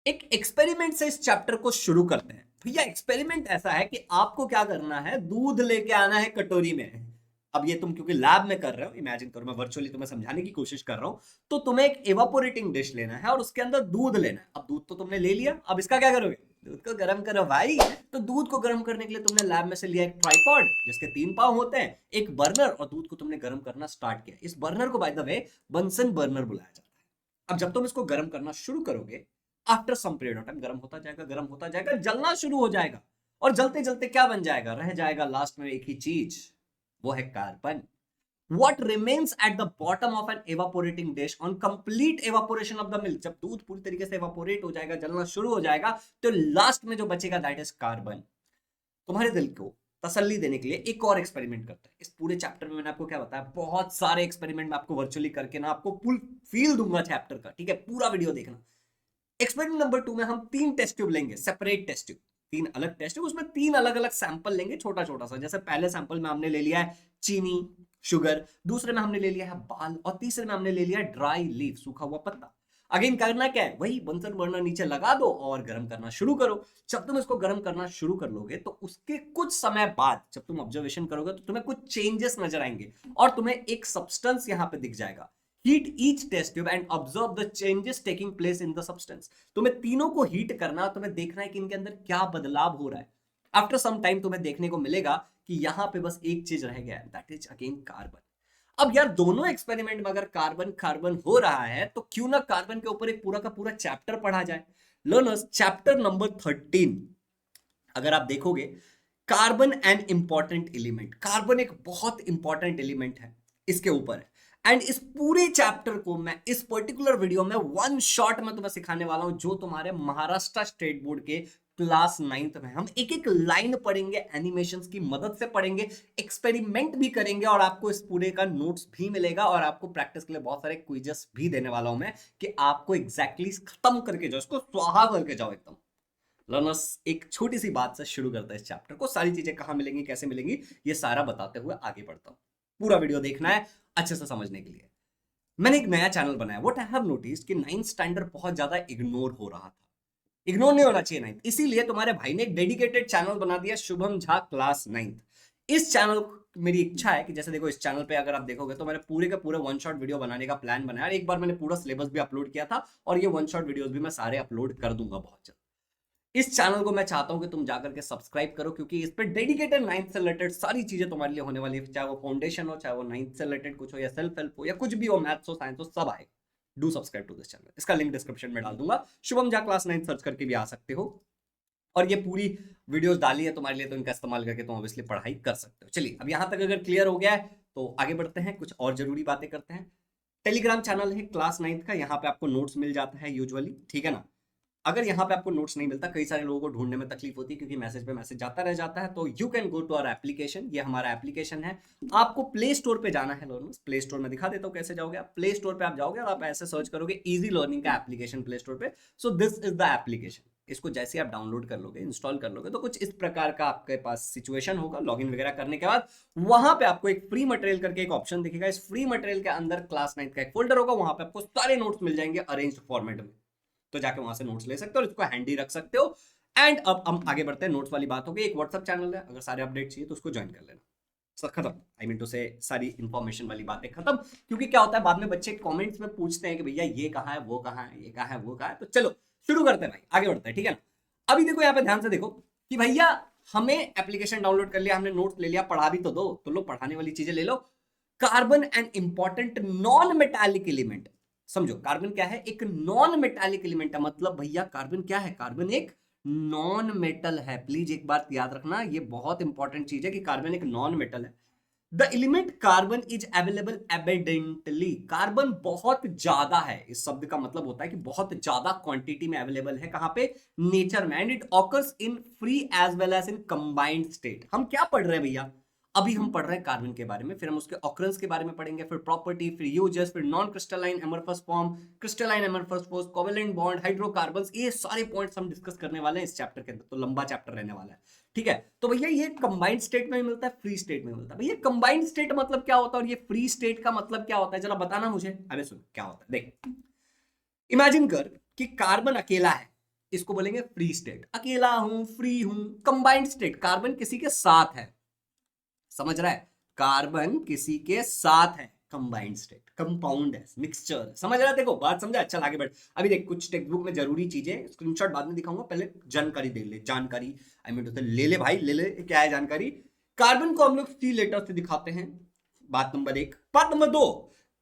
एक एक्सपेरिमेंट से इस चैप्टर को शुरू करते हैं। भैया एक्सपेरिमेंट ऐसा है कि आपको क्या करना है, दूध लेके आना है कटोरी में। अब ये तुम क्योंकि लैब में कर रहे हो, इमेजिन करो मैं वर्चुअली तुम्हें समझाने की कोशिश कर रहा हूं। तो तुम्हें एक एवापोरेटिंग डिश लेना है और उसके अंदर दूध लेना है। अब दूध तो तुमने ले लिया, अब इसका क्या करोगे? दूध को गर्म करो भाई। तो दूध को गर्म करने के लिए तुमने लैब में से लिया एक ट्राइपॉड जिसके 3 पाव होते हैं, एक बर्नर, और दूध को तुमने गर्म करना स्टार्ट किया। इस बर्नर को by the way Bunsen burner बुलाया जाता है। अब जब तुम इसको गर्म करना शुरू करोगे, after some period of time गर्म होता जाएगा, गर्म होता जाएगा, जलना शुरू हो जाएगा। और जलते जलते क्या बन जाएगा? रह जाएगा लास्ट में एक ही चीज, वो है carbon. What remains at the bottom of an evaporating dish on complete evaporation of the milk? जब दूध पूरी तरीके से evaporate हो जाएगा, जलना शुरू हो जाएगा, तो लास्ट में जो बचेगा दैट इज कार्बन। तुम्हारे दिल को तसल्ली देने के लिए एक और एक्सपेरिमेंट करते हैं। इस पूरे चैप्टर में मैंने आपको क्या बताया, बहुत सारे एक्सपेरिमेंट मैं आपको वर्चुअली करके ना आपको फुल फील दूंगा चैप्टर का, ठीक है? पूरा वीडियो देखना। एक्सपेरिमेंट नंबर 2 में हम 3 टेस्ट ट्यूब लेंगे, सेपरेट टेस्ट ट्यूब, 3 अलग टेस्ट ट्यूब, उसमें 3 अलग अलग सैंपल लेंगे, छोटा छोटा सा। जैसे पहले सैंपल में हमने ले लिया है चीनी, शुगर, दूसरे में हमने ले लिया है बाल, और तीसरे में हमने ले लिया है ड्राई लीफ, सूखा हुआ पत्ता। अगेन करना क्या है? वही बंसन बर्नर नीचे लगा दो और गर्म करना शुरू करो। जब तुम इसको गर्म करना शुरू कर लोगे तो उसके कुछ समय बाद जब तुम ऑब्जर्वेशन करोगे तो तुम्हें कुछ चेंजेस नजर आएंगे और तुम्हें एक सब्सटेंस यहां पे दिख जाएगा। Heat each test tube and observe the changes taking place in the substance. तुम्हें तीनों को हीट करना, तुम्हें देखना है कि इनके अंदर क्या बदलाव हो रहा है। आफ्टर सम टाइम तुम्हें देखने को मिलेगा कि यहां पे बस एक चीज रह गया है, दैट इज अगेन कार्बन। अब यार दोनों एक्सपेरिमेंट में अगर कार्बन कार्बन हो रहा है तो क्यों ना कार्बन के ऊपर एक पूरा का पूरा चैप्टर पढ़ा जाए। लर्नर्स, चैप्टर नंबर 13 अगर आप देखोगे, carbon an important element, carbon एक बहुत इंपॉर्टेंट एलिमेंट है, इसके ऊपर है। एंड इस पूरे चैप्टर को मैं इस पर्टिकुलर वीडियो में वन शॉट में तुम्हें सिखाने वाला हूं, जो तुम्हारे महाराष्ट्र स्टेट बोर्ड के क्लास 9th में हम एक एक लाइन पढ़ेंगे, एनिमेशंस की मदद से पढ़ेंगे, एक्सपेरिमेंट भी करेंगे, और आपको इस पूरे का नोट्स भी मिलेगा, और आपको प्रैक्टिस के लिए बहुत सारे क्विजेस भी देने वाला हूं मैं, कि आपको एग्जैक्टली खत्म करके जाओ, इसको स्वाहा करके जाओ एकदम। लर्नर्स, एक छोटी सी बात से शुरू करता है इस चैप्टर को। सारी चीजें कहां मिलेंगी, कैसे मिलेंगी, ये सारा बताते हुए आगे बढ़ता हूं। पूरा वीडियो देखना है अच्छे से समझने के लिए। मैंने एक नया चैनल बनाया। व्हाट आई हैव नोटिस्ड कि 9th स्टैंडर्ड बहुत ज्यादा इग्नोर हो रहा था। इग्नोर नहीं होना चाहिए 9th, इसीलिए तुम्हारे भाई ने एक डेडिकेटेड चैनल बना दिया, शुभम झा क्लास 9th। इस चैनल, मेरी इच्छा है कि जैसे देखो, इस चैनल पे अगर आप देखोगे तो मैंने पूरे का पूरे वन शॉट वीडियो बनाने का प्लान बनाया। एक बार मैंने पूरा सिलेबस भी अपलोड किया था, और ये वन शॉट वीडियोस भी मैं सारे अपलोड कर दूंगा बहुत जल्द। इस चैनल को मैं चाहता हूं कि तुम जाकर के सब्सक्राइब करो, क्योंकि इस पे डेडिकेटेड 9th से रिलेटेड सारी चीजें तुम्हारे लिए होने वाली है। चाहे वो फाउंडेशन हो, चाहे वो 9th से रिलेटेड कुछ हो, या सेल्फ हेल्प हो, या कुछ भी हो, मैथ्स हो, साइंस हो, सब आएगा। Do subscribe to this channel. इसका लिंक डिस्क्रिप्शन में डाल दूंगा, शुभम झा क्लास 9 सर्च करके भी आ सकते हो। और ये पूरी वीडियोस डाली है तुम्हारे लिए, तो इनका इस्तेमाल करके तुम ऑब्वियसली पढ़ाई कर सकते हो। चलिए, अब यहां तक अगर क्लियर हो गया है तो आगे बढ़ते हैं, कुछ और जरूरी बातें करते हैं। टेलीग्राम चैनल है क्लास 9 का, यहाँ पे आपको नोट्स मिल जाता है यूजुअली, ठीक है ना? अगर यहाँ पे आपको नोट्स नहीं मिलता, कई सारे लोगों को ढूंढने में तकलीफ होती है क्योंकि मैसेज पे मैसेज जाता रह जाता है, तो you can go to our application. ये हमारा एप्लीकेशन है। आपको प्ले स्टोर पे जाना है लर्नर्स। प्ले स्टोर में दिखा देता हूँ कैसे जाओगे। आप प्ले स्टोर पे आप जाओगे और आप ऐसे सर्च करोगे इजी लर्निंग का एप्लीकेशन प्ले स्टोर पे। So this is the application. इसको जैसे आप डाउनलोड कर लोगे, इंस्टॉल कर लोगे, तो कुछ इस प्रकार का आपके पास सिचुएशन होगा। लॉगिन वगैरह करने के बाद वहां पे आपको एक फ्री मटेरियल करके एक ऑप्शन दिखेगा। इस फ्री मटेरियल के अंदर क्लास 9 का एक फोल्डर होगा, वहां पे आपको सारे नोट्स मिल जाएंगे अरेंज्ड फॉर्मेट में। तो जाके वहां से नोट्स ले सकते हो और इसको हैंडी रख सकते हो। एंड अब हम आगे बढ़ते हैं। नोट्स वाली बात हो गई। एक व्हाट्सएप चैनल है, अगर सारे अपडेट चाहिए तो उसको ज्वाइन कर लेना। सब खत्म, आई मीन टू से सारी इंफॉर्मेशन वाली बातें खत्म। क्योंकि क्या होता है, बाद में बच्चे कमेंट्स में पूछते हैं कि भैया ये कहाँ है, वो कहाँ है, ये कहाँ है, वो कहाँ है। तो चलो शुरू करते हैं भाई, आगे बढ़ते हैं, ठीक है ना? अभी देखो यहाँ पे ध्यान से देखो कि भैया हमें एप्लीकेशन डाउनलोड कर लिया, हमने नोट्स ले लिया, पढ़ा भी तो दो, तो लो पढ़ाने वाली चीजें ले लो। Carbon and important non metallic element. समझो कार्बन क्या है, एक नॉन मेटालिक एलिमेंट है। मतलब भैया कार्बन क्या है? कार्बन एक नॉन मेटल है। प्लीज एक बात याद रखना, ये बहुत इंपॉर्टेंट चीज है कि कार्बन एक नॉन मेटल है। The element carbon is available एबेडेंटली। Carbon बहुत ज्यादा है, इस शब्द का मतलब होता है कि बहुत ज्यादा क्वांटिटी में अवेलेबल है। कहां पे? नेचर में। And it occurs in free as well as in combined state. हम क्या पढ़ रहे हैं भैया? अभी हम पढ़ रहे हैं कार्बन के बारे में, फिर हम उसके ऑकरेंस के बारे में पढ़ेंगे, फिर प्रॉपर्टी, फिर यूजेस, फिर non crystalline amorphous form, crystalline amorphous force, covalent bond, hydrocarbons. ये सारे पॉइंट्स हम डिस्कस करने वाले हैं इस चैप्टर के अंदर, तो लंबा चैप्टर रहने वाला है, ठीक है? तो भैया ये कंबाइंड स्टेट में मिलता है, फ्री स्टेट में मिलता है। भैया कंबाइंड स्टेट मतलब क्या होता है और ये फ्री स्टेट का मतलब क्या होता है, जरा बताना मुझे। अरे सुन क्या होता है, देख, इमेजिन कर कि कार्बन अकेला है, इसको बोलेंगे फ्री स्टेट, अकेला हूं, फ्री हूं। कंबाइंड स्टेट, कार्बन किसी के साथ है, समझ रहा है, कार्बन किसी के साथ है। कंबाइंड स्टेट, कंपाउंड है, मिक्सचर है, समझ रहा है, देखो बात समझा, चल आगे बढ़। अभी देख कुछ टेक्स्ट बुक में जरूरी चीजें, स्क्रीनशॉट बाद में दिखाऊंगा, पहले जानकारी दे ले, जानकारी आई मीन टू ले ले भाई, ले ले, क्या है जानकारी। कार्बन को हम लोग सी लेटर से दिखाते हैं, बात नंबर एक। बात नंबर दो,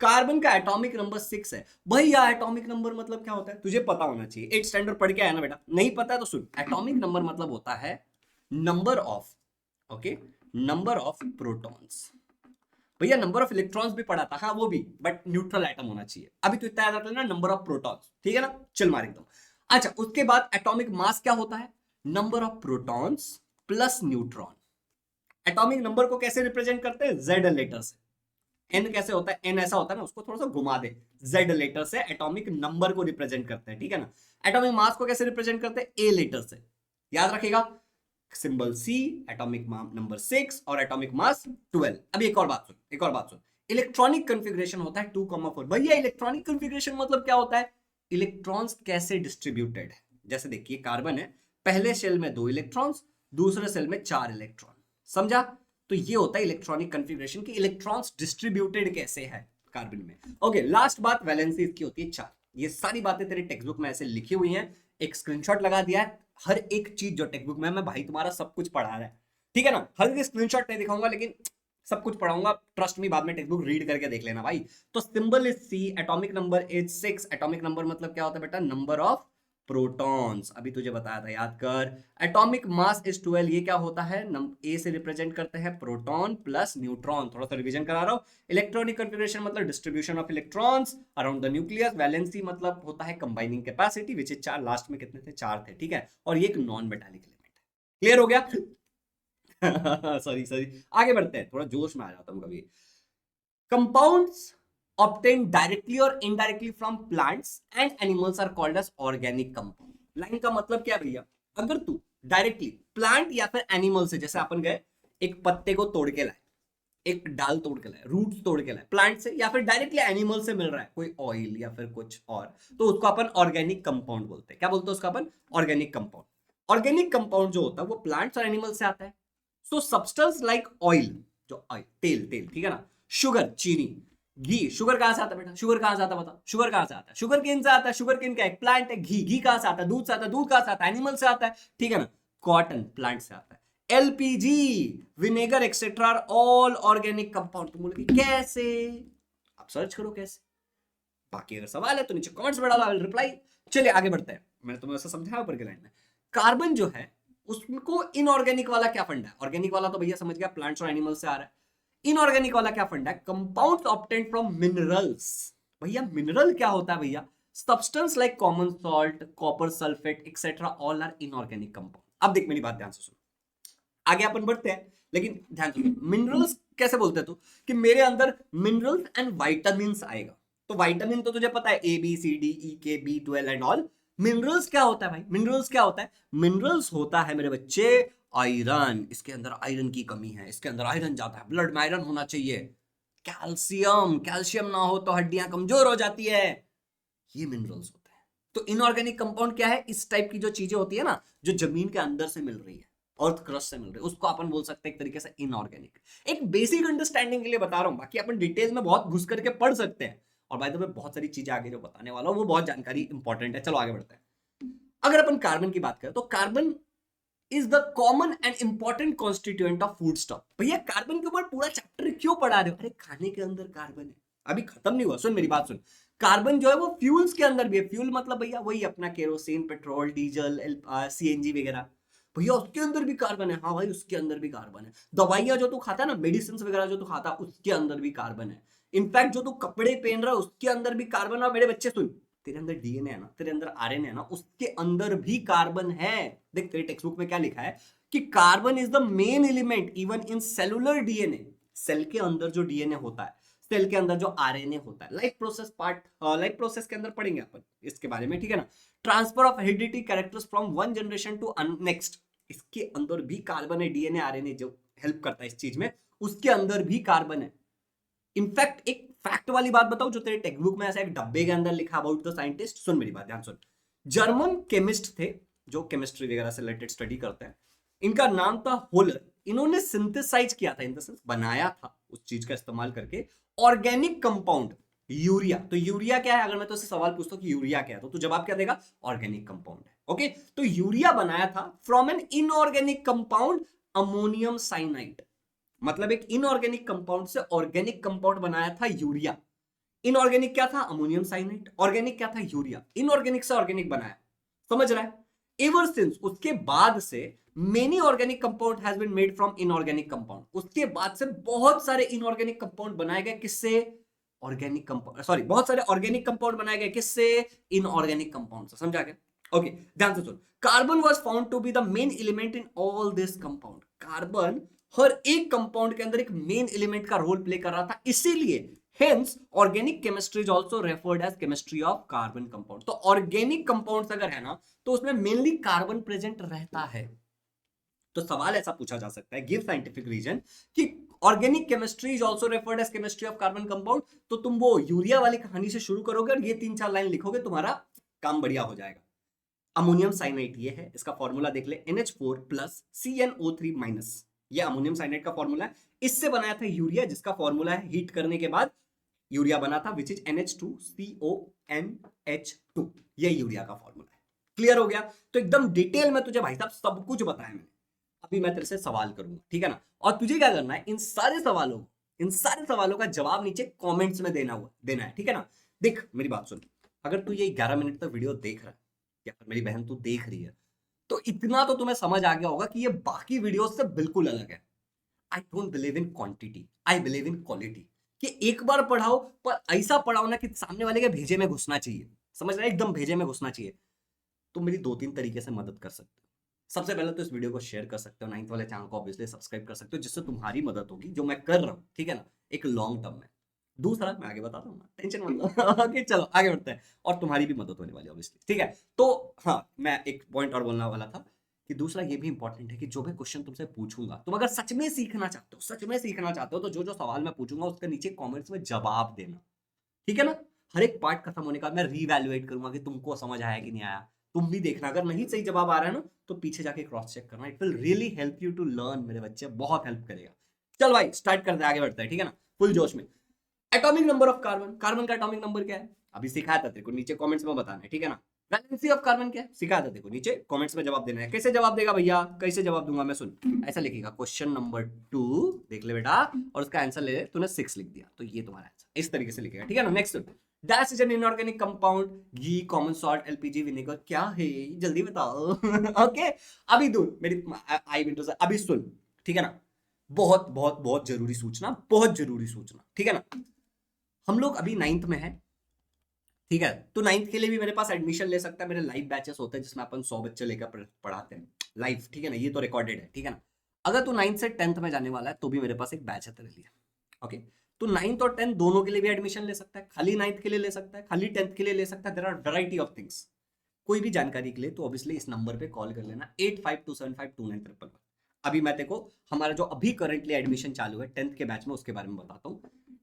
कार्बन का एटॉमिक नंबर 6 है। भैया एटॉमिक नंबर मतलब क्या होता है, तुझे पता होना चाहिए, 8 स्टैंडर्ड पढ़ के आया ना बेटा, नहीं पता है तो सुन, एटॉमिक नंबर मतलब होता है number of, okay, number of protons. भैया नंबर ऑफ इलेक्ट्रॉन्स भी पढ़ा था, हाँ वो भी, बट न्यूट्रल एटम होना चाहिए। अभी तो इतना याद रख लेना, नंबर ऑफ प्रोटॉन्स, ठीक है ना, चल मार एकदम। अच्छा, उसके बाद एटॉमिक मास क्या होता है, number of protons plus neutron. Atomic number को कैसे रिप्रेजेंट करते हैं, जेड लेटर से। एन कैसे होता है, एन ऐसा होता है ना, उसको थोड़ा सा घुमा दे, जेड लेटर से एटॉमिक नंबर को रिप्रेजेंट करते हैं, ठीक है ना। एटॉमिक मास को कैसे रिप्रेजेंट करते हैं, ए लेटर से, याद रखेगा, सिंबल सी, एटॉमिक नंबर 6 और एटॉमिक मास 12। अब एक और बात सुन, एक और बात सुन, इलेक्ट्रॉनिक कॉन्फ़िगरेशन होता है 2,4। भैया इलेक्ट्रॉनिक कॉन्फ़िगरेशन मतलब क्या होता है, इलेक्ट्रॉन्स कैसे डिस्ट्रीब्यूटेड है। जैसे देखिए कार्बन है, पहले शेल में 2 इलेक्ट्रॉन्स, दूसरे सेल में 4 इलेक्ट्रॉन, समझा। तो ये होता है इलेक्ट्रॉनिक कॉन्फ़िगरेशन की, इलेक्ट्रॉन्स डिस्ट्रीब्यूटेड कैसे है कार्बन में। ओके, लास्ट बात, वैलेंसी इसकी होती है 4। ये सारी बातें तेरे टेक्स्ट बुक में ऐसे लिखी हुई हैं, एक स्क्रीनशॉट लगा दिया है, हर एक चीज जो टेक्स्ट बुक में, मैं भाई तुम्हारा सब कुछ पढ़ा रहा है, ठीक है ना, हर एक स्क्रीनशॉट नहीं दिखाऊंगा लेकिन सब कुछ पढ़ाऊंगा, ट्रस्ट मी, बाद में टेक्स्ट बुक रीड करके देख लेना भाई। तो symbol is C, atomic number is 6। Atomic number मतलब क्या होता है बेटा, नंबर ऑफ प्रोटॉन्स, अभी तुझे बताया था, याद कर। एटॉमिक मास इज 12, ये क्या होता है, ए से रिप्रेजेंट करते हैं प्रोटॉन प्लस न्यूट्रॉन, थोड़ा सा रिवीजन करा रहा हूं। इलेक्ट्रॉनिक कॉन्फ़िगरेशन मतलब distribution of electrons around the nucleus. Valency मतलब होता है combining capacity, which is 4, last में कितने थे, 4 थे, ठीक है। और ये एक नॉन मेटालिक एलिमेंट है, क्लियर हो गया। सॉरी सॉरी, आगे बढ़ते हैं, थोड़ा जोश में आ जाता हूं कभी। Compounds obtained directly or indirectly from plants and animals are called as organic compound। Line का मतलब क्या भैया, अगर तू डायरेक्टली प्लांट या फिर एनिमल से, जैसे अपन गए एक पत्ते को तोड़ के लाए, एक डाल तोड़ के लाए, रूट्स तोड़ के लाए प्लांट से, या फिर डायरेक्टली एनिमल से मिल रहा है कोई ऑयल या फिर कुछ और, तो उसको अपन ऑर्गेनिक कंपाउंड बोलते हैं। क्या बोलते हैं उसका अपन, ऑर्गेनिक कंपाउंड। ऑर्गेनिक कंपाउंड जो होता है वो प्लांट्स और एनिमल से आता है। सो सब्सटेंस लाइक ऑयल, जो ऑयल, तेल, तेल, ठीक है ना, शुगर, चीनी, घी, शुगर कहां से आता है बेटा, शुगर कहां से आता है बता, शुगर कहां से आता है, शुगर केन से आता है, शुगर केन का एक प्लांट है। घी, घी कहां से आता है, दूध से आता है, दूध कहां से आता है, एनिमल से आता है, ठीक है ना। कॉटन प्लांट से आता है। LPG, vinegar etcetera all organic compound. तुम बोलोगे कैसे, आप सर्च करो कैसे, बाकी अगर सवाल है तो नीचे कमेंट्स में डालो, रिप्लाई। चलिए आगे बढ़ते हैं, मैंने तुम्हें ऐसा समझाया ऊपर की लाइन में। कार्बन जो है उसको इनऑर्गेनिक वाला क्या फंडा है, ऑर्गेनिक वाला तो भैया समझ गया प्लांट्स और एनिमल से आ रहा है, इनऑर्गेनिक वाला क्या फंडा है, कंपाउंड्स ऑब्टेन्ड फ्रॉम मिनरल्स। भैया मिनरल क्या होता है भैया, substance like common salt, copper sulphate etcetera all are inorganic compound. अब देख मेरी बात ध्यान से सुन, आगे अपन बढ़ते हैं, लेकिन ध्यान से, मिनरल्स कैसे बोलते हैं तू, कि मेरे अंदर मिनरल्स एंड वाइटामिन्स आएगा। तो वाइटामिन तो तुझे पता है, A B C D E के B12 एंड ऑल। मिनरल्स क्या होता है भाई, मिनरल्स क्या होता है, मिनरल्स होता है मेरे बच्चे आयरन। इसके अंदर आयरन की कमी है, इसके अंदर आयरन जाता है, ब्लड में आयरन होना चाहिए। कैल्शियम, कैल्शियम ना हो तो हड्डियां कमजोर हो जाती है, ये मिनरल्स होते हैं। तो इनऑर्गेनिक कंपाउंड क्या है, इस टाइप की जो चीजें होती है ना, जो जमीन के अंदर से मिल रही है, अर्थ क्रस्ट से मिल रही है, उसको अपन बोल सकते हैं एक तरीके से इनऑर्गेनिक। एक बेसिक अंडरस्टैंडिंग के लिए बता रहा हूं, बाकी अपन डिटेल में बहुत घुस करके पढ़ सकते हैं। और बाय द वे बहुत सारी चीजें आगे जो बताने वाला हूं वो बहुत जानकारी इंपॉर्टेंट है। चलो आगे बढ़ते हैं। अगर अपन कार्बन की बात करें तो carbon is the common and important constituent of food stock. भैया कार्बन के ऊपर पूरा चैप्टर क्यों पढ़ा रहे हो, अरे खाने के अंदर कार्बन है, अभी खत्म नहीं हुआ, सुन मेरी बात सुन। कार्बन जो है वो फ्यूल्स के अंदर भी है। फ्यूल मतलब भैया वही अपना केरोसिन, पेट्रोल, डीजल, सीएनजी वगैरह, भैया उसके अंदर भी कार्बन है। हाँ भाई उसके अंदर भी कार्बन है। दवाइयां जो तू खाता है ना, मेडिसिन वगैरह जो तू खाता है, उसके अंदर भी कार्बन है। इनफैक्ट जो तू कपड़े पहन रहा है उसके अंदर भी कार्बन। और मेरे बच्चे सुन, तेरे अंदर डीएनए है ना, तेरे अंदर आरएनए है ना, उसके अंदर भी कार्बन है। देख तेरे टेक्स्ट बुक में क्या लिखा है कि carbon is the main element even in cellular DNA. Cell के अंदर जो डीएनए होता है, सेल के अंदर जो आरएनए होता है, life process part, life process के अंदर पढ़ेंगे अपन इसके बारे में, ठीक है ना। Transfer of heredity characters from one generation to next, इसके अंदर भी कार्बन है। डीएनए आरएनए जो हेल्प करता है इस चीज में, उसके अंदर भी कार्बन है। इनफैक्ट एक फैक्ट वाली बात बताऊं जो तेरे टेक्स्ट बुक में ऐसा एक डब्बे के अंदर लिखा अबाउट द साइंटिस्ट, सुन मेरी बात ध्यान सुन। जर्मन केमिस्ट थे जो केमिस्ट्री वगैरह से रिलेटेड स्टडी करते हैं। इनका नाम था होलर। इन्होंने सिंथेसाइज किया था, इन द सेंस बनाया था उस चीज का इस्तेमाल करके ऑर्गेनिक कंपाउंड यूरिया। तो यूरिया क्या है, अगर मैं तो सवाल पूछता हूं कि यूरिया क्या है, तो तू जवाब क्या देगा, ऑर्गेनिक कंपाउंड है। ओके, तो यूरिया बनाया था from an inorganic compound ammonium cyanide. मतलब एक इनऑर्गेनिक कंपाउंड से ऑर्गेनिक कंपाउंड बनाया था यूरिया। इनऑर्गेनिक क्या था, अमोनियम साइनाइड। ऑर्गेनिक क्या था, यूरिया। इनऑर्गेनिक से ऑर्गेनिक बनाया, समझ रहा है। एवर सिंस, उसके बाद से many organic compound has been made from inorganic compound. उसके बाद से बहुत सारे इनऑर्गेनिक कंपाउंड बनाए गए, किससे, ऑर्गेनिक कंपाउंड, सॉरी, बहुत सारे ऑर्गेनिक कंपाउंड बनाए गए, किससे, इनऑर्गेनिक कंपाउंड से। समझा क्या? ओके, ध्यान से सुन। Carbon was found to be the main element in all this compound. Carbon हर एक कंपाउंड के अंदर एक मेन एलिमेंट का रोल प्ले कर रहा था, इसीलिए hence organic chemistry is also referred as chemistry of carbon compound। तो organic compounds अगर है ना, तो उसमें मेनली कार्बन प्रेजेंट रहता है। तो सवाल ऐसा पूछा जा सकता है, गिव साइंटिफिक रीजन कि organic chemistry is also referred as chemistry of carbon compound. तो तुम वो यूरिया वाली कहानी से शुरू करोगे और ये 3-4 लाइन लिखोगे, तुम्हारा काम बढ़िया हो जाएगा। अमोनियम साइनाइड ये है, इसका फॉर्मूला देख ले, NH4 प्लस CnO3 माइनस। ये अमोनियम साइनाइड का फॉर्मूला है। इससे बनाया था यूरिया, जिसका फॉर्मूला है हीट करने के बाद यूरिया बना था, विच इज NH2CONH2। ये यूरिया का फॉर्मूला है। क्लियर हो गया? तो एकदम डिटेल में तुझे भाई साहब सब कुछ बताया मैंने। अभी मैं तेरे से सवाल करूंगा, ठीक है ना? और तुझे क्या करना है, इन सारे सवालों का जवाब नीचे कमेंट्स में देना है, ठीक है ना? देख मेरी बात सुन, अगर तू ये 11 मिनट तक वीडियो देख रहा है, या फिर मेरी बहन तू देख रही है, तो इतना तो तुम्हें समझ आ गया होगा कि ये बाकी वीडियोस से बिल्कुल अलग है। I don't believe in quantity, I believe in quality. कि एक बार पढ़ाओ, पर ऐसा पढ़ाओ ना कि सामने वाले के भेजे में घुसना चाहिए। समझ रहे, एकदम भेजे में घुसना चाहिए। तो मेरी 2-3 तरीके से मदद कर सकते हो। सबसे पहले तो इस वीडियो को शेयर कर सकते हो, 9th वाले चैनल को ऑब्वियसली सब्सक्राइब कर सकते हो, जिससे तुम्हारी मदद होगी, जो मैं कर रहा हूँ, ठीक है ना, एक लॉन्ग टर्म में। दूसरा मैं आगे बताता हूँ, टेंशन मत लो। ओके चलो आगे बढ़ते हैं, और तुम्हारी भी मदद होने वाली है ऑब्वियसली, ठीक है। तो हाँ, मैं एक पॉइंट और बोलने वाला था कि दूसरा ये भी इंपॉर्टेंट है कि जो मैं क्वेश्चन तुमसे पूछूंगा, तुम अगर सच में सीखना चाहते हो, तो जो जो सवाल मैं पूछूंगा उसके नीचे कमेंट्स में जवाब देना, ठीक है ना? हर एक पार्ट खत्म होने के बाद मैं रीवैल्यूएट करूंगा कि तुमको समझ आया कि नहीं आया। तुम भी देखना, अगर नहीं सही जवाब आ रहा है ना, तो पीछे जाके क्रॉस चेक करना। It will really help you to learn मेरे बच्चे, बहुत हेल्प करेगा। चल भाई स्टार्ट करते हैं, आगे बढ़ते हैं, ठीक है ना, फुल जोश में। Atomic number of carbon, carbon का एटॉमिक नंबर क्या है, अभी सिखाया था तेरे को, नीचे कमेंट्स में बताना है, ठीक है ना। वैलेंसी ऑफ कार्बन क्या है, सिखाया था देखो, नीचे कमेंट्स में जवाब देना है। कैसे जवाब देगा भैया, कैसे जवाब दूंगा मैं, सुन। ऐसा लिखेगा, क्वेश्चन नंबर 2 देख ले बेटा, और उसका आंसर ले ले, तूने 6 लिख दिया, तो ये तुम्हारा आंसर, इस तरीके से लिखेगा, ठीक है ना। Next, dash is an inorganic compound, ghee, common salt, LPG, vinegar, क्या है जल्दी बताओ। ओके, अभी दूर मेरी आई विंडो से, अभी सुन, ठीक है ना। बहुत बहुत बहुत जरूरी सूचना, बहुत जरूरी सूचना, ठीक है ना। हम लोग अभी 9th में है, ठीक है। तो 9th के लिए भी मेरे पास एडमिशन ले सकता है। मेरे लाइव बैचेस होते हैं जिसमें अपन 100 बच्चे लेकर पढ़ाते हैं लाइव, ठीक है ना। ये तो रिकॉर्डेड है, ठीक है ना। अगर तू 9th से 10th में जाने वाला है, तो भी मेरे पास एक बैच है तेरे लिए, ओके। तो 9th और 10th दोनों के लिए भी एडमिशन ले सकता है, खाली 9th के लिए ले सकता है, खाली 10th के लिए ले सकता है। There are variety of things. कोई भी जानकारी के लिए तो ऑब्वियसली इस नंबर पे कॉल कर लेना, 8527529111। अभी मैं तेको हमारा जो अभी करंटली एडमिशन चालू है 10th के बैच में, उसके बारे में बताता हूँ।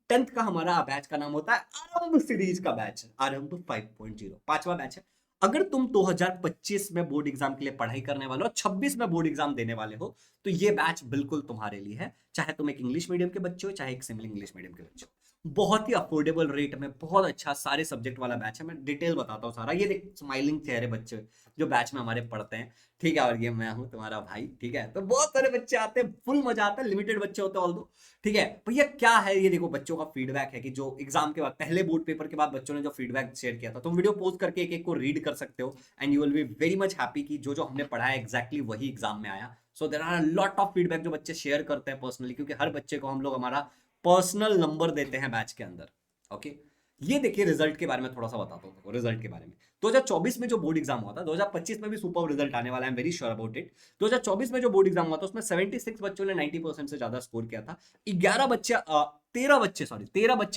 10th का हमारा बैच का नाम होता है आरंभ सीरीज का बैच, आरंभ 5.0, 5वां बैच है। अगर तुम 2025 में बोर्ड एग्जाम के लिए पढ़ाई करने वाले हो, 26 में बोर्ड एग्जाम देने वाले हो, तो ये बैच बिल्कुल तुम्हारे लिए है। चाहे तुम एक इंग्लिश मीडियम के बच्चे हो, चाहे एक सिमिलर इंग्लिश मीडियम के बच्चे हो, बहुत ही अफोर्डेबल रेट में, बहुत अच्छा सारे सब्जेक्ट वाला बैच है। मैं डिटेल बताता हूँ सारा। ये देख स्माइलिंग चेहरे बच्चे जो बैच में हमारे पढ़ते हैं, ठीक है। और ये मैं हूँ तुम्हारा भाई, ठीक है। तो बहुत सारे बच्चे आते हैं, फुल मजा आता है। लिमिटेड बच्चे होते हैं ऑल दो, ठीक है भैया। क्या है ये देखो, बच्चों का फीडबैक है कि जो एग्जाम के बाद, पहले बोर्ड पेपर के बाद बच्चों ने जो फीडबैक शेयर किया था, तुम वीडियो पोस्ट करके एक एक को रीड कर सकते हो, and you will be very much happy कि जो जो हमने पढ़ा है एग्जैक्टली वही एग्जाम में आया। So there are lot of feedback जो बच्चे शेयर करते हैं पर्सनली, क्योंकि हर बच्चे को हम लोग हमारा पर्सनल नंबर देते हैं बैच के अंदर, ओके। ये देखिए रिजल्ट के बारे में थोड़ा सा बताता हूँ, रिजल्ट के बारे में। 2024 में जो बोर्ड एग्जाम हुआ था, 2025 में भी सुपर रिजल्ट आने वाला है, I am very sure about it. 2024 में जो बोर्ड एग्जाम हुआ था उसमें 76 बच्चों ने 90% से ज्यादा स्कोर किया था। 13 बच्चे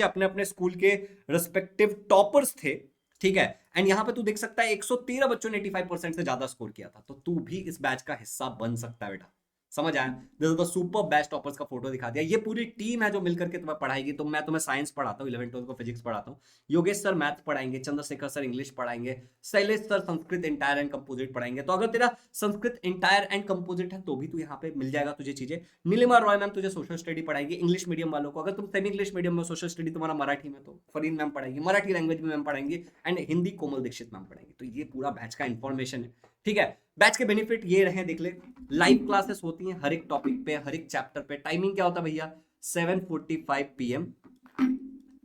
अपने अपने स्कूल के रिस्पेक्टिव टॉपर्स थे, ठीक है। एंड यहाँ पे तू देख सकता है 113 बच्चों ने 85% से ज्यादा स्कोर किया था। तो तू भी इस बैच का हिस्सा बन सकता है बेटा, समझ आया? This is the super best toppers का फोटो दिखा दिया। ये पूरी टीम है जो मिलकर के तुम्हें पढ़ाएगी। तो मैं तुम्हें साइंस पढ़ाता हूँ, 11th 12th को फिजिक्स पढ़ाता हूँ, योगेश सर मैथ पढ़ाएंगे, चंद्रशेखर सर इंग्लिश पढ़ाएंगे, Shailesh sir Sanskrit entire and composite पढ़ाएंगे। तो अगर तेरा संस्कृत इंटायर एंड कंपोजिट है तो भी तू यहाँ पे मिल जाएगा तुझे चीजें। नीलिमा रॉय मैम तुझे सोशल स्टडी पढ़ाएगी इंग्लिश मीडियम वालों को। अगर तुम सेमी इंग्लिश मीडियम में, सोशल स्टडी तुम्हारा मराठी में, तो फरीन मैम पढ़ाएगी, मराठी लैंग्वेज में मैम पढ़ाएंगी, एंड हिंदी कोमल दीक्षित मैम पढ़ाएंगी। तो ये पूरा बैच का इंफॉर्मेशन है, ठीक है। बैच के बेनिफिट ये रहे, देख ले। लाइव क्लासेस होती हैं हर एक टॉपिक पे, हर एक चैप्टर पे। टाइमिंग क्या होता है भैया? 7:45 PM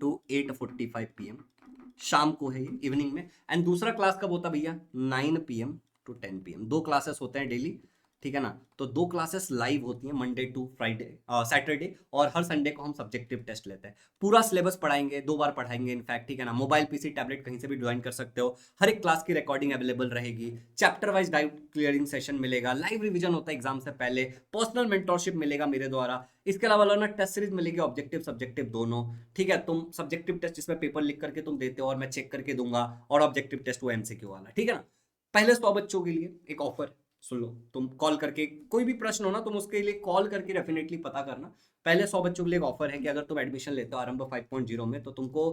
टू 8:45 PM शाम को है ये, इवनिंग में। एंड दूसरा क्लास कब होता है भैया? 9 PM टू 10 PM। 2 क्लासेस होते हैं डेली, ठीक है ना। तो 2 क्लासेस लाइव होती हैं, मंडे टू फ्राइडे, सैटरडे, और हर संडे को हम सब्जेक्टिव टेस्ट लेते हैं। पूरा सिलेबस पढ़ाएंगे, 2 बार पढ़ाएंगे इनफैक्ट, ठीक है ना। मोबाइल पीसी टैबलेट कहीं से भी ज्वाइन कर सकते हो। हर एक क्लास की रिकॉर्डिंग अवेलेबल रहेगी, chapter wise doubt clearing session मिलेगा, लाइव रिवीजन होता है एग्जाम से पहले, पर्सनल मेंटरशिप मिलेगा मेरे द्वारा। इसके अलावा ना टेस्ट सीरीज मिलेगी, ऑब्जेक्टिव सब्जेक्टिव दोनों, ठीक है। तुम सब्जेक्टिव टेस्ट जिसमें पेपर लिख करके तुम देते हो और मैं चेक करके दूंगा, और ऑब्जेक्टिव टेस्ट वो MCQ वाला, ठीक है ना। पहले 100 बच्चों के लिए एक ऑफर सुन लो, तुम कॉल करके कोई भी प्रश्न हो ना, तुम उसके लिए कॉल करके डेफिनेटली पता करना। पहले 100 बच्चों के लिए एक ऑफर है कि अगर तुम एडमिशन लेते हो आरंभ 5.0 में, तो तुमको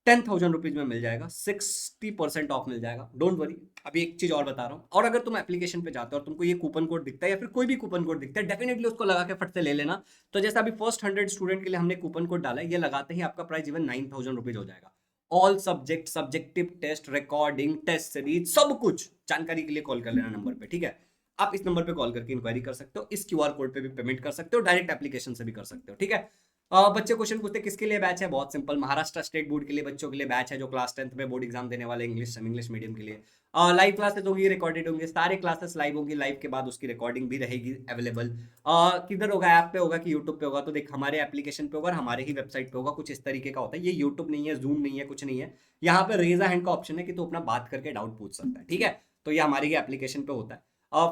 10,000 रुपीज में मिल जाएगा, 60% ऑफ मिल जाएगा। Don't worry. अभी एक चीज और बता रहा हूँ, और अगर तुम एप्लीकेशन पे जाते हो और तुमको ये कूपन कोड दिखता है या फिर कोई भी कूपन कोड दिखता है, डेफिनेटली उसको लगा के फट से ले लेना। तो जैसे अभी फर्स्ट 100 स्टूडेंट के लिए हमने कूपन कोड डाला है, ये लगाते ही आपका प्राइस इवन 9,000 रुपीज हो जाएगा। All subject, subjective test, recording, test series, सब कुछ जानकारी के लिए कॉल कर लेना नंबर पे, ठीक है। आप इस नंबर पे कॉल करके इंक्वायरी कर सकते हो, इस QR कोड पे भी पेमेंट कर सकते हो, डायरेक्ट एप्लीकेशन से भी कर सकते हो, ठीक है। बच्चे क्वेश्चन पूछते किसके लिए बैच है? बहुत सिंपल, महाराष्ट्र स्टेट बोर्ड के लिए बच्चों के लिए बैच है, जो क्लास 10th में बोर्ड एग्जाम देने वाले इंग्लिश इंग्लिश मीडियम के लिए। लाइव क्लासेस होंगी, रिकॉर्डेड होंगे, सारे क्लासेस लाइव होंगी, लाइव के बाद उसकी रिकॉर्डिंग भी रहेगी अवेलेबल। किधर होगा? ऐप पे होगा कि यूट्यूब पे होगा? तो देख, हमारे एप्लीकेशन पे होगा, हमारे ही वेबसाइट पे होगा। कुछ इस तरीके का होता है, ये यूट्यूब नहीं है, जूम नहीं है, कुछ नहीं है। यहाँ पे रेज हैंड का ऑप्शन है कि तू अपना बात करके डाउट पूछ सकता है, ठीक है। तो ये हमारे ही एप्लीकेशन पे होता है।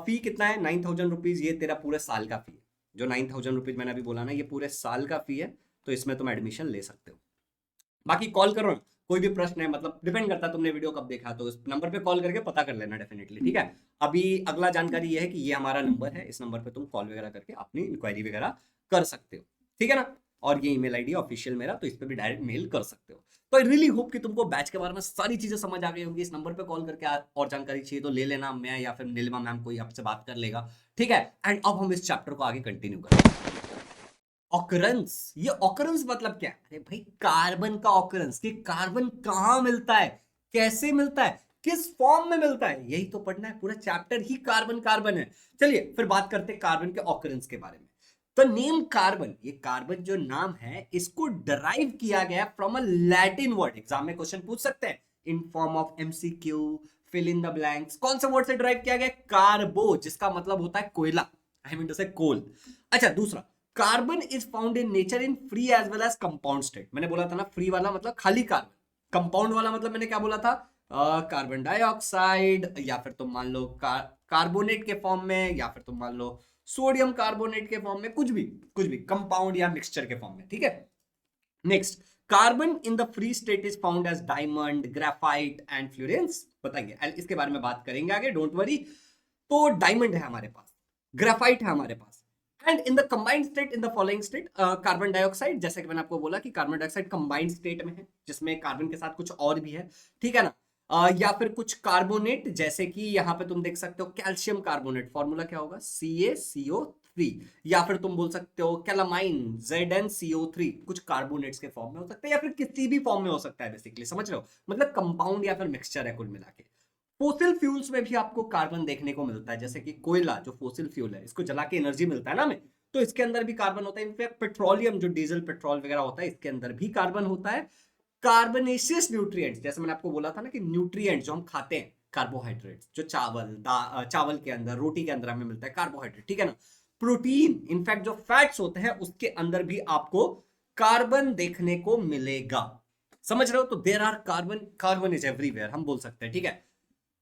फी कितना है? 9,000 रुपीज। ये तेरा पूरे साल का फी है। जो 9,000 रुपीज मैंने अभी बोला ना, ये पूरे साल का फी है। तो इसमें तुम एडमिशन ले सकते हो। बाकी कॉल करो ना, कोई भी प्रश्न है, मतलब डिपेंड करता है तुमने वीडियो कब देखा, तो इस नंबर पे कॉल करके पता कर लेना डेफिनेटली, ठीक है। अभी अगला जानकारी ये है कि ये हमारा नंबर है, इस नंबर पे तुम कॉल वगैरह करके अपनी इंक्वायरी वगैरह कर सकते हो, ठीक है ना। और ये ईमेल आईडी ऑफिशियल मेरा, तो इस पे भी डायरेक्ट मेल कर सकते हो। तो आई रियली होप कि तुमको बैच के बारे में सारी चीजें समझ आ गई होंगी। इस नंबर पे कॉल करके और जानकारी चाहिए तो ले लेना, मैं या फिर नीलिमा मैम कोई आपसे बात कर लेगा, ठीक है। एंड अब हम इस चैप्टर को आगे कंटिन्यू करेंगे। ऑकरेंस, ये ऑकरेंस मतलब क्या है? अरे भाई, कार्बन का ऑकरेंस, कि कार्बन कहां मिलता है, कैसे मिलता है, किस फॉर्म में मिलता है, यही तो पढ़ना है। पूरा चैप्टर ही कार्बन कार्बन है। चलिए फिर बात करते हैं कार्बन के ऑकरेंस के बारे में। तो नेम कार्बन, ये कार्बन जो नाम है, इसको डराइव किया गया from a Latin word. Exam में क्वेश्चन पूछ सकते हैं in form of MCQ, fill in the blanks. कौन से वर्ड से डराइव किया गया? कार्बो, जिसका मतलब होता है कोयला, आई मीन टू से कोल। अच्छा, दूसरा, carbon is found in nature in free as well as compound state. मैंने बोला था ना, फ्री वाला मतलब खाली कार्बन, कंपाउंड वाला मतलब मैंने क्या बोला था? कार्बन डाइऑक्साइड, या फिर तुम मान लो कार्बोनेट के फॉर्म में, या फिर तुम मान लो सोडियम कार्बोनेट के फॉर्म में, कुछ भी कंपाउंड या मिक्सचर के फॉर्म में, ठीक है। Next, carbon in the free state is found as diamond, graphite and fullerenes. बताएंगे, इसके बारे में बात करेंगे आगे, डोंट वरी। तो डायमंड है हमारे पास, ग्रेफाइट है हमारे पास, and in the combined state, in the following state, carbon dioxide, जैसे कि मैंने आपको बोला कि कार्बन डाइऑक्साइड कंबाइंड स्टेट में है, जिसमें कार्बन के साथ कुछ और भी है, ठीक है ना। या फिर कुछ कार्बोनेट, जैसे कि यहाँ पे तुम देख सकते हो कैल्शियम कार्बोनेट, फॉर्मूला क्या होगा? CaCO3। या फिर तुम बोल सकते हो कैलामाइन, ZnCO3। कुछ कार्बोनेट्स के फॉर्म में हो सकता है, या फिर किसी भी फॉर्म में हो सकता है, बेसिकली समझ रहे हो, मतलब कंपाउंड या फिर मिक्सचर है कुल मिला के। फोसिल फ्यूल्स में भी आपको कार्बन देखने को मिलता है, जैसे कि कोयला जो फोसिल फ्यूल है, इसको जला के एनर्जी मिलता है ना हमें, तो इसके अंदर भी कार्बन होता है। इनफैक्ट पेट्रोलियम, जो डीजल पेट्रोल वगैरह होता है, इसके अंदर भी कार्बन होता है। कार्बनेशियस न्यूट्रिएंट्स, जैसे मैंने आपको बोला था ना कि न्यूट्रिएंट्स जो हम खाते हैं, कार्बोहाइड्रेट्स, जो चावल के अंदर, रोटी के अंदर हमें मिलता है कार्बोहाइड्रेट, ठीक है ना। प्रोटीन, इनफैक्ट जो फैट्स होते हैं उसके अंदर भी आपको कार्बन देखने को मिलेगा, समझ रहे हो। तो there are carbon, carbon is everywhere, हम बोल सकते हैं, ठीक है।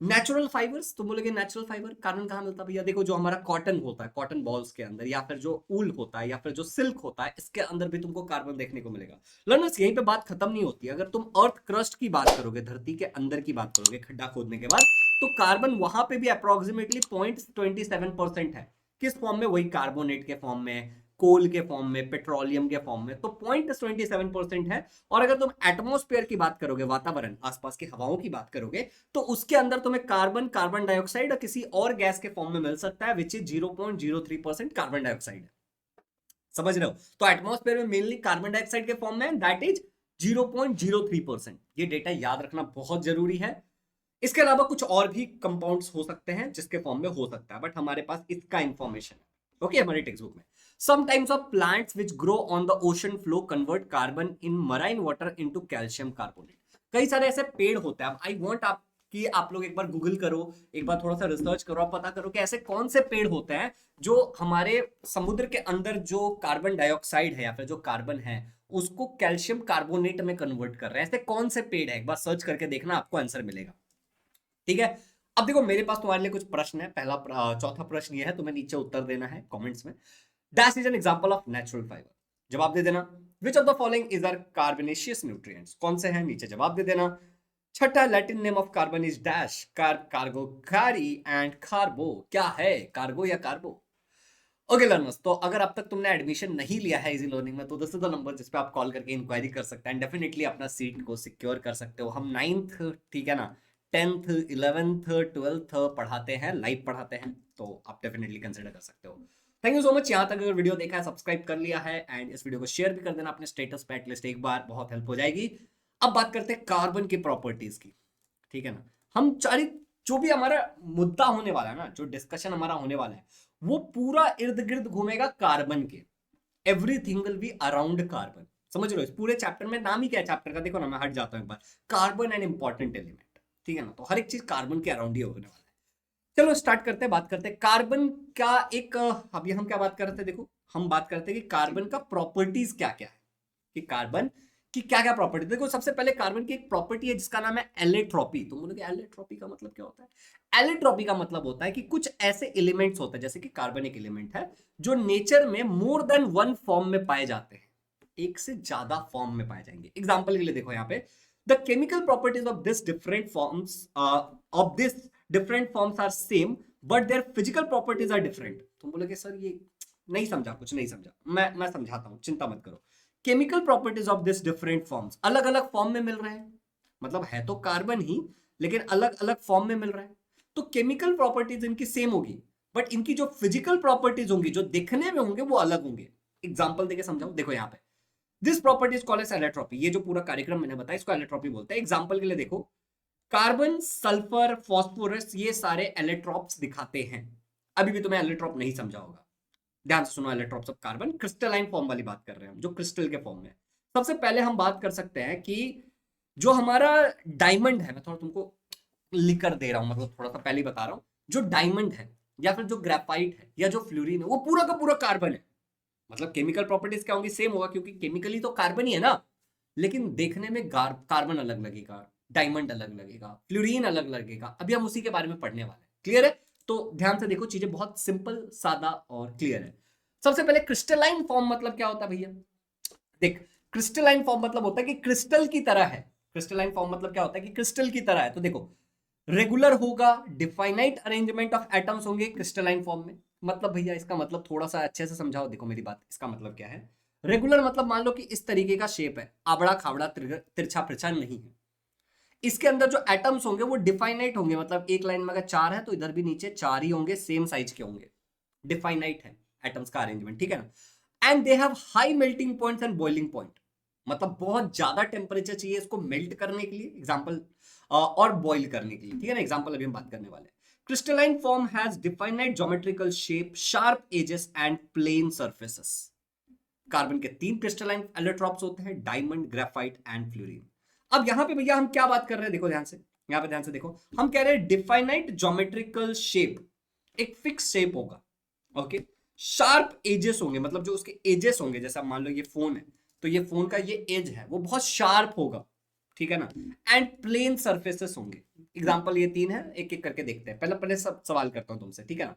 नेचुरल फाइबर्स, तुम बोलोगे नेचुरल फाइबर कार्बन कहां मिलता है भैया? देखो, जो हमारा कॉटन होता है, कॉटन बॉल्स के अंदर, या फिर जो ऊल होता है, या फिर जो सिल्क होता है, इसके अंदर भी तुमको कार्बन देखने को मिलेगा। लर्नर्स, यहीं पे बात खत्म नहीं होती। अगर तुम अर्थ क्रस्ट की बात करोगे, धरती के अंदर की बात करोगे, खड्डा खोदने के बाद, तो कार्बन वहां पे भी अप्रोक्सीमेटली 0.27% है। किस फॉर्म में? वही कार्बोनेट के फॉर्म में, कोल के फॉर्म में, पेट्रोलियम के फॉर्म में। तो 0.27% है। और अगर तुम एटमॉस्फेयर की बात करोगे, वातावरण आसपास की हवाओं की बात करोगे, तो उसके अंदर तुम्हें कार्बन, कार्बन डाइऑक्साइड और किसी और गैस के फॉर्म में मिल सकता है, विच इज 0.03% कार्बन डाइऑक्साइड। समझ रहे हो? तो एटमॉस्फेयर में मेनली कार्बन डाइऑक्साइड के फॉर्म में, दैट इज 0.03%। ये डेटा याद रखना बहुत जरूरी है। इसके अलावा कुछ और भी कंपाउंड्स हो सकते हैं जिसके फॉर्म में हो सकता है, बट हमारे पास इसका इंफॉर्मेशन है। ओके, हमारी टेक्स्ट बुक में some times of plants which grow on the ocean flow convert carbon in marine water into calcium carbonate. कई सारे ऐसे पेड़ होते हैं। आई वांट आप कि आप लोग एक बार गूगल करो, एक बार थोड़ा सा रिसर्च करो, आप पता करो कि ऐसे कौन से पेड़ होते हैं जो हमारे समुद्र के अंदर जो कार्बन डाइऑक्साइड है या फिर जो कार्बन है उसको कैल्शियम कार्बोनेट में कन्वर्ट कर रहे हैं। ऐसे कौन से पेड़ है, एक बार सर्च करके देखना, आपको आंसर मिलेगा। ठीक है, अब देखो मेरे पास तुम्हारे लिए कुछ प्रश्न है। चौथा प्रश्न ये है, तुम्हें नीचे उत्तर देना है कमेंट्स में। Dash is an example of natural fibre. जवाब दे देना। Which of the following is are carbonaceous nutrients. कौन से हैं, नीचे जवाब दे देना। छठा, Latin name of carbon is dash, cargo, cari and carbo. क्या है, कार्गो या कार्बो? ओके लर्नर्स, तो अगर अब तक तुमने एडमिशन नहीं लिया है इजी लर्निंग में, तो दिस इज द नंबर जिस पे आप कॉल करके इंक्वायरी कर सकते हैं, डेफिनेटली अपना सीट को सिक्योर कर सकते हो। हम 9th, ठीक है ना, 10th, 11th, 12th पढ़ाते हैं, लाइव पढ़ाते हैं, तो आप डेफिनेटली कंसिडर कर सकते हो। Thank you so much. यहाँ तक अगर वीडियो देखा है, सब्सक्राइब कर लिया है, एंड इस वीडियो को शेयर भी कर देना अपने स्टेटस पे एटलीस्ट एक बार, बहुत हेल्प हो जाएगी। अब बात करते हैं कार्बन की प्रॉपर्टीज की, ठीक है ना। हम जो भी हमारा मुद्दा होने वाला है ना, जो डिस्कशन हमारा होने वाला है, वो पूरा इर्द गिर्द घूमेगा कार्बन के। Everything will be around carbon. समझ लो, इस पूरे चैप्टर में, नाम ही क्या है चैप्टर का, देखो ना, मैं हट जाता हूं एक बार, कार्बन एंड इंपॉर्टेंट एलिमेंट, ठीक है ना। तो हर एक चीज कार्बन के अराउंड ही होने वाला है। चलो स्टार्ट करते हैं, बात करते हैं कार्बन का एक, अभी हम क्या बात कर रहे थे, देखो हम बात करते हैं कि कार्बन का प्रॉपर्टीज क्या क्या है, कि कार्बन की क्या क्या प्रॉपर्टी। देखो सबसे पहले कार्बन की एक प्रॉपर्टी है जिसका नाम है एलेट्रोपी। तुम बोलोगे एलेट्रोपी का मतलब क्या होता है? एलेट्रोपी का मतलब होता है कि कुछ ऐसे एलिमेंट्स होते हैं, जैसे कि कार्बन एक एलिमेंट है जो नेचर में मोर देन वन फॉर्म में पाए जाते हैं, एक से ज्यादा फॉर्म में पाए जाएंगे। एग्जांपल के लिए देखो यहाँ पे, the chemical properties of this different forms of this different forms are same but their physical properties are different. तुम बोलोगे सर ये नहीं समझा, कुछ नहीं समझा, मैं समझाता हूं, चिंता मत करो। Chemical properties of this different forms, अलग अलग फॉर्म में मिल रहे हैं, मतलब है तो कार्बन ही लेकिन अलग अलग फॉर्म में मिल रहा है। तो केमिकल प्रॉपर्टीज इनकी सेम होगी, बट इनकी जो फिजिकल प्रॉपर्टीज होंगी, जो दिखने में होंगे, वो अलग होंगे। एग्जांपल देके समझाओ, देखो यहाँ पे this property is called as allotropy. ये जो पूरा कार्यक्रम मैंने बताया इसको एलेट्रोपी बोलते हैं। एग्जांपल के लिए देखो, कार्बन, सल्फर, फास्फोरस, ये सारे एलेट्रोप्स दिखाते हैं। अभी भी तुम्हें एलेट्रोप नहीं समझा होगा, ध्यान से सुनो। एलेट्रोप्स ऑफ कार्बन क्रिस्टलाइन फॉर्म वाली बात कर रहे हैं हम, जो क्रिस्टल के फॉर्म में। सबसे पहले हम बात कर सकते हैं कि जो हमारा डायमंड है, मैं थोड़ा तुमको लिख कर दे रहा हूं, मतलब थोड़ा सा पहले ही बता रहा हूं, जो डायमंड है या फिर जो ग्रेफाइट है या जो फ्लोरीन है, वो पूरा का पूरा कार्बन है। मतलब केमिकल प्रॉपर्टीज क्या होंगी, सेम होगा, क्योंकि केमिकली तो कार्बन ही है ना, लेकिन देखने में कार्बन अलग लगेगा, डायमंड अलग लगेगा, फ्लोरीन अलग लगेगा। अभी हम उसी के बारे में पढ़ने वाले हैं, क्लियर है? तो ध्यान से देखो, चीजें बहुत सिंपल, सादा और क्लियर है। सबसे पहले क्रिस्टलाइन फॉर्म मतलब क्या होता है भैया? देख, क्रिस्टलाइन फॉर्म मतलब होता है कि क्रिस्टल की तरह है। क्रिस्टलाइन फॉर्म मतलब क्या होता है कि क्रिस्टल की तरह है। तो देखो, रेगुलर होगा, डिफाइनाइट अरेंजमेंट ऑफ एटम्स होंगे क्रिस्टलाइन फॉर्म में। मतलब भैया इसका मतलब थोड़ा सा अच्छे से समझाओ, देखो मेरी बात, इसका मतलब क्या है? रेगुलर मतलब मान लो कि इस तरीके का शेप है, आबड़ा खाबड़ा तिरछा पिरछा नहीं है। इसके अंदर जो एटम्स होंगे वो डिफाइनाइट होंगे, मतलब एक लाइन में अगर 4 है तो इधर भी नीचे 4 ही होंगे, सेम साइज के होंगे। डिफाइनाइट है एटम्स का अरेंजमेंट, ठीक है ना। And they have high melting points and boiling point, मतलब बहुत ज्यादा टेम्परेचर चाहिए इसको मेल्ट करने के लिए, एग्जांपल, और बॉइल करने के लिए, ठीक है ना। एग्जांपल अभी हम बात करने वाले हैं। Crystalline form has definite geometrical shape, sharp edges and plane surfaces. Carbon के 3 क्रिस्टलाइन एलोट्रॉप्स होते हैं, डायमंड, ग्रेफाइट एंड फ्लोरीन। अब यहां पे भैया हम क्या बात कर रहे हैं, देखो ध्यान से, यहां पे ध्यान से देखो, हम कह रहे हैं डिफाइनाइट ज्योमेट्रिकल शेप, एक फिक्स शेप होगा, ओके। शार्प एजेस होंगे, मतलब जो उसके एजेस होंगे, जैसा मान लो ये फोन है, तो ये फोन का ये एज है वो बहुत शार्प होगा, ठीक है ना। एंड प्लेन सर्फेसेस होंगे। एग्जांपल ये 3 है, एक एक करके देखते हैं। पहले सब सवाल करता हूं तुमसे, ठीक है ना।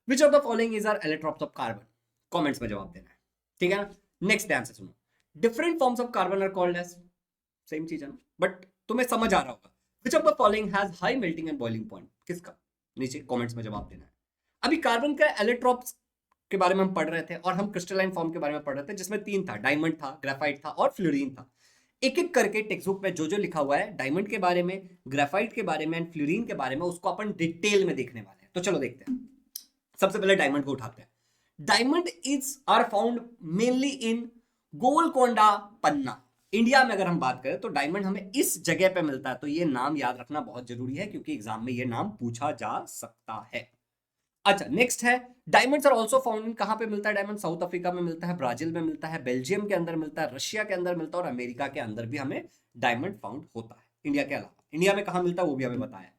Which of the following is are allotropes of carbon? Comments में जवाब देना है, ठीक है ना। नेक्स्ट ध्यान से सुनो, different forms of carbon are called as, same चीज है ना, बट तुम्हें समझ आ रहा होगा। Which of the following has high melting and boiling point? किसका? नीचे कमेंट्स में जवाब देना है। अभी कार्बन का एलेट्रॉप्स के बारे में हम पढ़ रहे थे और हम क्रिस्टलाइन फॉर्म के बारे में पढ़ रहे थे, जिसमें 3 था, डायमंड था, ग्रेफाइट था और फ्लोरीन था। एक एक करके टेक्स्ट बुक में जो जो लिखा हुआ है डायमंड के बारे में, ग्रेफाइट के बारे में एंड फ्लोरीन के बारे में, उसको अपन डिटेल में देखने वाले हैं। तो चलो देखते हैं। सबसे पहले डायमंड को उठाते हैं। Diamond is are found mainly in Golconda, Panna. India में अगर हम बात करें तो डायमंड हमें इस जगह पे मिलता है, तो ये नाम याद रखना बहुत जरूरी है क्योंकि एग्जाम में ये नाम पूछा जा सकता है। अच्छा, नेक्स्ट है diamonds are also found in, कहां पे मिलता है डायमंड? साउथ अफ्रीका में मिलता है, ब्राजील में मिलता है, बेल्जियम के अंदर मिलता है, रशिया के अंदर मिलता है और अमेरिका के अंदर भी हमें डायमंड फाउंड होता है, इंडिया के अलावा। इंडिया में कहां मिलता है वो भी हमें बताया।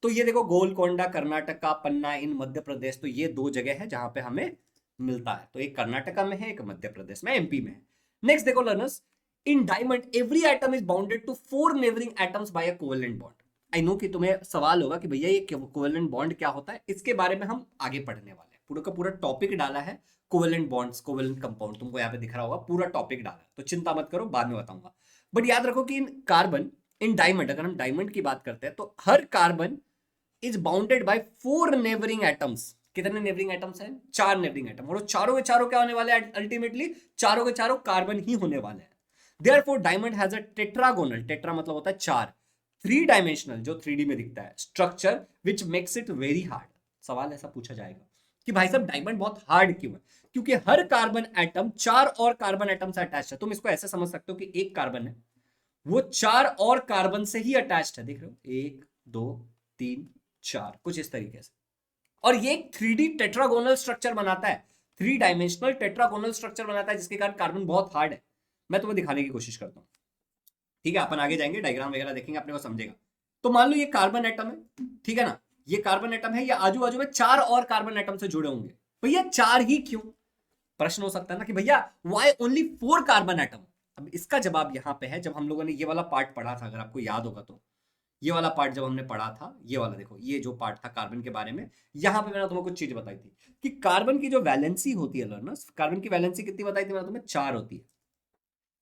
तो ये देखो, गोलकोंडा कर्नाटका, पन्ना इन मध्य प्रदेश, तो ये 2 जगह है जहां पे हमें मिलता है। तो एक कर्नाटका में है, एक मध्य प्रदेश में, एमपी में है। नेक्स्ट देखो learners, in diamond every atom is bounded to 4 neighbouring atoms by a covalent bond. I know कि तुम्हें सवाल होगा कि भैया ये कोवेलेंट बॉन्ड क्या होता है, इसके बारे में हम आगे पढ़ने वाले हैं। पूरा का पूरा टॉपिक डाला है कोवेलेंट बॉन्ड्स, कोवेलेंट कंपाउंड, तुमको यहाँ पे दिख रहा होगा, पूरा टॉपिक डाला है, तो चिंता मत करो, बाद में बताऊंगा। बट याद रखो कि इन कार्बन, इन डायमंड, अगर हम डायमंड की बात करते हैं तो हर carbon is bounded by 4 neighbouring atoms. कितने नेबरिंग एटम्स हैं? 4 नेबरिंग एटम, और चारों के चारों क्या होने वाले हैं? अल्टीमेटली चारों के चारों कार्बन ही होने वाले हैं। Therefore, diamond has a tetragonal, tetra मतलब होता है 4, 3 डायमेंशनल, जो 3D में दिखता है, structure which makes it very hard. सवाल ऐसा पूछा जाएगा कि भाई साहब डायमंड बहुत हार्ड क्यों है? क्योंकि हर कार्बन एटम 4 और कार्बन एटम से अटैच है। तुम इसको ऐसे समझ सकते हो कि एक कार्बन है, वो 4 और कार्बन से ही अटैच्ड है। देख रहे हो, 1 2 3 4, कुछ इस तरीके से। और ये एक 3D टेट्रागोनल स्ट्रक्चर बनाता है, 3 डायमेंशनल टेट्रागोनल स्ट्रक्चर बनाता है, जिसके कारण कार्बन बहुत हार्ड है। मैं तुम्हें दिखाने की कोशिश करता हूं, ठीक है? अपन आगे जाएंगे, डायग्राम वगैरह देखेंगे, अपने को समझेगा। तो मान लो ये कार्बन एटम है, ठीक है ना, ये कार्बन एटम है, ये आजू बाजू में 4 और कार्बन एटम से जुड़े होंगे। भैया 4 ही क्यों? प्रश्न हो सकता है ना कि भैया वाई ओनली 4 कार्बन एटम? अब इसका जवाब यहां पे है, जब हम लोगों ने ये वाला पार्ट पढ़ा था, अगर आपको याद होगा तो, ये वाला पार्ट जब हमने पढ़ा था, ये वाला देखो, ये जो पार्ट था कार्बन के बारे में, यहां पे मैंने तुम्हें कुछ चीज बताई थी कि कार्बन की जो वैलेंसी होती है लर्नर्स, कार्बन की वैलेंसी कितनी बताई थी मैंने तुम्हें? 4 होती है।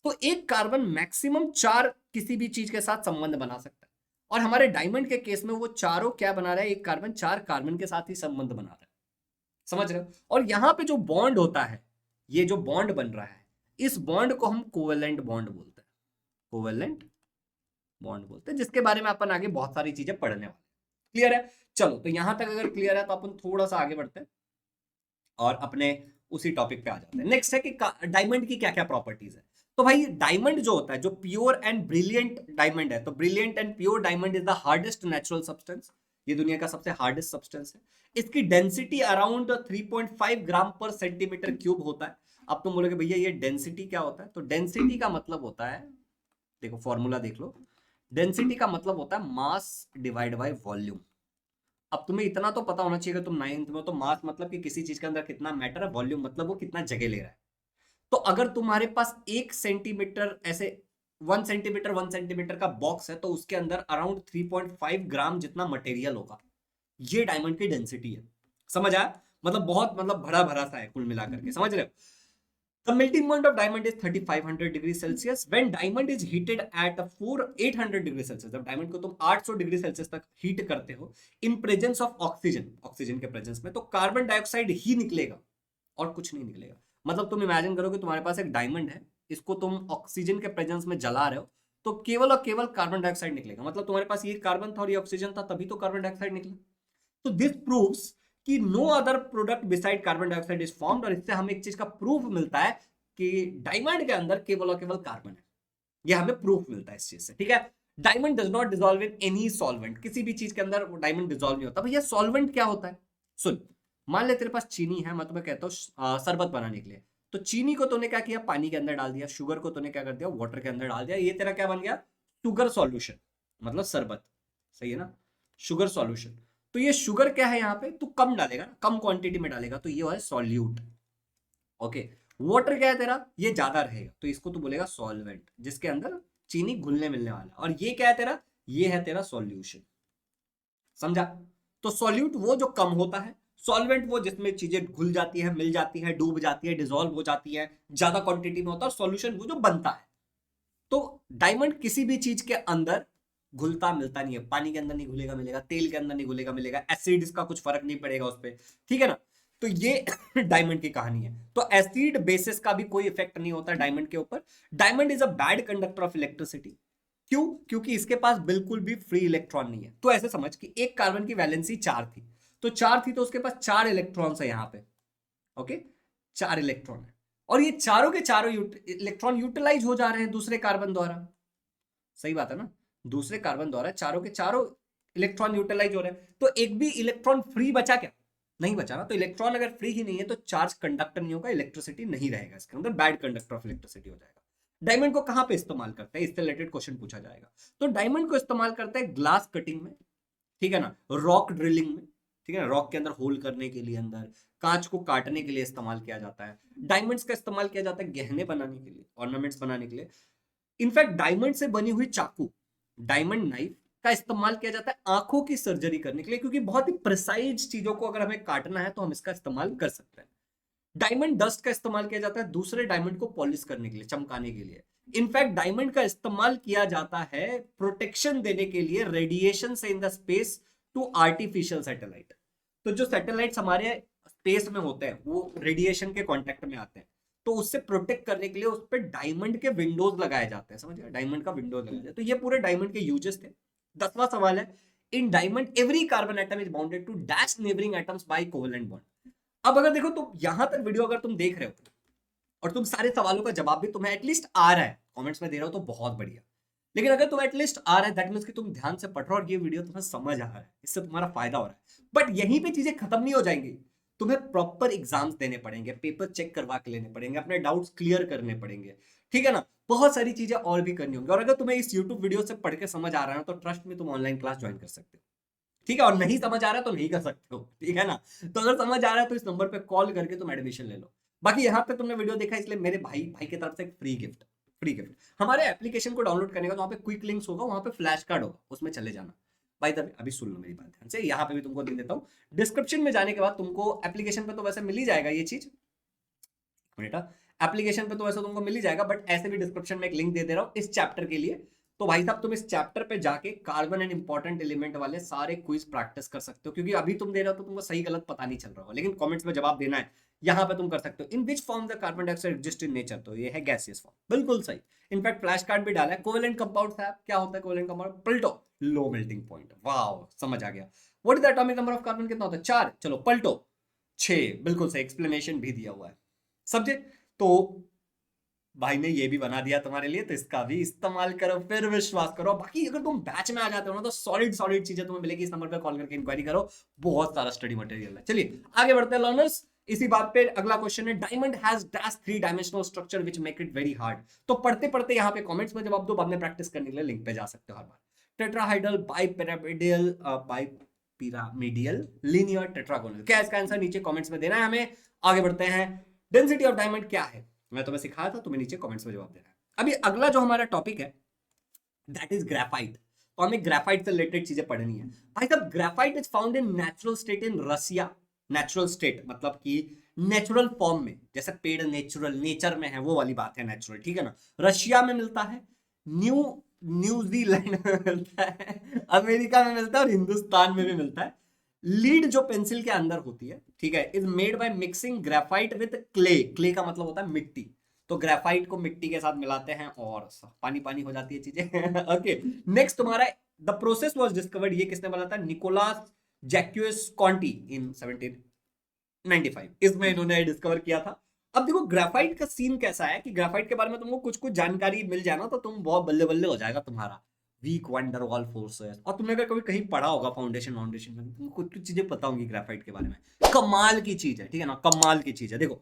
तो एक कार्बन मैक्सिमम 4 किसी भी चीज के साथ संबंध बना सकता है, और हमारे डायमंड के केस में वो चारों क्या बना रहा है? एक कार्बन 4 कार्बन के साथ ही संबंध बना रहा है। समझ रहे हो? और यहां पे जो बॉन्ड होता है, ये जो बॉन्ड बन रहा है, इस बॉन्ड को हम कोवेलेंट बॉन्ड बोलते हैं, कोवेलेंट बॉन्ड बोलते हैं, जिसके बारे में अपन आगे बहुत सारी चीजें पढ़ने वाले। क्लियर है? चलो, तो यहां तक अगर क्लियर है तो अपन थोड़ा सा आगे बढ़ते हैं और अपने उसी टॉपिक पे आ जाते हैं। नेक्स्ट है कि डायमंड की क्या क्या प्रॉपर्टीज है। तो भाई डायमंड जो होता है, जो प्योर एंड ब्रिलियंट डायमंड है, तो brilliant and pure diamond is the hardest natural substance, ये दुनिया का सबसे हार्डेस्ट सब्सटेंस है। इसकी डेंसिटी अराउंड 3.5 ग्राम पर सेंटीमीटर क्यूब होता है। अब तुम बोलोगे भैया ये डेंसिटी क्या होता है? तो डेंसिटी का मतलब होता है, देखो फॉर्मूला देख लो, डेंसिटी का मतलब होता है मास डिवाइड बाय वॉल्यूम। अब तुम्हें इतना तो पता होना चाहिए कि तुम 9th में, तो मास मतलब कि किसी चीज के अंदर कितना मैटर है, वॉल्यूम मतलब वो कितना जगह ले रहा है। तो अगर तुम्हारे पास 1 सेंटीमीटर, ऐसे 1 सेंटीमीटर का बॉक्स है, तो उसके अंदर अराउंड 3.5 ग्राम जितना मटेरियल होगा। ये डायमंड की डेंसिटी है। समझ आया? मतलब बहुत, मतलब भरा भरा सा है कुल मिलाकर के, समझ रहे हो? The melting point of diamond is 3500 degree Celsius when diamond is heated at 800 degree Celsius. जब डायमंड को तुम 800 डिग्री सेल्सियस तक हीट करते हो इन प्रेजेंस ऑफ ऑक्सीजन, ऑक्सीजन के प्रेजेंस में, तो कार्बन डाइऑक्साइड ही निकलेगा और कुछ नहीं निकलेगा। मतलब तुम इमेजिन करो कि तुम्हारे पास एक डायमंड है, इसको तुम ऑक्सीजन के प्रेजेंस में जला रहे हो, तो केवल और केवल कार्बन डाइऑक्साइड निकलेगा। मतलब तुम्हारे पास ये कार्बन था और ये ऑक्सीजन था, तभी तो कार्बन डाइऑक्साइड निकला। तो दिस प्रूव्स कि no other product beside carbon dioxide is formed, और इससे हमें एक चीज का प्रूफ मिलता है कि डायमंड के अंदर केवल और केवल कार्बन है। यह हमें प्रूफ मिलता है इस चीज से, ठीक है? Diamond does not dissolve in any solvent, किसी भी चीज के अंदर डायमंड डिसॉल्व नहीं होता। भैया सॉल्वेंट क्या होता है? सुन, मान ले तेरे पास चीनी है, मैं तुम्हें कहता हूँ शरबत बनाने के लिए, तो चीनी को तूने क्या किया? पानी के अंदर डाल दिया। शुगर को तूने क्या कर दिया? वाटर के अंदर डाल दिया। ये तेरा क्या बन गया? शुगर सॉल्यूशन, मतलब शरबत। सही है ना? Sugar solution. तो ये शुगर क्या है? यहाँ पे तू कम डालेगा, कम क्वांटिटी में डालेगा, तो ये है सॉल्यूट। ओके, वाटर क्या है तेरा? ये ज्यादा रहेगा, तो इसको तू बोलेगा सॉल्वेंट, जिसके अंदर चीनी घुलने मिलने वाला। और ये क्या है तेरा? ये है तेरा सॉल्यूशन। समझा? तो सॉल्यूट वो जो कम होता है, सॉल्वेंट वो जिसमें चीजें घुल जाती है, मिल जाती है, डूब जाती है, डिसॉल्व हो जाती है, ज्यादा क्वांटिटी में होता है, और सॉल्यूशन वो जो बनता है। तो डायमंड किसी भी चीज के अंदर घुलता मिलता नहीं है, पानी के अंदर नहीं घुलेगा मिलेगा, तेल के अंदर नहीं घुलेगा मिलेगा, एसिड इसका कुछ फर्क नहीं पड़ेगा उस पर, ठीक है ना। तो ये डायमंड की कहानी है। तो एसिड बेसिस का भी कोई इफेक्ट नहीं होता डायमंड के ऊपर। Diamond is a bad conductor of electricity. क्यों? क्योंकि इसके पास बिल्कुल भी फ्री इलेक्ट्रॉन नहीं है। तो ऐसे समझ कि एक कार्बन की वैलेंसी 4 थी, तो 4 थी तो उसके पास 4 इलेक्ट्रॉन्स है यहां पे, ओके, 4 इलेक्ट्रॉन है, और ये चारों के चारों इलेक्ट्रॉन यूटिलाइज हो जा रहे हैं दूसरे कार्बन द्वारा। सही बात है ना, दूसरे कार्बन द्वारा चारों के चारों इलेक्ट्रॉन यूटिलाइज हो रहे हैं, तो एक भी इलेक्ट्रॉन फ्री बचा क्या? नहीं बचा ना। तो इलेक्ट्रॉन अगर फ्री ही नहीं है तो चार्ज कंडक्टर नहीं होगा, इलेक्ट्रिसिटी नहीं रहेगा इसके अंदर, बैड कंडक्टर ऑफ इलेक्ट्रिसिटी हो जाएगा। डायमंड को कहां पे इस्तेमाल करते हैं, इससे रिलेटेड क्वेश्चन पूछा जाएगा। तो डायमंड को इस्तेमाल करते हैं ग्लास कटिंग में, ठीक है ना, रॉक ड्रिलिंग में, ठीक है ना, रॉक के अंदर होल करने के लिए, अंदर कांच को काटने के लिए इस्तेमाल किया जाता है। डायमंड्स का इस्तेमाल किया जाता है गहने बनाने के लिए, ऑर्नामेंट्स बनाने के लिए। इनफैक्ट डायमंड से बनी हुई चाकू, डायमंड नाइफ का इस्तेमाल किया जाता है आंखों की सर्जरी करने के लिए, क्योंकि बहुत ही प्रिसाइज चीजों को अगर हमें काटना है तो हम इसका इस्तेमाल कर सकते हैं। डायमंड डस्ट का इस्तेमाल किया जाता है दूसरे डायमंड को पॉलिश करने के लिए, चमकाने के लिए। इनफैक्ट डायमंड का इस्तेमाल किया जाता है प्रोटेक्शन देने के लिए रेडिएशन से in the space to artificial satellite. तो जो सैटेलाइट्स हमारे स्पेस में होते हैं वो रेडिएशन के कांटेक्ट में आते हैं, तो उससे प्रोटेक्ट करने के लिए उस पर डायमंड के विंडोज लगाए जाते हैं, समझ गए, डायमंड का विंडोज लगाया जाता है। तो ये पूरे डायमंड के यूजेस थे। 10वां सवाल है, in diamond every carbon atom is bounded to dash neighbouring atoms by covalent bond. अब अगर देखो तो यहां तक वीडियो अगर तुम देख रहे हो और तुम सारे सवालों का जवाब भी तुम्हें एटलीस्ट आ रहा है, कमेंट्स में दे रहे हो तो बहुत बढ़िया। लेकिन अगर तुम्हें एटलीस्ट आ रहा है दैट मींस कि तुम ध्यान से पढ़ रहे हो और ये वीडियो तुम्हें समझ आ रहा है, इससे तुम्हारा फायदा हो रहा है। बट यहीं पे चीजें खत्म नहीं हो जाएंगी, तुम्हें प्रॉपर एग्जाम्स देने पड़ेंगे, पेपर चेक करवा के लेने पड़ेंगे, अपने डाउट्स क्लियर करने पड़ेंगे, ठीक है ना, बहुत सारी चीजें और भी करनी होंगी। और अगर तुम्हें इस यूट्यूब वीडियो से पढ़ के समझ आ रहा है तो ट्रस्ट में तुम ऑनलाइन क्लास ज्वाइन कर सकते हो, ठीक है। और नहीं समझ आ रहा है तो नहीं कर सकते हो, ठीक है ना। तो अगर समझ आ रहा है तो इस नंबर पे कॉल करके तुम एडमिशन ले लो। बाकी यहाँ पे तुमने वीडियो देखा इसलिए मेरे भाई की तरफ से एक फ्री गिफ्ट हमारे एप्लीकेशन को डाउनलोड करने का, तो वहाँ पे क्विक लिंक्स होगा, वहाँ पे फ्लैश कार्ड होगा, उसमें चले जाना। भाई तब अभी सुन लो मेरी बात ध्यान से, यहाँ पे भी तुमको दे देता हूँ। डिस्क्रिप्शन में जाने के बाद तुमको एप्लीकेशन पे तो वैसे मिल ही जाएगा ये चीज, बेटा एप्लीकेशन पे तो वैसे तुमको मिल ही जाएगा, बट ऐसे भी डिस्क्रिप्शन में एक लिंक दे दे रहा हूँ इस चैप्टर के लिए। तो भाई साहब तुम इस चैप्टर पे जाके कार्बन एंड इंपॉर्टेंट एलिमेंट वाले सारे क्विज प्रैक्टिस कर सकते हो, क्योंकि अभी तुम दे रहे हो तो तुमको सही गलत पता नहीं चल रहा होगा, लेकिन कमेंट्स में जवाब देना है, यहाँ पे तुम कर सकते हो। In which form the carbon dioxide exist in nature, तो ये है गैसियस फॉर्म, बिल्कुल सही। इनफैक्ट फ्लैश कार्ड भी डाला है। कोवेलेंट कंपाउंड साहब क्या होता है कोवेलेंट कंपाउंड? पलटो, लो मेल्टिंग पॉइंट, वाओ समझ आ गया। What is the atomic number of carbon, कितना होता है? 4, चलो पलटो 6, बिल्कुल सही, एक्सप्लेनेशन भी दिया हुआ है, समझे। तो भाई ने ये भी बना दिया तुम्हारे लिए, तो इसका भी इस्तेमाल करो, फिर विश्वास करो। बाकी अगर तुम बैच में आ जाते हो ना तो सॉलिड चीजें तुम्हें मिलेगी। इस नंबर पे कॉल करके इंक्वायरी करो, बहुत सारा स्टडी मटेरियल है। चलिए आगे बढ़ते हैं लर्नर्स। इसी बात पे अगला क्वेश्चन है, diamond has dash 3 dimensional structure which make it very hard. तो पढ़ते पढ़ते यहाँ पे कमेंट्स में जवाब दो, बाद में प्रैक्टिस करने के लिए लिंक पे जा सकते हो हर बार। टेट्राहाइड्रल बाइपिरामिडियल बाइपिरामिडियल लीनियर टेट्रागोनल, क्या इसका आंसर नीचे कमेंट्स में देना है हमें। आगे बढ़ते हैं, डेंसिटी ऑफ डायमंड क्या है, मैं तुम्हें सिखाया था, तुम्हें नीचे कमेंट्स में जवाब देना है। अभी अगला जो हमारा टॉपिक है दैट इज ग्रेफाइट। तो हमें ग्रेफाइट से रिलेटेड चीजें पढ़नी है। भाई साहब graphite is found in natural state in Russia. Natural state मतलब कि नेचुरल फॉर्म में, जैसे पेड़ नेचर में है वो वाली बात है, नेचुरल, ठीक है ना। रशिया में मिलता है, न्यूजीलैंड में मिलता है, अमेरिका में मिलता है और हिंदुस्तान में भी मिलता है। लीड जो पेंसिल के अंदर होती है, ठीक है, is made by mixing graphite with clay का मतलब होता है मिट्टी। तो ग्रेफाइट को मिट्टी के साथ मिलाते हैं और पानी पानी हो जाती है चीजें। ओके, नेक्स्ट तुम्हारा, द प्रोसेस वाज डिस्कवर्ड, ये किसने बनाया था? निकोलास जैक्यूस कॉन्टी इन 1795, इसमें इन्होंने डिस्कवर किया था। अब देखो ग्रेफाइट का सीन कैसा है कि ग्रेफाइट के बारे में तुमको कुछ कुछ जानकारी मिल जाए ना तो तुम बहुत बल्ले बल्ले हो जाएगा तुम्हारा। वीक वंडर वॉल फोर्सेस, और तुमने अगर कभी कहीं पढ़ा होगा फाउंडेशन में, तुमको कुछ कुछ चीजें पता होंगी ग्रेफाइट के बारे में। कमाल की चीज है, ठीक है ना, कमाल की चीज है। देखो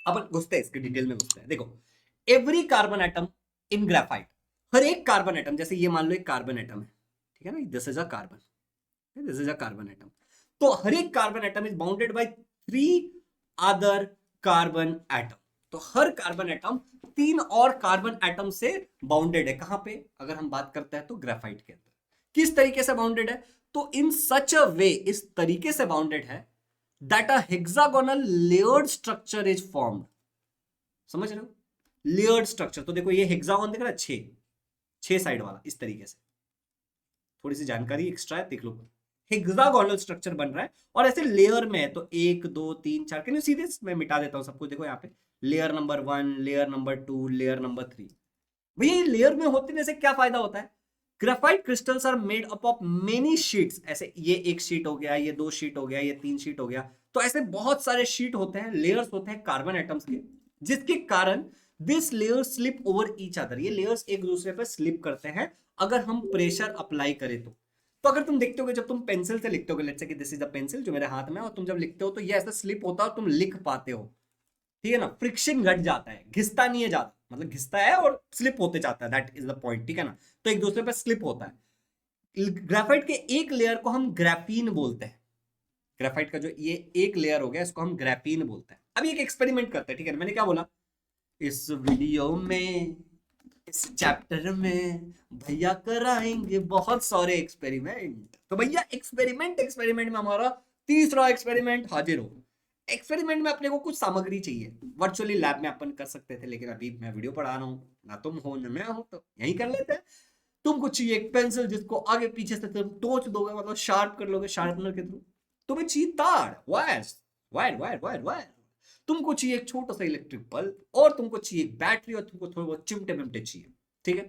अपन घुसते हैं इसके डिटेल में घुसते हैं। देखो every carbon atom in graphite, हर एक कार्बन एटम, जैसे ये मान लो एक कार्बन एटम है, ठीक है ना, this is a carbon, this is a carbon atom. तो हर एक carbon atom is bounded bye 3 other carbon atom. तो हर कार्बन एटम 3 और कार्बन एटम से बाउंडेड है। कहां पे? अगर हम बात करते हैं तो ग्रेफाइट के अंदर। किस तरीके से बाउंडेड है? तो इन सच अ वे, इस तरीके से बाउंडेड है that a hexagonal layered structure is formed. समझ रहे हो? लेयर्ड स्ट्रक्चर, तो देखो ये हेक्सागोन दिख रहा है, 6 साइड वाला, इस तरीके से, थोड़ी सी जानकारी एक्स्ट्रा है, देख लो। हेक्सागोनल स्ट्रक्चर बन रहा है और ऐसे लेयर में है, तो 1 2 3 4, कैन यू सी दिस? मैं मिटा देता हूँ सब कुछ, देखो यहाँ पे layer number 1, layer number 2, layer number 3। भैया लेयर में होते से क्या फायदा होता है? Graphite crystals are made up of many sheets. ऐसे ये एक शीट हो गया, ये 2 शीट हो गया, ये 3 शीट हो गया, तो ऐसे बहुत सारे शीट होते हैं, लेयर्स होते हैं कार्बन एटम्स के, जिसके कारण this layer slip over each other. ये लेयर्स एक दूसरे पर स्लिप करते हैं अगर हम प्रेशर अप्लाई करें तो अगर तुम देखते हो जब तुम पेंसिल से लिखते हो, लेट्स से कि दिस इज द पेंसिल जो मेरे हाथ में है, और तुम जब लिखते हो तो ये ऐसा स्लिप होता है और तुम लिख पाते हो, ठीक है ना? फ्रिक्शन घट जाता है, घिसता नहीं है ज्यादा, मतलब घिसता है और स्लिप होते जाता है, दैट इज द पॉइंट, ठीक है ना? तो एक दूसरे पर स्लिप होता है। ग्रेफाइट के एक लेयर को हम ग्राफीन बोलते हैं। ग्रेफाइट का जो ये एक लेयर हो गया, इसको हम ग्राफीन बोलते हैं। अभी एक एक्सपेरिमेंट करते हैं, ठीक है? मैंने क्या बोला इस वीडियो में, इस चैप्टर में भैया कराएंगे बहुत सारे एक्सपेरिमेंट। तो भैया एक्सपेरिमेंट में हमारा तीसरा एक्सपेरिमेंट हाजिर हो। एक्सपेरिमेंट में अपने को कुछ सामग्री चाहिए, वर्चुअली लैब में अपन कर सकते थे, लेकिन अभी मैं वीडियो पढ़ा रहा हूँ, ना तुम हो ना मैं हूं, तो यही कर लेते हैं। तुमको चाहिए एक पेंसिल जिसको आगे पीछे से तुम टोच दोगे, मतलब शार्प कर लोगे शार्पनर के थ्रू। तुम्हें चाहिए तार, wire wire wire wire wire. तुमको चाहिए एक छोटा सा इलेक्ट्रिक बल्ब, और तुमको चाहिए एक बैटरी, और तुमको थोड़े बहुत चिमटे मिमटे चाहिए, ठीक है?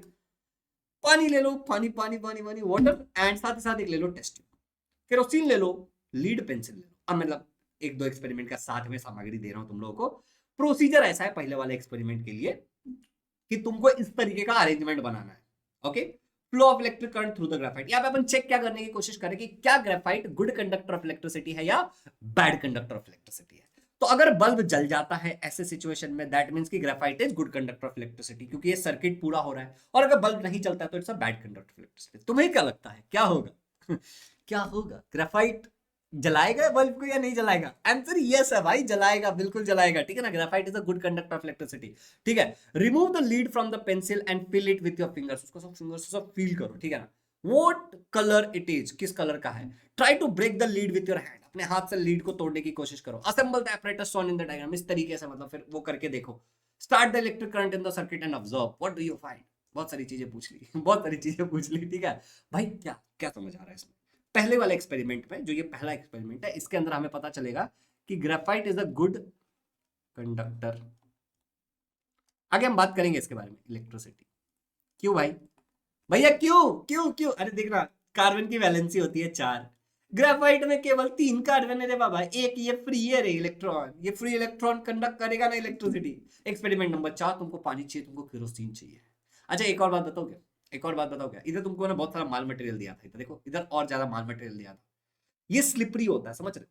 पानी ले लो, पानी पानी पानी पानी वाटर, एंड साथ ही साथ एक ले लो टेस्ट ट्यूब, केरोसिन ले लो, लीड पेंसिल ले लो। अब मतलब एक दो एक्सपेरिमेंट का साथ में सामग्री दे रहा हूं तुम लोगों को। प्रोसीजर ऐसा है पहले वाले एक्सपेरिमेंट के लिए कि तुमको इस तरीके का अरेंजमेंट बनाना है, okay? Flow of electric current through the graphite. यहाँ पे अपन चेक क्या करने की कोशिश करें कि क्या graphite good conductor of electricity है या बैड कंडक्टर ऑफ इलेक्ट्रिसिटी है। तो अगर बल्ब जल जाता है ऐसे सिचुएशन में, दैट मींस कि graphite is good conductor of electricity, क्योंकि ये सर्किट पूरा हो रहा है। और अगर बल्ब नहीं चलता है तो it's a bad conductor of electricity. तुम्हें क्या लगता है क्या होगा? क्या होगा? ग्रेफाइट जलाएगा बल्ब को या नहीं जलाएगा? आंसर यस है भाई, जलाएगा, बिल्कुल जलाएगा, ठीक है ना? Graphite is a good conductor of electricity, ठीक है? Remove the lead from the pencil and fill it with your fingers. उसको सब फिंगर्स से सब फील करो, ठीक है ना? व्हाट कलर इट इज, किस कलर का है? Try to break the lead with your hand. अपने हाथ से लीड को तोड़ने की कोशिश करो। Assemble the apparatus shown in the diagram. इस तरीके से, मतलब फिर वो करके देखो। Start the electric current in the circuit and observe what do you find. बहुत सारी चीजें पूछ ली, बहुत सारी चीजें पूछ ली, ठीक है भाई? क्या क्या समझ आ रहा है इसमें? पहले वाले एक्सपेरिमेंट में, जो ये पहला एक्सपेरिमेंट है, इसके अंदर हमें पता चलेगा कि graphite is a good conductor. आगे हम बात करेंगे इसके बारे में, इलेक्ट्रिसिटी। क्यों भाई? भैया क्यों क्यों क्यों? अरे देखना, कार्बन की वैलेंसी होती है 4, ग्रेफाइट में केवल 3 कार्बन है रे बाबा। एक ये फ्री है रे इलेक्ट्रॉन, ये फ्री इलेक्ट्रॉन कंडक्ट करेगा ना इलेक्ट्रिसिटी। एक्सपेरिमेंट नंबर 4, तुमको पानी चाहिए, तुमको केरोसिन चाहिए। अच्छा एक और बात बताओ क्या, एक और बात बताओ क्या? इधर तुमको ना बहुत सारा माल मटेरियल दिया था, देखो इधर और ज्यादा माल मटेरियल दिया था। ये स्लिपरी होता है, समझ रहे?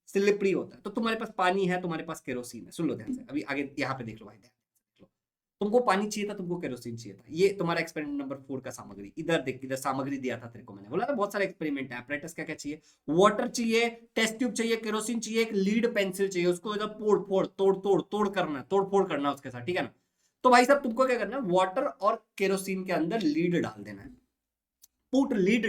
स्लिपरी होता है। तो तुम्हारे पास पानी है, तुम्हारे पास केरोसिन है। सुन लो ध्यान से, अभी आगे यहाँ पे देख लो भाई, ध्यान देख लो। तुमको पानी चाहिए था, तुमको केरोसिन चाहिए था। ये तुम्हारा एक्सपेरिमेंट नंबर 4 का सामग्री। इधर देख, इधर सामग्री दिया था तेरे को, मैंने बोला था बहुत सारे एक्सपेरिमेंट है। apparatus क्या क्या चाहिए? वाटर चाहिए, टेस्ट ट्यूब चाहिए, केरोसिन चाहिए, एक लीड पेंसिल चाहिए। उसको इधर फोड़ फोड़ तोड़ तोड़ तोड़ करना है, तोड़ फोड़ करना है उसके साथ, ठीक है ना? तो भाई साहब तुमको क्या करना है, वाटर और केरोसिन के अंदर लीड डाल देना है। Put lead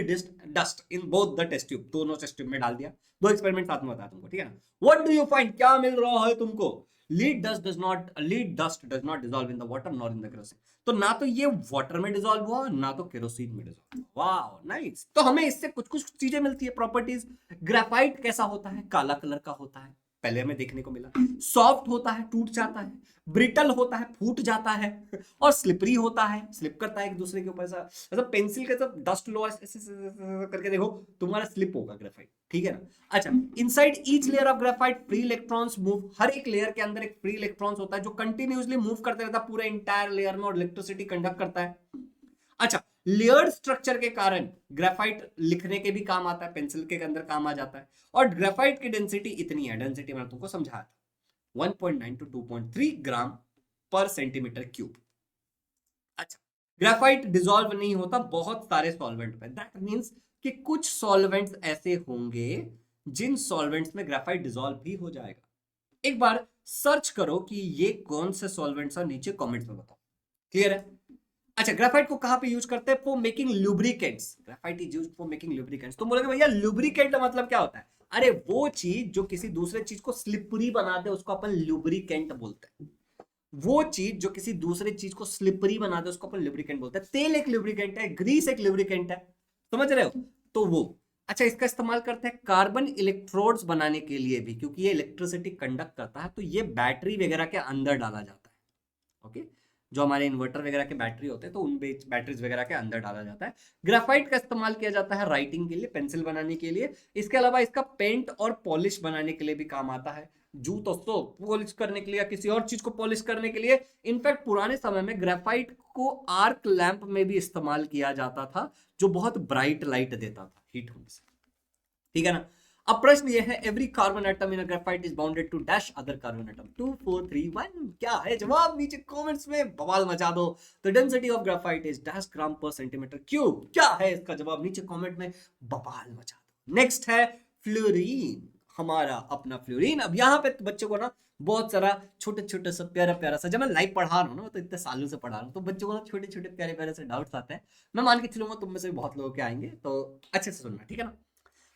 dust in both the test tube. दोनों टेस्ट ट्यूब में डाल दिया। दो एक्सपेरिमेंट साथ में बताया तुमको, ठीक है ना? व्हाट डू यू फाइंड, क्या मिल रहा है तुमको? Lead dust does not dissolve in the water nor in the kerosene. तो ना तो ये वाटर में डिसॉल्व हुआ, ना तो केरोसिन में डिसॉल्व हुआ। Wow nice. तो हमें इससे कुछ कुछ चीजें मिलती है, प्रॉपर्टीज। ग्रेफाइट कैसा होता है? काला कलर का होता है, पहले हमें देखने को मिला। सॉफ्ट होता है, टूट जाता है। ब्रिटल होता है, फूट जाता है। और स्लिपरी होता है, स्लिप करता है एक दूसरे के ऊपर। ऐसा पेंसिल का सब डस्ट लो ऐसे करके देखो, तुम्हारा स्लिप होगा ग्रेफाइट, ठीक है ना? अच्छा, inside each layer of graphite free electrons move. हर एक लेयर के अंदर एक फ्री इलेक्ट्रॉन्स होता है जो कंटिन्यूअसली मूव करते रहता है पूरे इंटायर लेयर में, और इलेक्ट्रिसिटी कंडक्ट करता है। अच्छा, लेयर्ड स्ट्रक्चर के कारण ग्रेफाइट लिखने के भी काम आता है, पेंसिल के अंदर काम आ जाता है। और ग्रेफाइट की डेंसिटी इतनी है, डेंसिटी मैंने तुमको समझाया था, 1.9 to 2.3 gram per centimetre cube. अच्छा, ग्रेफाइट डिसॉल्व नहीं होता बहुत सारे सॉल्वेंट में। दैट मींस कि कुछ सॉल्वेंट्स ऐसे होंगे जिन सॉल्वेंट्स में ग्रेफाइट डिसॉल्व भी हो जाएगा। एक बार सर्च करो कि ये कौन से सॉल्वेंट्स हैं, नीचे कमेंट्स में बताओ। क्लियर है? अच्छा, ग्रेफाइट को कहां पे यूज करते हैं? For making lubricants. Graphite is used for making lubricants. तो बोलोगे भैया लुब्रिकेंट का मतलब क्या होता है? अरे वो चीज जो किसी दूसरे चीज को स्लिपरी बना दे उसको अपन लुब्रिकेंट बोलते हैं। वो चीज जो किसी दूसरे चीज को स्लिपरी बना दे उसको अपन लुब्रिकेंट बोलते हैं। तेल एक लुब्रिकेंट है, ग्रीस एक लुब्रिकेंट है, समझ रहे हो? तो वो अच्छा, इसका इस्तेमाल करते हैं कार्बन इलेक्ट्रोड्स बनाने के लिए भी, क्योंकि ये इलेक्ट्रिसिटी कंडक्ट करता है, तो ये बैटरी वगैरह के अंदर डाला जाता है। ओके, जो हमारे इन्वर्टर वगैरह के बैटरी होते हैं तो उन बैटरीज वगैरह के अंदर डाला जाता है। ग्राफाइट का इस्तेमाल किया जाता है राइटिंग के लिए, पेंसिल बनाने के लिए। इसके अलावा इसका पेंट और पॉलिश बनाने के लिए भी काम आता है। जूत तो पॉलिश करने के लिए या किसी और चीज को पॉलिश करने के लिए। इनफैक्ट पुराने समय में ग्राफाइट को आर्क लैंप में भी इस्तेमाल किया जाता था, जो बहुत ब्राइट लाइट देता था हीट होने से। ठीक है ना? अब प्रश्न ये है, every carbon atom in graphite is bounded to dash other carbon atom. 2 4 3 1 क्या है जवाब? नीचे कमेंट्स में बवाल मचा दो। The density of graphite is dash gram per centimetre cube. क्या है इसका जवाब? नीचे कमेंट में बवाल मचा दो। नेक्स्ट है फ्लोरीन, हमारा अपना फ्लोरीन। अब यहाँ पे बच्चों को ना बहुत सारा छोटे छोटे सा प्यारा प्यारा सा, जब मैं लाइव पढ़ा रहा हूँ ना, तो इतने सालों से पढ़ा रहा हूँ, तो बच्चों को ना छोटे छोटे प्यारे प्यारे से डाउट्स आते हैं। मैं मान के चलूंगा तुम में से बहुत लोगों के आएंगे, तो अच्छे से सुनना, ठीक है ना?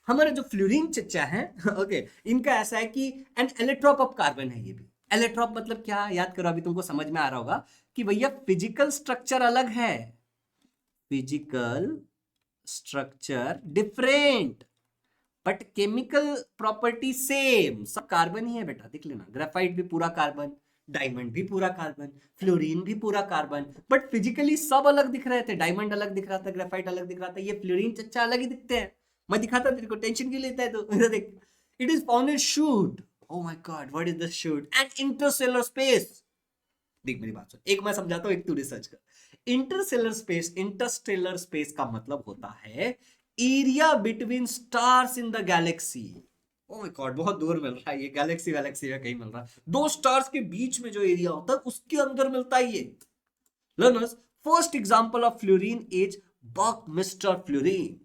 हमारे जो फ्लोरीन चच्चा है ओके, इनका ऐसा है कि एन एलेट्रॉप ऑफ कार्बन है। ये भी एलेट्रॉप मतलब क्या, याद करो, अभी तुमको समझ में आ रहा होगा कि भैया फिजिकल स्ट्रक्चर अलग है, physical structure different but chemical property same. सब कार्बन ही है बेटा, देख लेना। ग्रेफाइट भी पूरा कार्बन, डायमंड भी पूरा कार्बन, फ्लोरीन भी पूरा कार्बन, बट फिजिकली सब अलग दिख रहे थे। डायमंड अलग दिख रहा था, ग्रेफाइट अलग दिख रहा था, ये फ्लोरीन चच्चा अलग ही दिखते हैं। मैं दिखाता तेरे को, टेंशन क्यों लेता है तो देख, it is found in shoot. Oh my God, what is the shoot? And Interstellar space. देख मेरी बात सुन, एक मैं समझाता हूं, एक तू रिसर्च कर। इंटरस्टेलर स्पेस का मतलब होता है area between stars in the Galaxy. Oh my God, बहुत दूर मिल रहा है ये, गैलेक्सी वैलेक्सी में कहीं मिल रहा है। दो स्टार्स के बीच में जो एरिया होता है उसके अंदर मिलता है ये। Learners, first example of fullerene is buckminster fullerene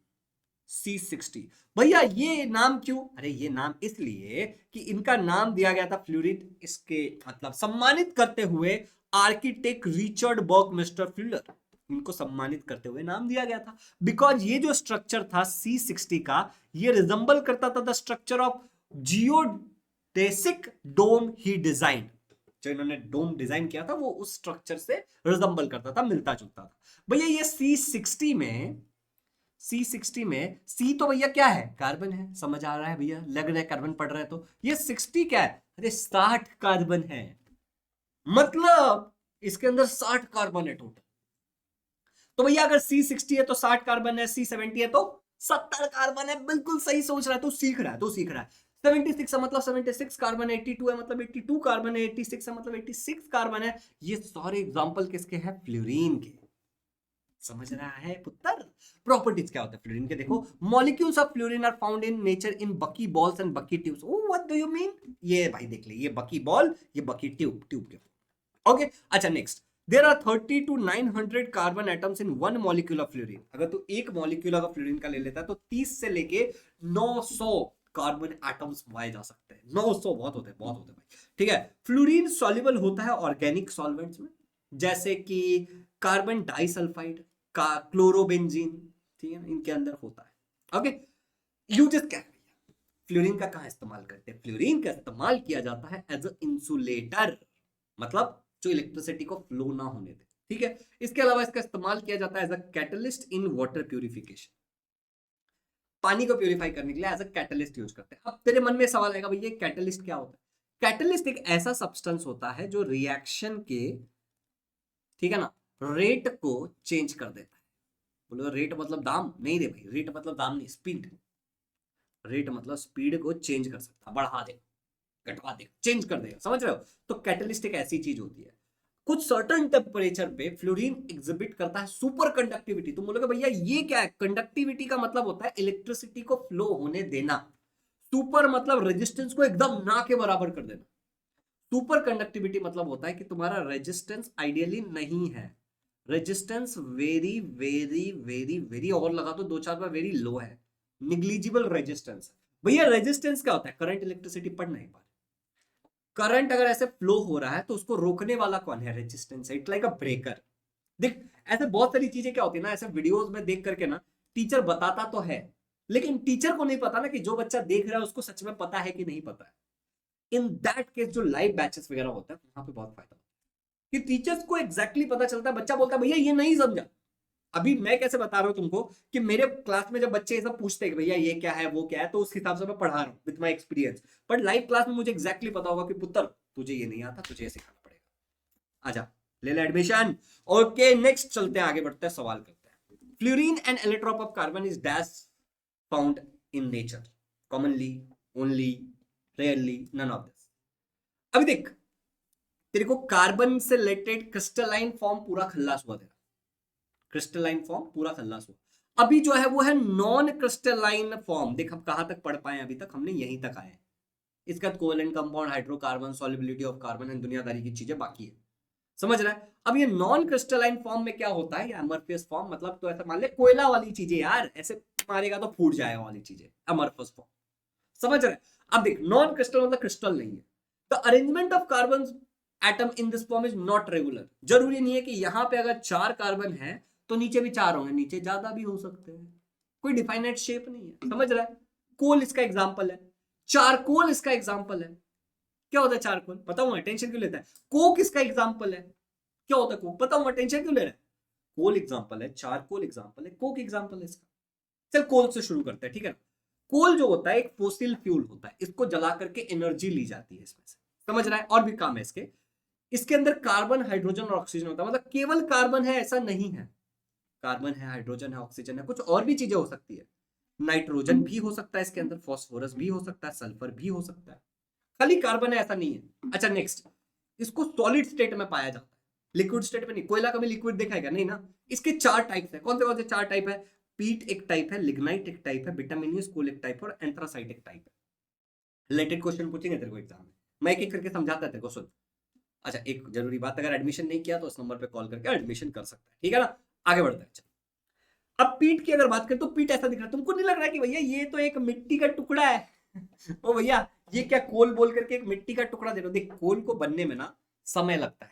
C60। भैया ये नाम क्यों? अरे ये नाम इसलिए कि इनका नाम दिया गया था फ्लोरीन, इसके मतलब सम्मानित करते हुए आर्किटेक्ट रिचर्ड बर्कमिस्टर फ्यूलर, इनको सम्मानित करते हुए नाम दिया गया था। बिकॉज ये जो स्ट्रक्चर था C60 का, ये रिजेंबल करता था the structure of geodesic dome ही डिजाइन। जो इन्होंने डोम डिजाइन किया था वो उस स्ट्रक्चर से रिजेंबल करता था, मिलता जुलता था। भैया ये C60 में C तो भैया क्या है? कार्बन है, समझ आ रहा है भैया? लग रहा है कार्बन पढ़ रहे हैं तो। ये 60 क्या है? अरे 60 कार्बन है, मतलब इसके अंदर 60 कार्बन है टोटल। तो भैया अगर C60 है तो 60 कार्बन है, C70 है तो 70 कार्बन है। बिल्कुल सही सोच रहा है, तो सीख रहा है, तो सीख रहा है। 76 है मतलब 76 कार्बन है, 82 है मतलब 82 कार्बन है, 86 है मतलब 86 कार्बन है। ये सारे एग्जांपल किसके हैं? फ्लोरीन के। समझ रहा है पुत्र? प्रॉपर्टीज क्या होता है फ्लोरीन के, देखो। Molecules of fullerene are found in nature in bucky balls and bucky tubes. Oh what do you mean? ये भाई देख ले, ये बकी बॉल, ये बकी ट्यूब, ट्यूब के। ओके, अच्छा next. There are 30 to 900 carbon atoms in one molecule of fullerene. अगर तू एक मॉलिक्यूल अगर फ्लोरीन का ले लेता है तो 30 से लेके 900 कार्बन एटम्स पाए जा सकते हैं। 900 बहुत होते हैं, बहुत होते हैं भाई। ठीक है, फ्लोरीन सॉल्युबल होता है ऑर्गेनिक सॉल्वेंट्स में, जैसे कि कार्बन डाइसल्फाइड का, क्लोरोबेंजीन, ठीक है, इनके अंदर होता है। ओके, यूजेस क्या है? फ्लोरीन का कहां इस्तेमाल करते हैं? फ्लोरीन का इस्तेमाल किया जाता है एज अ इंसुलेटर, मतलब जो इलेक्ट्रिसिटी को फ्लो ना होने दे। ठीक है, इसके अलावा इसका इस्तेमाल किया जाता है as a catalyst in water purification. पानी को प्यूरिफाई करने के लिए एज अ कैटलिस्ट यूज करते हैं। अब तेरे मन में सवाल आएगा, भैया कैटलिस्ट क्या होता है? कैटलिस्ट एक ऐसा सब्सटेंस होता है जो रिएक्शन के, ठीक है ना, रेट को चेंज कर देता है। बोलो रेट मतलब दाम? नहीं रे भाई, रेट मतलब दाम नहीं, स्पीड। रेट मतलब स्पीड को चेंज कर सकता, बढ़ा दे, घटवा दे, चेंज कर देगा, समझ रहे हो? तो कैटलिस्ट एक ऐसी चीज होती है। कुछ सर्टेन टेम्परेचर पे फ्लोरीन एग्जिबिट करता है सुपर कंडक्टिविटी। तुम बोलोगे भैया ये क्या है? कंडक्टिविटी का मतलब होता है इलेक्ट्रिसिटी को फ्लो होने देना। सुपर मतलब रेजिस्टेंस को एकदम ना के बराबर कर देना। सुपर कंडक्टिविटी मतलब होता है कि तुम्हारा रेजिस्टेंस आइडियली नहीं है, resistance very very very very, और लगा तो दो चार बार, वेरी लो है, निग्लिजिबल रेजिस्टेंस। भैया रेजिस्टेंस क्या होता है? करंट इलेक्ट्रिसिटी पढ़ नहीं पा रहे। करंट अगर ऐसे फ्लो हो रहा है तो उसको रोकने वाला कौन है? रेजिस्टेंस है। It like a breaker. देख, ऐसे बहुत सारी चीजें क्या होती है ना, ऐसे वीडियोस में देख करके ना, टीचर बताता तो है, लेकिन टीचर को नहीं पता ना कि जो बच्चा देख रहा है उसको सच में पता है कि नहीं पता है। इन दैट केस जो लाइव बैचेस वगैरह होता है वहां पे बहुत फायदा होता है कि टीचर्स को एग्जैक्टली पता चलता है। बच्चा बोलता है भैया ये नहीं समझा, अभी मैं कैसे बता रहा हूँ तुमको कि मेरे क्लास में जब बच्चे ये सब पूछते हैं कि भैया ये क्या है वो क्या है, तो उस हिसाब से मैं पढ़ा रहा हूँ with my experience. But live class में मुझे एग्जैक्टली पता होगा कि पुत्र तुझे ये नहीं आता, तुझे ये सिखाना पड़ेगा, आजा ले ले एडमिशन। ओके नेक्स्ट चलते हैं, आगे बढ़ते हैं, सवाल करते हैं। Fullerene and allotrope of carbon is dash found in nature, commonly, only, rarely, none of this. अभी देख, तेरे को कार्बन से रिलेटेड क्रिस्टलाइन फॉर्म पूरा खल्लास हुआ, तेरा क्रिस्टलाइन फॉर्म पूरा खल्लास हुआ। अभी जो है वो है नॉन क्रिस्टलाइन फॉर्म। देख हम कहां तक पढ़ पाए, अभी तक हमने यहीं तक आए। इसका covalent compound, hydrocarbon, solubility of carbon and दुनियादारी की चीजें बाकी है, समझ रहा है। अब ये नॉन क्रिस्टलाइन फॉर्म में क्या होता है, अमरफस फॉर्म, मतलब तो ऐसा मान ले कोयला वाली चीजें यार, ऐसे मारेगा तो फूट जाएगा वाली चीजें, अमरफस फॉर्म, समझ रहे हैं। अब देख नॉन क्रिस्टल मतलब क्रिस्टल नहीं है। The arrangement of carbon atom in this form is not regular. जरूरी नहीं है कि यहां पे अगर 4 कार्बन है तो नीचे भी 4 होंगे, नीचे ज्यादा भी हो सकते हैं, कोई डिफाइनाइट शेप नहीं है, समझ रहा है। कोल इसका एग्जाम्पल है, चारकोल इसका एग्जाम्पल है। क्या होता है चारकोल, बताऊंगा, टेंशन क्यों लेता है। कोक इसका एग्जाम्पल है, क्या होता है कोक, बताऊंगा, टेंशन क्यों ले रहा है। कोल एग्जाम्पल है, चारकोल एग्जाम्पल है, कोक एग्जाम्पल है इसका। चल कोल से शुरू करते हैं, ठीक है ना। कोल जो होता है एक फोसिल फ्यूल होता है, इसको जला करके एनर्जी ली जाती है इसमें से, समझ रहा है। और भी काम है इसके। इसके अंदर कार्बन, हाइड्रोजन और ऑक्सीजन होता है, मतलब केवल कार्बन है ऐसा नहीं है, कार्बन है, हाइड्रोजन है, ऑक्सीजन है, कुछ और भी चीजें हो सकती है। नाइट्रोजन भी हो सकता है इसके अंदर, फॉस्फोरस भी हो सकता है, सल्फर भी हो सकता है, खाली कार्बन है ऐसा नहीं है। अच्छा नेक्स्ट, इसको सॉलिड स्टेट में पाया जाता है, लिक्विड स्टेट में नहीं। कोयला कभी लिक्विड देखा है क्या, नहीं ना। इसके 4 टाइप्स है, कौन से 4 टाइप है। पीट एक टाइप है, लिग्नाइट एक टाइप है, बिटामिनियस कोल एक टाइप है, और एंथ्रासाइट एक टाइप है। रिलेटेड क्वेश्चन पूछेंगे तेरे को एग्जाम में, मैं एक एक करके समझाता है तेरे को, सुन। अच्छा एक जरूरी बात, अगर एडमिशन नहीं किया तो इस नंबर पे कॉल करके एडमिशन कर सकता है, ठीक है ना। आगे बढ़ते हैं। अब पीठ की अगर बात करें तो पीठ ऐसा दिख रहा है, तुमको नहीं लग रहा है कि भैया ये तो एक मिट्टी का टुकड़ा है ओ भैया ये क्या कोल बोल करके एक मिट्टी का टुकड़ा दे रहे हो। देख कोल को बनने में ना समय लगता है,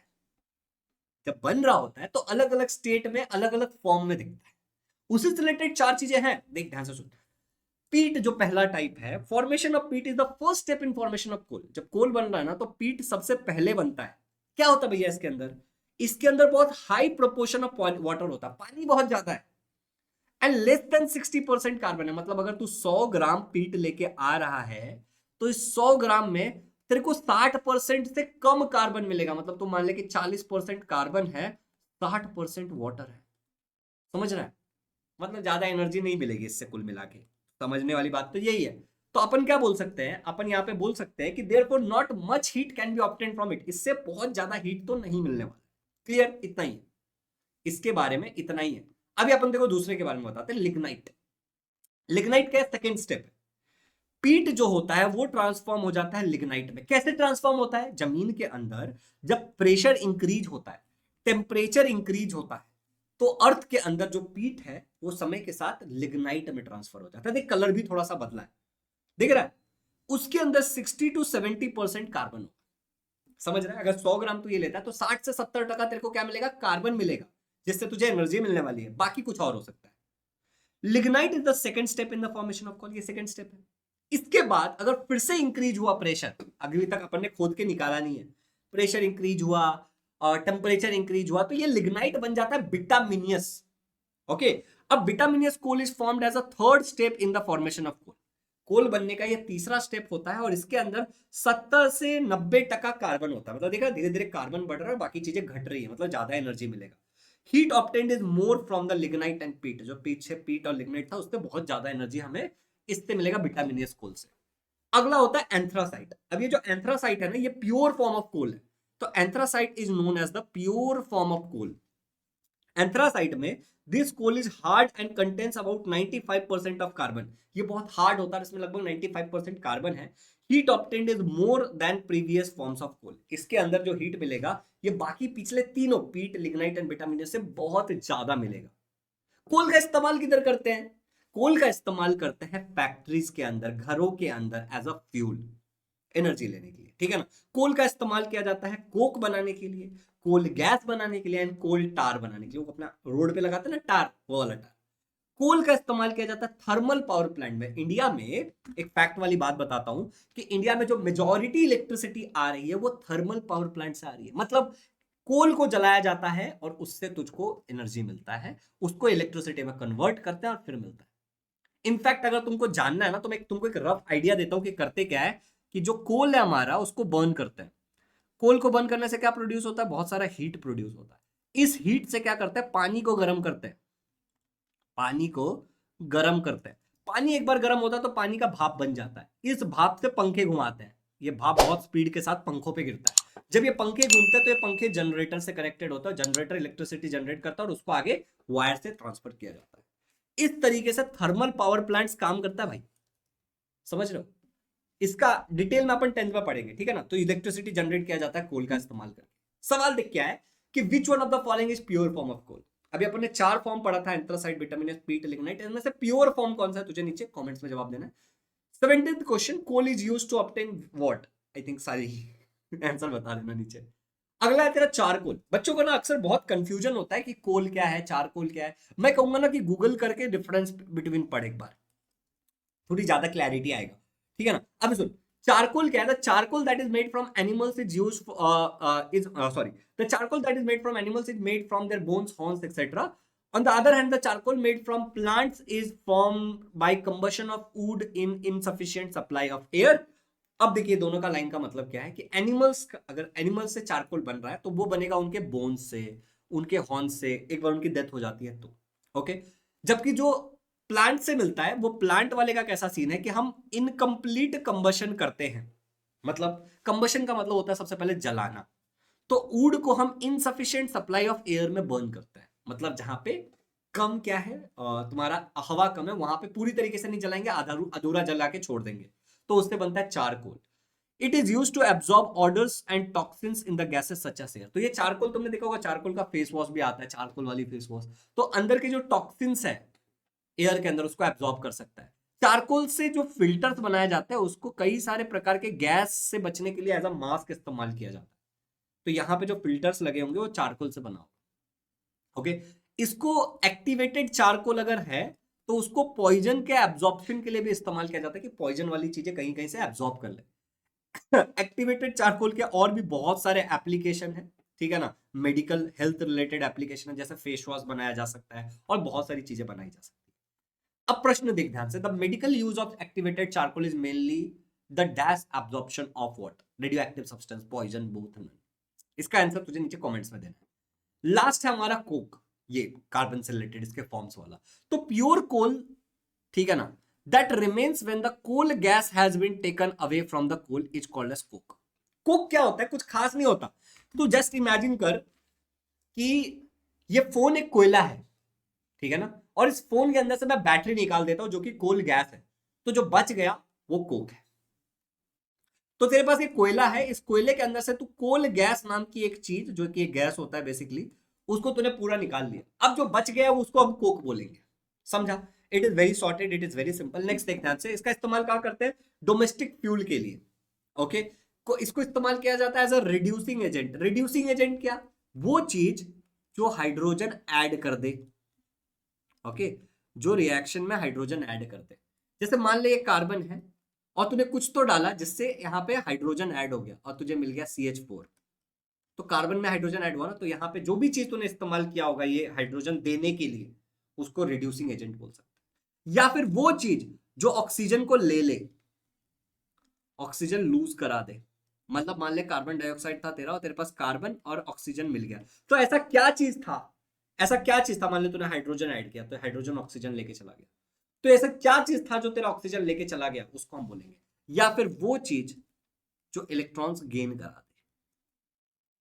जब बन रहा होता है तो अलग अलग स्टेट में अलग अलग फॉर्म में दिखता है। उसी से रिलेटेड 4 चीजें हैं, देख ध्यान से सुन। पीट जो पहला टाइप है, formation of peat is the first step in formation of coal. जब कोल बन रहा है ना तो पीट सबसे पहले बनता है। क्या होता है भैया इसके अंदर, इसके अंदर बहुत हाई प्रोपोर्शन ऑफ वाटर होता है, पानी बहुत ज्यादा है, एंड लेस देन 60% कार्बन है। मतलब अगर तू 100 ग्राम पीट लेके आ रहा है तो इस 100 ग्राम में तेरे को 60% से कम कार्बन मिलेगा। मतलब तू मान ले कि 40% कार्बन है, 60% वाटर है, समझ रहा है। मतलब ज्यादा एनर्जी नहीं मिलेगी इससे कुल मिला के, समझने वाली बात तो यही है। तो अपन क्या बोल सकते हैं, अपन यहाँ पे बोल सकते हैं कि therefore not much heat can be obtain from it. इससे बहुत ज्यादा हीट तो नहीं मिलने वाला। क्लियर, इतना ही है इसके बारे में, इतना ही है। अभी अपन देखो दूसरे के बारे में बताते हैं, लिग्नाइट। लिग्नाइट का सेकेंड स्टेप है। पीट जो होता है वो ट्रांसफॉर्म हो जाता है लिग्नाइट में। कैसे ट्रांसफॉर्म होता है, जमीन के अंदर जब प्रेशर इंक्रीज होता है, टेम्परेचर इंक्रीज होता है, तो अर्थ के अंदर जो पीट है वो समय के साथ लिग्नाइट में ट्रांसफर हो जाता है। देख कलर भी थोड़ा सा बदला है, देख रहा है। उसके अंदर 60 to 70% कार्बन होगा, समझ रहा है। अगर 100 ग्राम तू ये लेता है तो 60 से 70% तेरे को क्या मिलेगा, कार्बन मिलेगा, जिससे तुझे एनर्जी मिलने वाली है। बाकी कुछ और हो सकता है। Lignite is the second step in the formation of coal, ये सेकंड स्टेप है। इसके बाद अगर फिर से इंक्रीज हुआ प्रेशर, अभी तक अपन ने खोद के निकाला नहीं है, प्रेशर इंक्रीज हुआ और टेम्परेचर इंक्रीज हुआ, तो ये लिग्नाइट बन जाता है बिटामिनियस। ओके, अब bituminous coal is formed as a third step in the formation of coal. Coal बनने का ये तीसरा स्टेप होता है, और इसके अंदर 70 से 90% कार्बन होता है। मतलब देखा धीरे धीरे कार्बन बढ़ रहा है, बाकी चीजें घट रही है, मतलब ज्यादा एनर्जी मिलेगा। Heat obtained is more from the lignite and पीट। जो पीछे पीट और लिग्नाइट था उससे बहुत ज्यादा एनर्जी हमें इससे मिलेगा बिटामिनियस कोल से। अगला होता है एंथ्रासाइट। अब ये जो एंथ्रासाइट है ना, ये प्योर फॉर्म ऑफ कोल है। तो anthracite is known as the pure form of coal. Anthracite में this coal is hard and contains about 95% of carbon. ये बहुत हार्ड होता है, इसमें लगभग 95% कार्बन है। Heat obtained is more than previous forms of coal. इसके अंदर जो हीट मिलेगा ये बाकी पिछले तीनों पीट, लिग्नाइट एंड बिटामिनियस से बहुत ज्यादा मिलेगा। कोल का इस्तेमाल किधर करते हैं, कोल का इस्तेमाल करते हैं फैक्ट्रीज के अंदर, घरों के अंदर एज अ फ्यूल, एनर्जी लेने के लिए, ठीक है ना। कोल का इस्तेमाल किया जाता है कोक बनाने के लिए, कोल गैस बनाने के लिए, एंड कोल टार बनाने के लिए। वो अपना रोड पे लगाते हैं ना टार, वो वाला टार। कोल का इस्तेमाल किया जाता है थर्मल पावर प्लांट में। इंडिया में एक फैक्ट वाली बात बताता हूं कि इंडिया में जो मेजॉरिटी इलेक्ट्रिसिटी आ रही है वो थर्मल पावर प्लांट से आ रही है। मतलब कोल को जलाया जाता है और उससे तुझको एनर्जी मिलता है, उसको इलेक्ट्रिसिटी में कन्वर्ट करते हैं और फिर मिलता है। इनफैक्ट अगर तुमको जानना है ना तो मैं तुमको एक रफ आइडिया देता हूं कि करते क्या है, कि जो कोल है हमारा उसको बर्न करते हैं। कोल को बर्न करने से क्या प्रोड्यूस होता है, बहुत सारा हीट प्रोड्यूस होता है। इस हीट से क्या करते हैं, पानी को गर्म करते हैं, पानी को गर्म करते हैं। पानी एक बार गर्म होता है तो पानी का भाप बन जाता है, इस भाप से पंखे घुमाते हैं, ये भाप बहुत स्पीड के साथ पंखों पे गिरता है। जब ये पंखे घूमते हैं तो ये पंखे जनरेटर से कनेक्टेड होता है, जनरेटर इलेक्ट्रिसिटी जनरेट करता है और उसको आगे वायर से ट्रांसफर किया जाता है। इस तरीके से थर्मल पावर प्लांट्स काम करता है भाई, समझ रहे हो। इसका डिटेल में अपन 10th में पढ़ेंगे, ठीक है ना। तो इलेक्ट्रिसिटी जनरेट किया जाता है कोल का इस्तेमाल करके। सवाल देख क्या है कि which one of the following is pure form of coal. अभी अपन ने 4 फॉर्म पढ़ा था, एंथ्रासाइट, बिटुमिनस, पीट, लिग्नाइट, इनमें से प्योर फॉर्म कौन सा है, तुझे नीचे कमेंट्स में जवाब देना है। 17th question, coal is used to obtain what. I think सारी आंसर बता देना नीचे। अगला है तेरा चारकोल। बच्चों को ना अक्सर बहुत कंफ्यूजन होता है कि कोल क्या है, चारकोल क्या है। मैं कहूंगा ना कि गूगल करके डिफरेंस बिटवीन पढ़ एक बार, थोड़ी ज्यादा क्लैरिटी आएगा, ठीक है ना। अब सुन, चारकोल क्या है, the charcoal that is made from animals is used is sorry the charcoal that is made from animals is made from their bones, horns etcetera. On the other hand, the charcoal made from plants is formed by combustion of wood in insufficient supply of air. अब देखिए दोनों का line का मतलब क्या है कि animals, अगर एनिमल्स से चारकोल बन रहा है तो वो बनेगा उनके बोन्स से, उनके हॉर्न्स से, एक बार उनकी डेथ हो जाती है तो, ओके। जबकि जो प्लांट से मिलता है वो प्लांट वाले का कैसा सीन है कि हम इनकम्प्लीट कंबशन करते हैं। मतलब कंबशन का मतलब होता है सबसे पहले जलाना। तो वुड को हम इनसफिशिएंट सप्लाई ऑफ एयर में बर्न करते हैं, मतलब जहां पे कम क्या है, तुम्हारा हवा कम है, वहां पे पूरी तरीके से नहीं जलाएंगे, अधूरा जला के छोड़ देंगे, तो उससे बनता है charcoal. It is use to absorb odours and toxins in the gases such as air. तो ये चारकोल तुमने देखा होगा, चारकोल का फेस वॉश भी आता है, चारकोल वाली फेस वॉश। तो अंदर के जो टॉक्सिन्स है एयर के अंदर उसको एब्सॉर्ब कर सकता है। चारकोल से जो फिल्टर्स बनाए जाते हैं उसको कई सारे प्रकार के गैस से बचने के लिए एज अ मास्क इस्तेमाल किया जाता है। तो यहाँ पे जो फिल्टर्स लगे होंगे वो चारकोल से बना होगा, ओके। इसको एक्टिवेटेड चारकोल अगर है तो उसको पॉइजन के एब्जॉर्प्शन के लिए भी इस्तेमाल किया जाता है कि पॉइजन वाली चीजें कहीं कहीं से एब्जॉर्ब कर ले। एक्टिवेटेड चारकोल के और भी बहुत सारे एप्लीकेशन है, ठीक है ना। मेडिकल हेल्थ रिलेटेड एप्लीकेशन है, जैसे फेस वॉश बनाया जा सकता है और बहुत सारी चीजें बनाई जा सकती है। अब प्रश्न देख ध्यान से, the medical use of activated charcoal is mainly the dash absorption of what, radio active substance, poison, both. इसका आंसर तुझे नीचे कमेंट्स में देना है। लास्ट है हमारा कोक, ये कार्बन से रिलेटेड इसके फॉर्म्स वाला। तो प्योर कोल, ठीक है ना, that remains when the coal gas has been taken away from the coal is called as coke. Coke क्या होता है, कुछ खास नहीं होता। तो जस्ट इमेजिन कर कि ये फोन एक कोयला है, ठीक है ना, और इस फोन के अंदर से मैं बैटरी निकाल देता हूं जो कि कोल गैस है, तो जो बच गया वो कोक है। तो तेरे पास एक कोयला है, इस कोयले के अंदर से तू कोल गैस नाम की एक चीज, जो कि एक गैस होता है बेसिकली, उसको तूने पूरा निकाल लिया। अब जो बच गया उसको हम कोक बोलेंगे, समझा। It is very sorted, it is very simple. Next देखते हैं, इसका इस्तेमाल कहां करते हैं, डोमेस्टिक फ्यूल के लिए, ओके। को इसको इस्तेमाल किया जाता है as a reducing agent. Reducing agent क्या, वो चीज जो हाइड्रोजन ऐड कर दे, ओके, जो रिएक्शन में हाइड्रोजन ऐड कर दे। जैसे मान ले ये कार्बन है और तूने कुछ तो डाला जिससे यहाँ पे हाइड्रोजन ऐड हो गया और तुझे मिल गया CH4। तो कार्बन में हाइड्रोजन ऐड हुआ ना, तो यहाँ पे जो भी चीज तूने इस्तेमाल किया होगा ये हाइड्रोजन देने के लिए, उसको रिड्यूसिंग एजेंट बोल सकते हैं। या फिर वो चीज जो ऑक्सीजन को ले ले, ऑक्सीजन लूज करा दे। मतलब मान ले कार्बन डाइऑक्साइड था तेरा और तेरे पास कार्बन और ऑक्सीजन मिल गया, तो ऐसा क्या चीज था, ऐसा क्या चीज था, मान ले तूने हाइड्रोजन ऐड किया तो हाइड्रोजन ऑक्सीजन लेके चला गया, तो ऐसा क्या चीज था जो तेरा ऑक्सीजन लेके चला गया, उसको हम बोलेंगे। या फिर वो चीज जो इलेक्ट्रॉन्स गेन करा दे,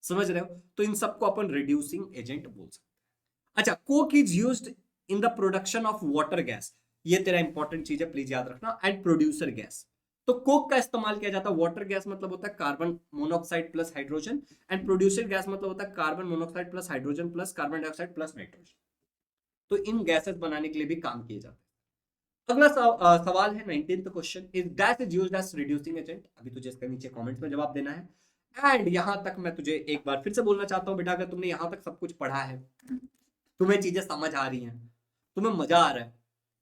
समझ रहे हो। तो इन सबको अपन रिड्यूसिंग एजेंट बोल सकते हैं। अच्छा, Coke is used in the production of water gas, ये तेरा इंपॉर्टेंट चीज है, प्लीज याद रखना, एंड प्रोड्यूसर गैस। तो कोक का इस्तेमाल किया जाता है, वाटर गैस मतलब होता है carbon monoxide plus hydrogen, and producer gas मतलब होता है carbon monoxide plus hydrogen plus carbon dioxide plus nitrogen. तो इन गैसेस बनाने के लिए भी काम किए जाते हैं। अगला सवाल है 19th question, is gas is used as reducing agent. अभी तुझे इसका नीचे कमेंट्स में जवाब देना है। एंड यहां तक मैं तुझे एक बार फिर से बोलना चाहता हूं बेटा, अगर तुमने यहां तक सब कुछ पढ़ा है, तुम्हें चीजें समझ आ रही हैं, तुम्हें मजा आ रहा है,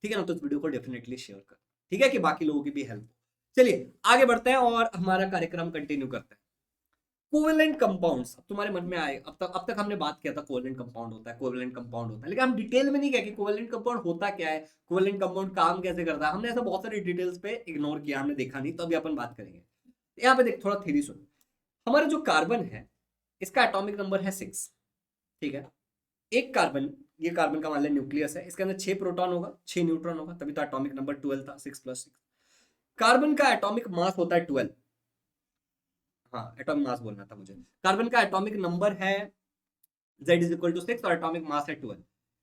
ठीक है ना, तो इस वीडियो को डेफिनेटली शेयर कर, ठीक है, कि बाकी लोगों की भी हेल्प हो। चलिए आगे बढ़ते हैं और हमारा कार्यक्रम कंटिन्यू करते हैं। कोवेलेंट कंपाउंड्स अब तुम्हारे मन में आए, अब तक हमने बात किया था कोवेलेंट कंपाउंड होता है, कोवेलेंट कंपाउंड होता है, लेकिन हम डिटेल में नहीं कहे कि कोवेलेंट कंपाउंड होता क्या है, कोवेलेंट कंपाउंड काम कैसे करता है। हमने ऐसा बहुत सारी डिटेल्स पे इग्नोर किया, हमने देखा नहीं, तो अभी अपन बात करेंगे। यहाँ पे देख, थोड़ा थ्योरी सुन। हमारा जो कार्बन है इसका एटॉमिक नंबर है 6, ठीक है। एक कार्बन, ये कार्बन का मान लिया न्यूक्लियस है, इसके अंदर 6 प्रोटॉन होगा, 6 न्यूट्रॉन होगा, तभी तो एटॉमिक नंबर 12 था, 6 + 6। कार्बन का एटॉमिक मास होता है 12, हाँ एटॉमिक मास बोलना था मुझे। कार्बन का एटॉमिक नंबर है Z = 6 और एटॉमिक मास है 12।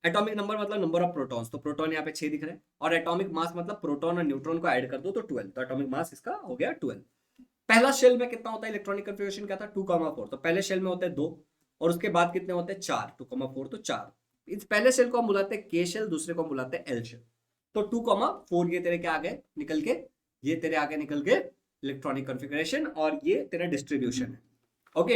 एटॉमिक नंबर मतलब नंबर ऑफ प्रोटॉन्स, तो प्रोटॉन यहाँ पे 6 दिख रहे हैं, और एटॉमिक मास मतलब प्रोटॉन और न्यूट्रॉन को ऐड कर दो तो 12, तो एटॉमिक मास इसका हो गया 12। पहला शेल में कितना होता है, इलेक्ट्रॉनिक कन्फिग्रेशन क्या था, 2,4, तो पहले शेल में होते हैं 2, और उसके बाद कितने होते हैं 4, 2,4 तो 4। इस पहले शेल को हम बुलाते हैं के शेल, दूसरे को हम बुलाते हैं एल शेल। तो 2,4 ये तेरे क्या आ गए निकल के, ये तेरे आगे निकल के इलेक्ट्रॉनिक कॉन्फ़िगरेशन, और ये तेरा डिस्ट्रीब्यूशन है। ओके,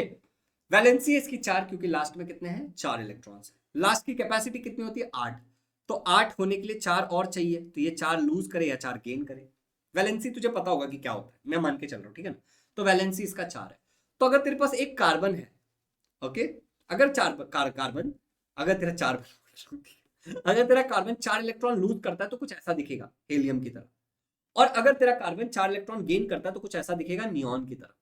वैलेंसी इसकी 4, क्योंकि लास्ट में कितने हैं 4 इलेक्ट्रॉन्स हैं। लास्ट की कैपेसिटी कितनी होती है 8, तो 8 होने के लिए 4 और चाहिए, तो ये 4 लूज करे या 4 गेन करे। वैलेंसी तुझे पता होगा कि क्या होता है, मैं मान के चल रहा हूँ, ठीक है ना। तो वैलेंसी इसका 4 है। तो अगर तेरे पास एक कार्बन है, ओके, अगर कार्बन, अगर तेरा 4 अगर तेरा कार्बन 4 इलेक्ट्रॉन लूज करता है तो कुछ ऐसा दिखेगा हेलियम की तरह, और अगर तेरा कार्बन 4 इलेक्ट्रॉन गेन करता है तो कुछ ऐसा दिखेगा नियॉन की तरह।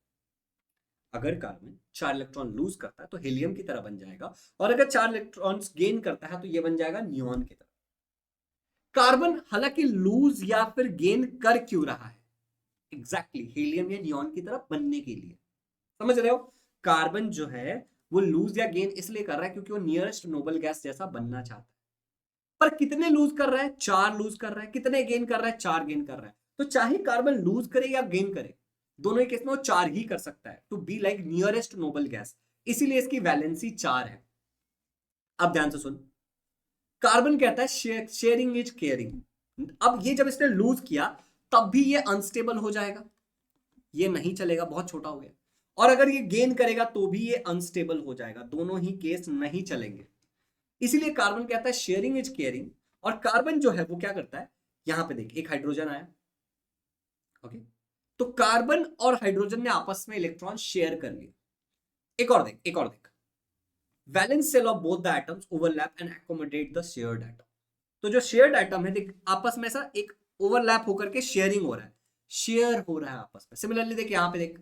अगर कार्बन 4 इलेक्ट्रॉन लूज करता है तो हेलियम की तरह बन जाएगा, और अगर 4 इलेक्ट्रॉन्स गेन करता है तो ये बन जाएगा नियॉन की तरह। कार्बन हालांकि लूज या फिर गेन कर क्यों रहा है, एग्जैक्टली हेलियम या नियॉन की तरह बनने के लिए। समझ रहे हो, कार्बन जो है वो लूज या गेन इसलिए कर रहा है क्योंकि वो नियरेस्ट नोबल गैस जैसा बनना चाहता है। पर कितने लूज कर रहा है, 4 लूज कर रहा है, कितने गेन कर रहा है, 4 गेन कर रहा है। तो चाहे कार्बन लूज करे या गेन करे, दोनों ही केस में वो 4 ही कर सकता है, to be like nearest noble gas, इसीलिए इसकी वैलेंसी 4 है। अब ध्यान से सुन, कार्बन कहता है शेयरिंग इज केयरिंग। अब ये जब इसने लूज किया तब भी ये अनस्टेबल हो जाएगा, ये नहीं चलेगा, बहुत छोटा हो गया। और अगर ये गेन करेगा तो भी ये अनस्टेबल हो जाएगा, दोनों ही केस नहीं चलेंगे। इसीलिए कार्बन कहता है शेयरिंग इज केयरिंग। और कार्बन जो है वो क्या करता है, यहां पे देख एक हाइड्रोजन आया, ओके, तो कार्बन और हाइड्रोजन ने आपस में इलेक्ट्रॉन शेयर कर लिए। एक और देख, एक और देख, valence shell of both the atoms overlap and accommodate the shared atom. तो जो शेयर्ड एटम है देख, आपस में ऐसा एक ओवरलैप होकर के शेयरिंग हो रहा है, शेयर हो रहा है आपस में। सिमिलरली देख, यहां पे देख,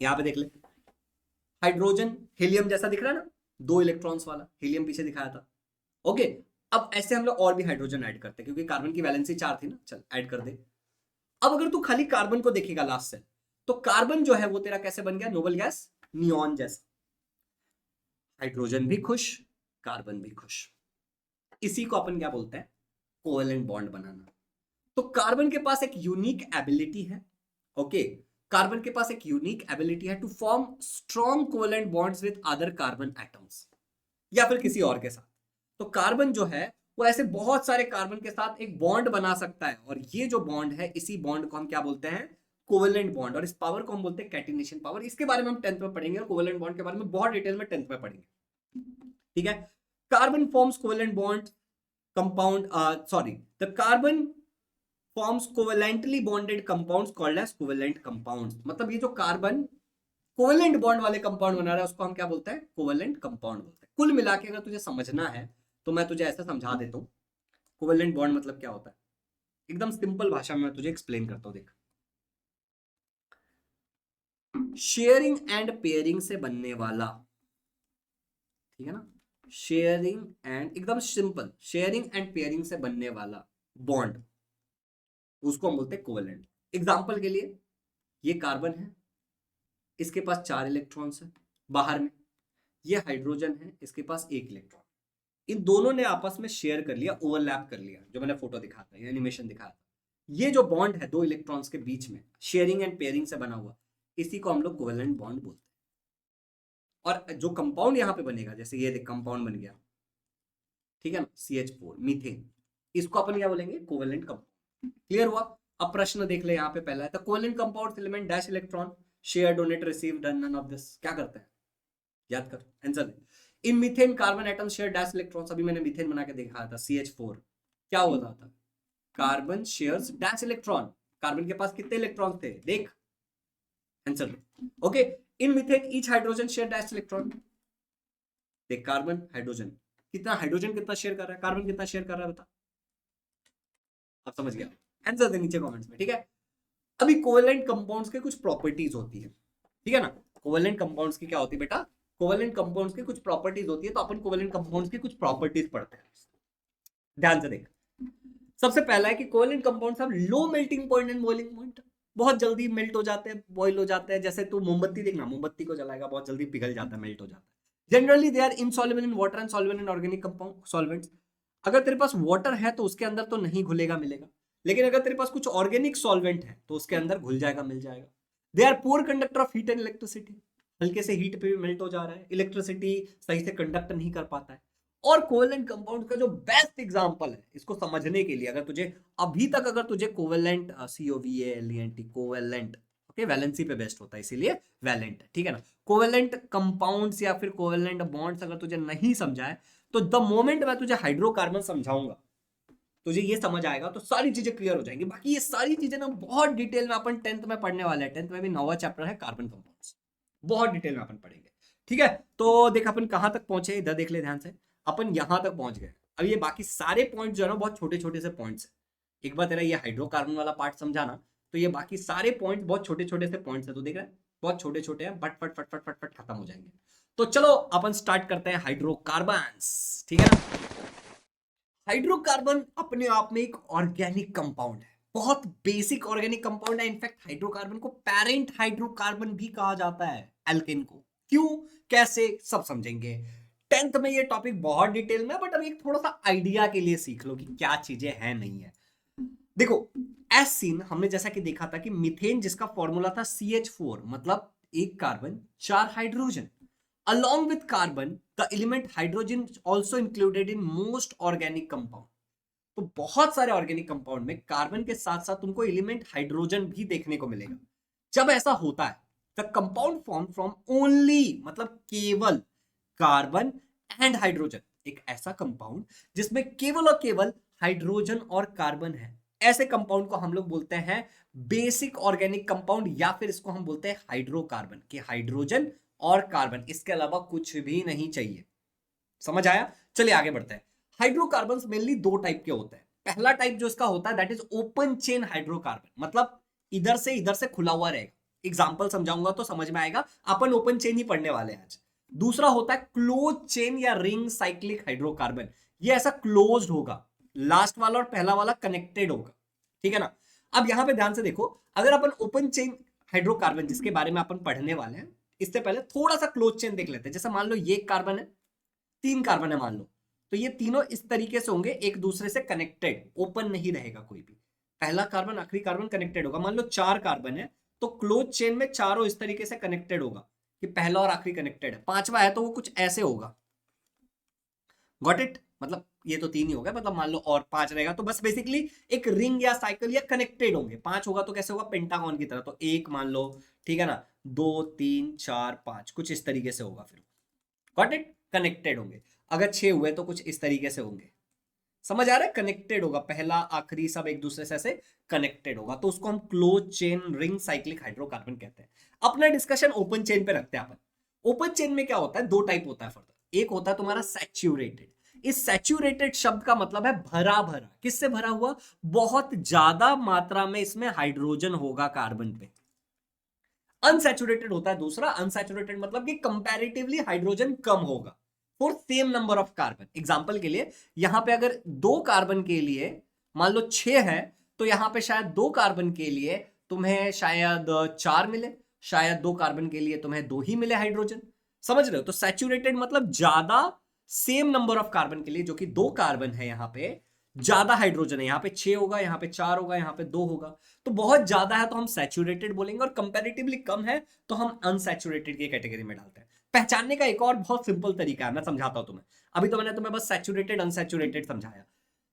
यहां पे देख ले, हाइड्रोजन हीलियम जैसा दिख रहा है ना, 2 इलेक्ट्रॉन्स वाला, हीलियम पीछे दिखाया था, ओके। अब ऐसे हम लोग और भी हाइड्रोजन ऐड करते हैं क्योंकि कार्बन की वैलेंसी 4 थी ना, चल ऐड कर दे। अब अगर तू खाली कार्बन को देखेगा लास्ट से, तो कार्बन जो है वो तेरा कैसे बन गया, नोबल गैस नियॉन जैसा। हाइड्रोजन भी खुश, कार्बन भी खुश। इसी को अपन क्या बोलते हैं, कोवेलेंट बॉन्ड बनाना। तो कार्बन के पास एक यूनिक एबिलिटी है, ओके, कार्बन के पास एक यूनिक एबिलिटी है to form strong covalent bonds with other carbon atoms, या फिर किसी और के साथ। तो कार्बन जो है वो ऐसे बहुत सारे कार्बन के साथ एक बॉन्ड बना सकता है, और ये जो बॉन्ड है, इसी बॉन्ड को हम क्या बोलते हैं, कोवेलेंट बॉन्ड। और इस पावर को हम बोलते हैं कैटिनेशन पावर। इसके बारे में हम 10th में पढ़ेंगे, और कोवेलेंट बॉन्ड के बारे में बहुत डिटेल में 10th में पढ़ेंगे, ठीक है। Carbon forms covalent bond compound, sorry, the carbon forms covalently bonded compounds called as covalent compounds. मतलब ये जो कार्बन कोवेलेंट बॉन्ड वाले कंपाउंड बना रहा है उसको हम क्या बोलते हैं, कोवेलेंट कंपाउंड बोलते हैं। कुल मिला के अगर तुझे समझना है तो मैं तुझे ऐसा समझा देता हूँ, कोवेलेंट बॉन्ड मतलब क्या होता है, एकदम सिंपल भाषा में मैं तुझे एक्सप्लेन करता हूँ। देख, शेयरिंग एंड पेयरिंग से बनने वाला, ठीक है ना, शेयरिंग एंड, एकदम सिंपल, शेयरिंग एंड पेयरिंग से बनने वाला बॉन्ड, उसको हम बोलते हैं कोवेलेंट। एग्जाम्पल के लिए, ये कार्बन है, इसके पास 4 इलेक्ट्रॉन्स है बाहर में, ये हाइड्रोजन है, इसके पास 1 इलेक्ट्रॉन। इन दोनों ने आपस में शेयर कर लिया, ओवरलैप कर लिया, जो मैंने फोटो दिखाया था, एनिमेशन दिखाया था। ये जो बॉन्ड है 2 इलेक्ट्रॉन्स के बीच में, शेयरिंग एंड पेयरिंग से बना हुआ, इसी को हम लोग कोवेलेंट बॉन्ड बोलते हैं। और जो कंपाउंड यहाँ पे बनेगा, जैसे ये देख कंपाउंड बन गया, ठीक है ना, CH4 मीथेन, इसको अपन क्या बोलेंगे, कोवेलेंट कंपाउंड। क्लियर हुआ। अब प्रश्न देख ले, यहाँ पे पहला है, the covalent compound element dash electron share donate receive none of this, क्या करते हैं, याद कर, आंसर दे। In methane carbon atom share dash electrons, अभी मैंने मीथेन बना के दिखाया था, CH4, क्या होता था, carbon shares dash electron, carbon के पास कितने इलेक्ट्रॉन थे, देख, आंसर दे, okay. In methane each hydrogen share dash electron. देख कार्बन हाइड्रोजन कितना शेयर कर रहा है, कार्बन कितना शेयर कर रहा है बता। आप समझ गया, आंसर दे नीचे कमेंट्स में, ठीक है। अभी कोवेलेंट कंपाउंड्स के कुछ प्रॉपर्टीज होती है, ठीक है ना। कोवेलेंट कंपाउंड्स की क्या होती है बेटा, कोवेलेंट कंपाउंड्स की कुछ प्रॉपर्टीज होती है, तो अपन कोवेलेंट कंपाउंड्स की कुछ प्रॉपर्टीज पढ़ते हैं। ध्यान से देख, सबसे पहला है कि covalent compounds have low melting point and boiling point. बहुत जल्दी मेल्ट हो जाते हैं, बॉयल हो जाते हैं। जैसे तू मोमबत्ती देखना, मोमबत्ती को जलाएगा बहुत जल्दी पिघल जाता है, मेल्ट हो जाता है। Generally they are insoluble in water and soluble in organic compound solvents. अगर तेरे पास वाटर है तो उसके अंदर तो नहीं घुलेगा मिलेगा, लेकिन अगर तेरे पास कुछ ऑर्गेनिक सॉल्वेंट है तो उसके अंदर घुल जाएगा मिल जाएगा। They are poor conductor of heat and electricity. हल्के से हीट पे भी मेल्ट हो जा रहा है, इलेक्ट्रिसिटी सही से कंडक्ट नहीं कर पाता है। और कोवेलेंट कंपाउंड का जो बेस्ट एग्जांपल है इसको समझने के लिए, अगर तुझे अभी तक अगर तुझे covalent COVALENT covalent, okay, valency पे बेस्ट होता है इसीलिए वैलेंट, ठीक है ना। कोवेलेंट कंपाउंड्स या फिर कोवेलेंट बॉन्ड्स अगर तुझे नहीं समझा है तो द मोमेंट मैं तुझे हाइड्रोकार्बन समझाऊंगा तुझे ये समझ आएगा तो सारी चीजें क्लियर हो जाएंगी। बाकी ये सारी चीजें ना बहुत डिटेल में अपन 10th में पढ़ने वाले हैं। 10th में भी 9वां चैप्टर है कार्बन कंपाउंड्स, बहुत डिटेल में अपन पढ़ेंगे, ठीक है। तो देख अपन कहां तक पहुंचे, इधर देख ले ध्यान से, अपन यहां तक पहुंच गए। अब ये बाकी सारे पॉइंट जो है ना बहुत छोटे छोटे से पॉइंट्स है। एक बार तेरा ये हाइड्रोकार्बन वाला पार्ट समझाना तो ये बाकी सारे पॉइंट बहुत छोटे छोटे से पॉइंट्स है, तो देख रहा है बहुत छोटे छोटे हैं, बट फट फट फट फट फट खत्म हो जाएंगे। तो चलो अपन स्टार्ट करते हैं हाइड्रोकार्बन्स, ठीक है ना। हाइड्रोकार्बन अपने आप में एक ऑर्गेनिक कंपाउंड है, बहुत बेसिक ऑर्गेनिक कंपाउंड है। इनफैक्ट हाइड्रोकार्बन को पेरेंट हाइड्रोकार्बन भी कहा जाता है एल्केन को। क्यों, कैसे, सब समझेंगे 10th में। ये टॉपिक बहुत डिटेल में, बट अभी एक थोड़ा सा आइडिया के लिए सीख लो कि क्या चीजें हैं नहीं है। देखो एस सीन हमने जैसा कि देखा था कि मीथेन जिसका फॉर्मूला था CH4, मतलब एक carbon 4 hydrogen. Along with carbon, the element hydrogen is also included in most organic compound. तो बहुत सारे ऑर्गेनिक कंपाउंड में कार्बन के साथ साथ तुमको एलिमेंट हाइड्रोजन भी देखने को मिलेगा। जब ऐसा होता है the compound form from only, मतलब केवल कार्बन एंड हाइड्रोजन, एक ऐसा कंपाउंड जिसमें केवल और केवल हाइड्रोजन और कार्बन है, ऐसे कंपाउंड को हम लोग बोलते हैं बेसिक ऑर्गेनिक कंपाउंड, या फिर इसको हम बोलते हैं हाइड्रोकार्बन, कि हाइड्रोजन और कार्बन, इसके अलावा कुछ भी नहीं चाहिए। समझ आया, चलिए आगे बढ़ते हैं। हाइड्रोकार्बन्स मेनली दो टाइप के होते हैं। पहला टाइप जो इसका होता है that is open chain hydrocarbon, मतलब इधर से खुला हुआ रहेगा। एग्जांपल समझाऊंगा तो समझ में आएगा, अपन ओपन चेन ही पढ़ने वाले हैं आज। दूसरा होता है क्लोज चेन या रिंग साइक्लिक हाइड्रोकार्बन, ये ऐसा क्लोज्ड होगा, लास्ट वाला और पहला वाला कनेक्टेड होगा, ठीक है ना। अब यहां पे ध्यान से देखो, अगर अपन ओपन चेन हाइड्रोकार्बन जिसके बारे में अपन पढ़ने वाले हैं, इससे पहले थोड़ा सा क्लोज चेन देख लेते हैं। जैसे मान लो ये कार्बन है, 3 कार्बन है मान लो, तो ये तीनों इस तरीके से होंगे, एक दूसरे से कनेक्टेड, ओपन नहीं रहेगा कोई भी। पहला कार्बन आखिरी कार्बन कनेक्टेड होगा। मान लो 4 कार्बन है तो क्लोज चेन में चारों इस तरीके से कनेक्टेड होगा कि पहला और आखिरी कनेक्टेड है। 5वां है तो वो कुछ ऐसे होगा, गॉट इट। मतलब ये तो 3 ही हो गया, मतलब मान लो और 5 रहेगा तो बस बेसिकली एक रिंग या साइकिल या कनेक्टेड होंगे। 5 होगा तो कैसे होगा, पेंटागन की तरह, तो 1 मान लो, ठीक है ना, 2 3 4 5 कुछ इस तरीके से होगा, फिर गॉट इट, कनेक्टेड होंगे। अगर 6 हुए तो कुछ इस तरीके से होंगे, समझ आ रहा है, कनेक्टेड होगा, पहला आखिरी सब एक दूसरे से ऐसे कनेक्टेड होगा, तो उसको हम close chain ring cyclic hydrocarbon कहते हैं। अपना डिस्कशन ओपन चेन पे रखते हैं अपन। ओपन चेन में क्या होता है, दो टाइप होता है फर्दर। एक होता है तुम्हारा सैचुरेटेड। इस सैचुरेटेड शब्द का मतलब है भरा भरा। किससे भरा हुआ, बहुत ज्यादा मात्रा में इसमें हाइड्रोजन होगा कार्बन पे। अनसैचुरेटेड होता है दूसरा, अनसैचुरेटेड मतलब कि कंपैरेटिवली हाइड्रोजन कम होगा for same number of carbon. Example के लिए यहां पे अगर 2 कार्बन के लिए मान लो 6 है, तो यहां पे शायद 2 कार्बन के लिए तुम्हें शायद 4 मिले, शायद 2 कार्बन के लिए तुम्हें 2 ही मिले हाइड्रोजन। समझ रहे हो, तो सैचुरेटेड मतलब ज्यादा, सेम नंबर ऑफ कार्बन के लिए जो कि 2 कार्बन है, यहां पे ज्यादा हाइड्रोजन है। यहां पे 6 होगा, यहां पे 4 होगा, यहां पे 2 होगा, तो बहुत ज्यादा है तो हम सैचुरेटेड बोलेंगे, और कंपैरेटिवली कम है तो हम अनसैचुरेटेड की कैटेगरी में डालते हैं। पहचानने का एक और बहुत सिंपल तरीका है, मैं समझाता हूं तुम्हें। अभी तो मैंने तुम्हें बस सैचुरेटेड अनसैचुरेटेड समझाया।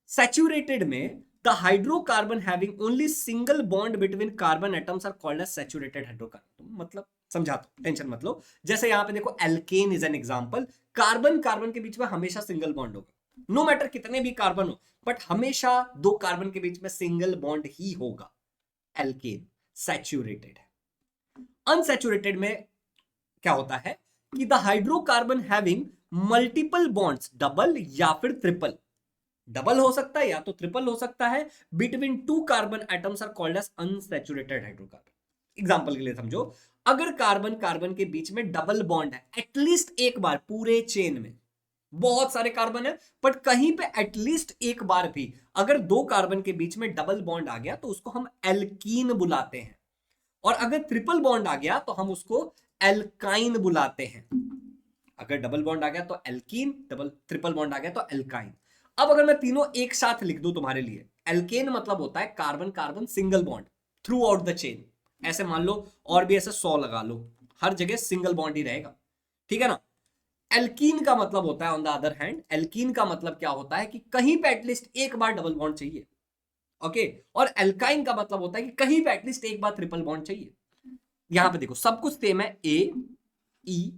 सैचुरेटेड में the hydrocarbon having only single bond between carbon atoms are called as saturated hydrocarbon. मतलब समझाता हूं, टेंशन मत लो। जैसे यहां पे देखो alkane is an example. Carbon carbon के बीच में हमेशा सिंगल बॉन्ड होगा, नो मैटर कितने भी कार्बन हो, बट हमेशा 2 कार्बन के बीच में सिंगल बॉन्ड ही होगा। एल्केन सैचुरेटेड है। अनसैचुरेटेड में क्या होता है कि the hydrocarbon having multiple bonds, double या फिर ट्रिपल, डबल हो सकता है या तो ट्रिपल हो सकता है, between two carbon atoms are called as unsaturated hydrocarbon. Example के लिए समझो, अगर कार्बन कार्बन के बीच में डबल बॉन्ड है एटलीस्ट एक बार पूरे चेन में, बहुत सारे कार्बन है बट कहीं पे एटलीस्ट एक बार भी अगर दो कार्बन के बीच में डबल बॉन्ड आ गया तो उसको हम एल्कीन बुलाते हैं, और अगर ट्रिपल बॉन्ड आ गया तो हम उसको एल्काइन बुलाते हैं। अगर डबल बॉन्ड आ गया तो एल्कीन, डबल ट्रिपल बॉन्ड आ गया तो एल्काइन। अब अगर मैं तीनों एक साथ लिख दूं तुम्हारे लिए, एल्केन मतलब होता है carbon carbon single bond through out the chain, ऐसे मान लो और भी ऐसे 100 लगा लो, हर जगह सिंगल बॉन्ड ही रहेगा, ठीक है ना। एल्कीन का मतलब होता है on the other hand, alkene का मतलब क्या होता है कि कहीं पे एटलीस्ट एक बार डबल बॉन्ड चाहिए, ओके। और एल्काइन का मतलब होता है कि कहीं पे एटलीस्ट एक बार ट्रिपल बॉन्ड चाहिए। यहां पे देखो सब कुछ सेम है, ए ई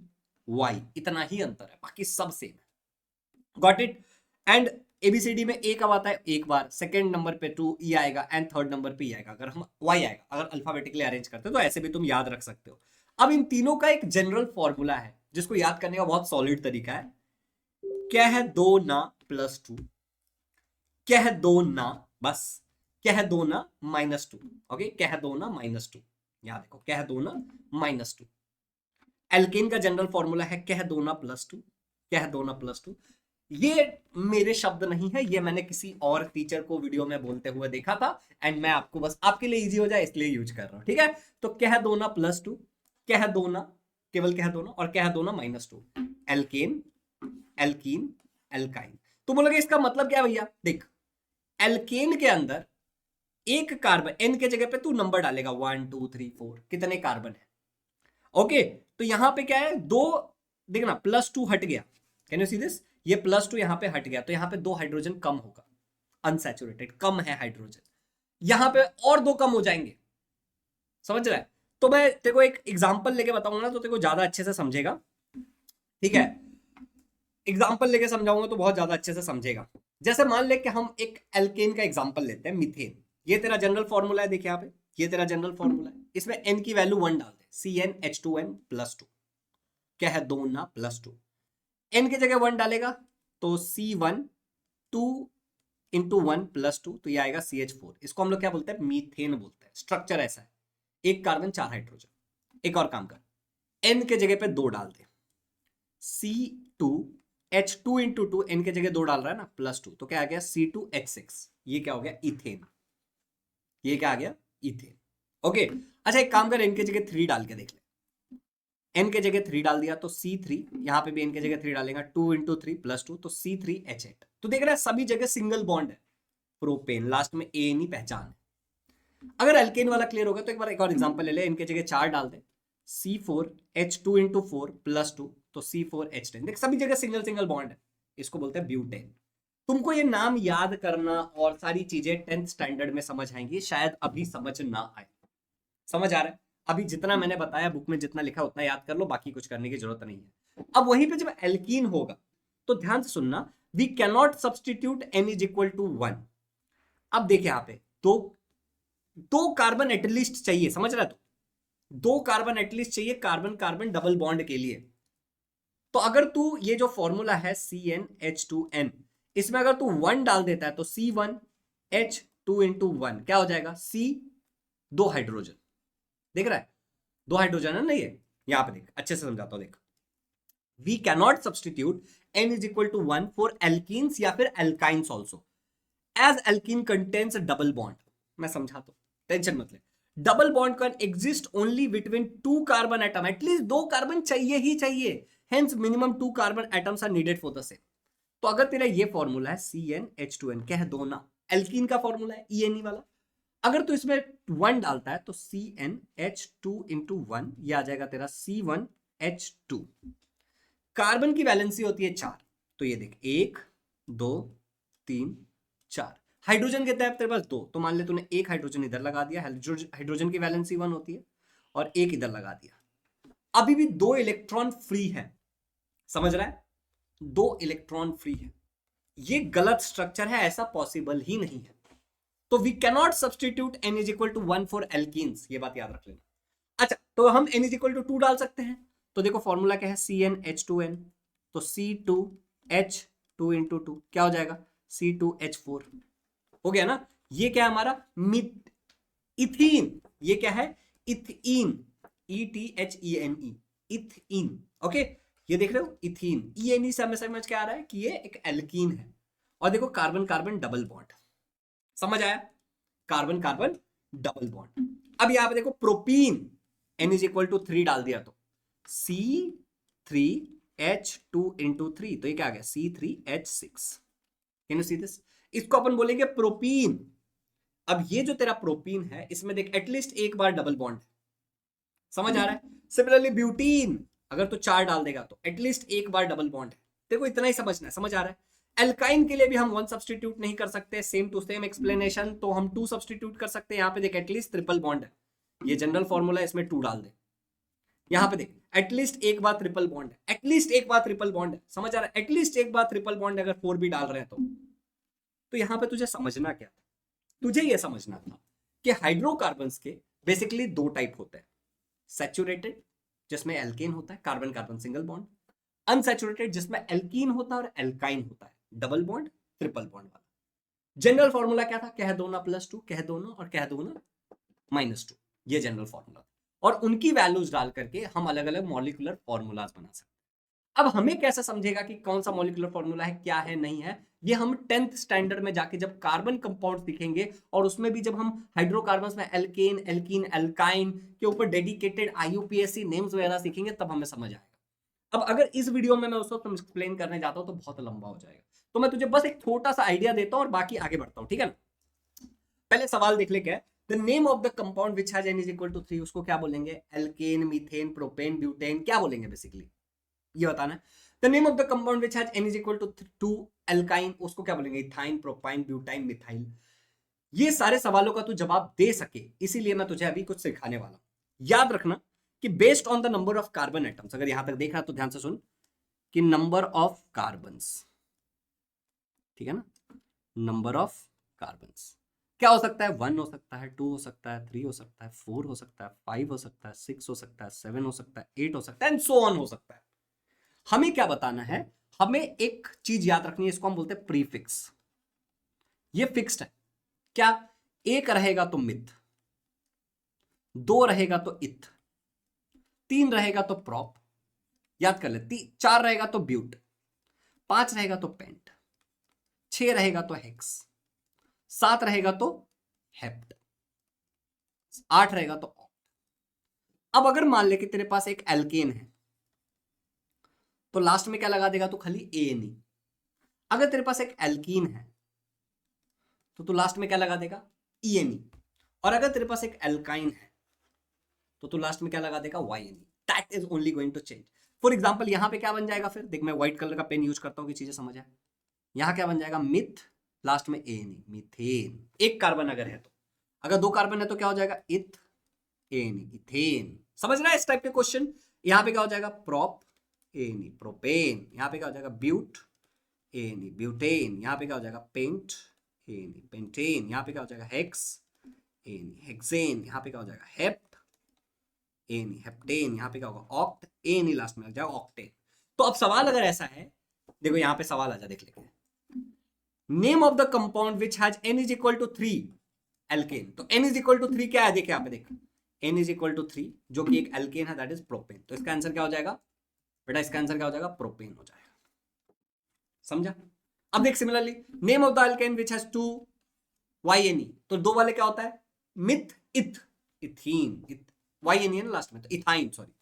वाई, इतना ही अंतर है, बाकी सब सेम है। Got it. एंड एबीसीडी में ए कब आता है, एक बार, सेकंड नंबर पे 2 ई आएगा एंड थर्ड नंबर पे ई आएगा, अगर हम वाई आएगा, अगर अल्फाबेटिकली अरेंज करते हो तो ऐसे भी तुम याद रख सकते हो। अब इन तीनों का एक जनरल फॉर्मूला है जिसको याद करने का बहुत सॉलिड तरीका है, कह दो ना प्लस 2, कह दो ना, बस कह दो ना -2, ओके, कह दो ना -2, यहां देखो कह दो ना -2। एल्केन का जनरल फॉर्मूला है कह दो ना +2, कह दो ना +2। ये मेरे शब्द नहीं है, ये मैंने किसी और टीचर को वीडियो में बोलते हुए देखा था एंड मैं आपको बस आपके लिए इजी हो जाए इसलिए यूज कर रहा हूं, ठीक है। तो कह दो ना +2, कह दो ना, केवल कह दो ना, और कह दो ना -2, एल्केन एल्कीन एल्काइन। तो बोलोगे इसका मतलब क्या है भैया, देख एल्केन के अंदर एक कार्बन, एन के जगह पे तू नंबर डालेगा 1 2 3 4, कितने कार्बन है, ओके। तो यहां पे क्या है, दो, देखना +2 हट गया, कैन यू सी दिस, ये +2 यहां पे हट गया तो यहां पे 2 हाइड्रोजन कम होगा, अनसैचुरेटेड कम है हाइड्रोजन, यहां पे और 2 कम हो जाएंगे, समझ रहा है। तो मैं तेरे को एक एग्जांपल लेके बताऊंगा ना तो तेरे को ज्यादा अच्छे से समझेगा, ठीक है। एग्जांपल लेके समझाऊंगा तो बहुत ज्यादा अच्छे से समझेगा। जैसे मान ले कि हम एक एल्केन का एग्जांपल लेते हैं, मीथेन। ये तेरा जनरल फॉर्मूला है, देखिए यहाँ पे, ये तेरा जनरल फॉर्मूला है, इसमें n की वैल्यू 1 डाल दे, CnH2n+2, कह दो ना +2, n की जगह 1 डालेगा तो C1 2 इंटू 1 +2, तो ये आएगा CH4, इसको हम लोग क्या बोलते हैं, मीथेन बोलते हैं। स्ट्रक्चर ऐसा है, एक कार्बन 4 हाइड्रोजन। एक और काम कर, n के जगह पे 2 डाल दे, C2 H2 इंटू 2, n के जगह 2 डाल रहा है ना, +2, तो क्या आ गया C2H6, ये क्या हो गया, इथेन। ये क्या आ गया, इथेन, ओके। अच्छा एक काम कर, n की जगह 3 डाल के देख ले, n के जगह 3 डाल दिया तो C3, यहां पे भी n की जगह 3 डालेगा, 2 इंटू 3 +2, तो C3H8। तो देख रहा है सभी जगह सिंगल बॉन्ड है, प्रोपेन, लास्ट में ए नहीं पहचान है। अगर एल्केन वाला क्लियर होगा तो एक बार एक और एग्जांपल ले ले, n की जगह 4 डाल दे, C4H2 इंटू 4 +2, तो C4H10, देख सभी जगह सिंगल सिंगल बॉन्ड है, इसको बोलते हैं ब्यूटेन। तुमको ये नाम याद करना और सारी चीजें 10th स्टैंडर्ड में समझ आएंगी, शायद अभी समझ ना आए, समझ आ रहा है। अभी जितना मैंने बताया बुक में जितना लिखा उतना याद कर लो, बाकी कुछ करने की जरूरत नहीं है। अब वहीं पे जब एल्कीन होगा तो ध्यान से सुनना, we cannot substitute n is equal to 1। अब देखिए यहाँ पे दो कार्बन एटलीस्ट चाहिए, समझ रहा है, तो 2 कार्बन एटलीस्ट चाहिए कार्बन कार्बन डबल बॉन्ड के लिए। तो अगर तू ये जो फॉर्मूला है CnH2n, इसमें अगर तू 1 डाल देता है तो C1H2 इंटू 1 क्या हो जाएगा, C 2 हाइड्रोजन, देख रहा है 2 हाइड्रोजन है ना, ये यहां पे देख, अच्छे से समझाता हूं, देख we cannot substitute n is equal to 1 for alkenes या फिर alkynes also, as alkene contains double bond. मैं समझाता हूं, टेंशन मत ले। Double bond can exist only between 2 carbon atom, at least 2 carbon चाहिए ही चाहिए, hence minimum 2 carbon atoms are needed for the same. तो अगर तेरा ये फॉर्मूला है CnH2n, कह दो ना, एल्कीन का फॉर्मूला है ENE वाला, अगर तू इसमें 1 डालता है तो CnH2 इंटू 1, ये आ जाएगा तेरा C1H2। कार्बन की वैलेंसी होती है 4, तो ये देख 1 2 3 4, हाइड्रोजन के तहत तेरे पास 2, तो मान ले तूने एक हाइड्रोजन इधर लगा दिया, हाइड्रोजन की वैलेंसी 1 होती है, और एक इधर लगा दिया, अभी भी 2 इलेक्ट्रॉन फ्री है, समझ रहा है, 2 इलेक्ट्रॉन फ्री है। ये गलत स्ट्रक्चर है, ऐसा पॉसिबल ही नहीं है। तो we cannot substitute n is equal to 1 for alkenes, ये बात याद रख लेना। अच्छा तो हम n इज इक्वल टू 2 डाल सकते हैं, तो देखो फॉर्मूला क्या है, CnH2n, तो C2H2 इंटू 2 क्या हो जाएगा, C2H4 हो गया ना। ये क्या है हमारा इथीन, ये क्या है इथीन, ETHENE, इथीन। ओके, ये देख रहे हो इथीन, ENE से हमें समझ क्या आ रहा है कि ये एक एल्कीन है। और देखो कार्बन कार्बन डबल बॉन्ड, समझ आया, कार्बन कार्बन डबल बॉन्ड। अब यहां पे देखो propene, N is equal to 3 डाल दिया तो C3H2 इंटू 3, तो ये क्या आ गया C3H6। Can you see this, इसको अपन बोलेंगे प्रोपीन। अब ये जो तेरा प्रोपीन है इसमें देख एटलीस्ट एक बार डबल बॉन्ड, समझ आ रहा है। सिमिलरली ब्यूटीन, अगर तो 4 डाल देगा तो एटलीस्ट एक बार डबल बॉन्ड है। देखो इतना ही समझना है, समझ आ रहा है। एल्काइन के लिए भी हम 1 सब्सटीट्यूट नहीं कर सकते, सेम टू सेम एक्सप्लेनेशन, तो हम 2 सब्सटीट्यूट कर सकते हैं। यहाँ पे देख एटलीस्ट ट्रिपल बॉन्ड है, ये जनरल फॉर्मूला है, इसमें 2 डाल दे। यहाँ पे देख एटलीस्ट एक बार ट्रिपल बॉन्ड है, एटलीस्ट एक बार ट्रिपल बॉन्ड है, समझ आ रहा है। एटलीस्ट एक बार ट्रिपल बॉन्ड, अगर 4 भी डाल रहे हैं तो यहाँ पे तुझे समझना क्या था, तुझे ये समझना था कि हाइड्रोकार्बन्स के बेसिकली 2 टाइप होते हैं, सैचुरेटेड जिसमें एल्केन होता है, carbon carbon single bond, unsaturated जिसमें एल्कीन होता है और एल्काइन होता है, डबल बॉन्ड ट्रिपल बॉन्ड वाला। जनरल फॉर्मूला क्या था, कह दो ना +2, कह दो ना, और कह दो ना -2, ये जनरल फॉर्मूला। और उनकी वैल्यूज डाल करके हम अलग अलग मॉलिक्यूलर फॉर्मूलाज बना सकते हैं। अब हमें कैसे समझेगा कि कौन सा मॉलिक्यूलर फॉर्मूला है, क्या है, नहीं है, ये हम 10th स्टैंडर्ड में जाके जब कार्बन कंपाउंड सीखेंगे, और उसमें भी जब हम हाइड्रोकार्बन्स में एल्केन, एल्कीन, एल्काइन के ऊपर डेडिकेटेड IUPAC नेम्स वगैरह सीखेंगे, तब हमें समझ आएगा। अब अगर इस वीडियो में मैं उसको एक्सप्लेन करने जाता हूं तो बहुत लंबा हो जाएगा, तो मैं तुझे बस एक छोटा सा आइडिया देता हूं और बाकी आगे बढ़ता हूं, ठीक है ना। पहले सवाल देख ले क्या है, the name of the compound which has N = 3, उसको क्या बोलेंगे, एल्केन, मीथेन, प्रोपेन, ब्यूटेन, क्या बोलेंगे बेसिकली, ये बताना है। The name of the compound which has N = 2 alkyne, उसको क्या बोलेंगे, इथाइन, प्रोपाइन, ब्यूटाइन, मिथाइल। ये सारे सवालों का तू जवाब दे सके, इसीलिए मैं तुझे अभी कुछ सिखाने वाला हूं। याद रखना कि based on the number of carbon atoms, अगर यहां तक देख रहा तो ध्यान से सुन कि नंबर ऑफ कार्बन्स, ठीक है ना, नंबर ऑफ कार्बन्स क्या हो सकता है, 1 हो सकता है, 2 हो सकता है, 3 हो सकता है, 4 हो सकता है, 5 हो सकता है, 6 हो सकता है, 7 हो सकता है, 8 हो सकता है, एंड सो ऑन हो सकता है। हमें क्या बताना है, हमें एक चीज याद रखनी है, इसको हम बोलते हैं प्रीफिक्स। ये फिक्स्ड है क्या, 1 रहेगा तो मिथ, 2 रहेगा तो इथ, 3 रहेगा तो प्रॉप, याद कर ले, 4 रहेगा तो ब्यूट, 5 रहेगा तो पेंट, 6 रहेगा तो हेक्स, 7 रहेगा तो हेप्ट, 8 रहेगा तो ऑक्ट। अब अगर मान ले कि तेरे पास एक एल्केन है तो लास्ट में क्या लगा देगा, तो खाली ANE। अगर तेरे पास एक एल्कीन है तो तू लास्ट में क्या लगा देगा, ENE। और अगर तेरे पास एक एल्काइन है तो तू लास्ट में क्या लगा देगा, YNE। That is only going to change. For example यहां पे क्या बन जाएगा, फिर देख मैं व्हाइट कलर का पेन यूज करता हूं कि चीजें समझ आए। यहां क्या बन जाएगा, मिथ, लास्ट में ANE, मीथेन। एक कार्बन अगर है तो, अगर 2 कार्बन है तो क्या हो जाएगा, इथ, ANE, इथेन। समझ रहा है इस टाइप के क्वेश्चन। यहां पे क्या हो जाएगा, प्रॉप, ANE, प्रोपेन। यहां पे क्या हो जाएगा, ब्यूट, ANE, ब्यूटेन। यहां पे क्या हो जाएगा, पेंट, ANE, पेंटेन। यहां पे क्या हो जाएगा, हेक्स, ANE, हेक्सेन। यहां पे क्या हो जाएगा, हेप्ट, ANE, हेप्टेन। यहां पे क्या होगा, ऑक्ट, ANE लास्ट में लग जाएगा, ऑक्टेन। तो अब सवाल अगर ऐसा है, देखो यहां पे सवाल आ जा, देख लेते हैं। Name of the compound which has N = 3 alkane. तो N = 3 क्या है, देखिए यहां पे देख, N = 3 जो कि एक एल्केन है, दैट इज प्रोपेन। तो इसका आंसर क्या हो जाएगा बेटा, इसका आंसर क्या हो जाएगा, प्रोपेन हो जाएगा। समझा। अब देख similarly name of the alkene which has 2 YNE, तो 2 वाले क्या होता है, मिथ, इथ, इथीन, YNE है ना लास्ट में, तो इथाइन, सॉरी।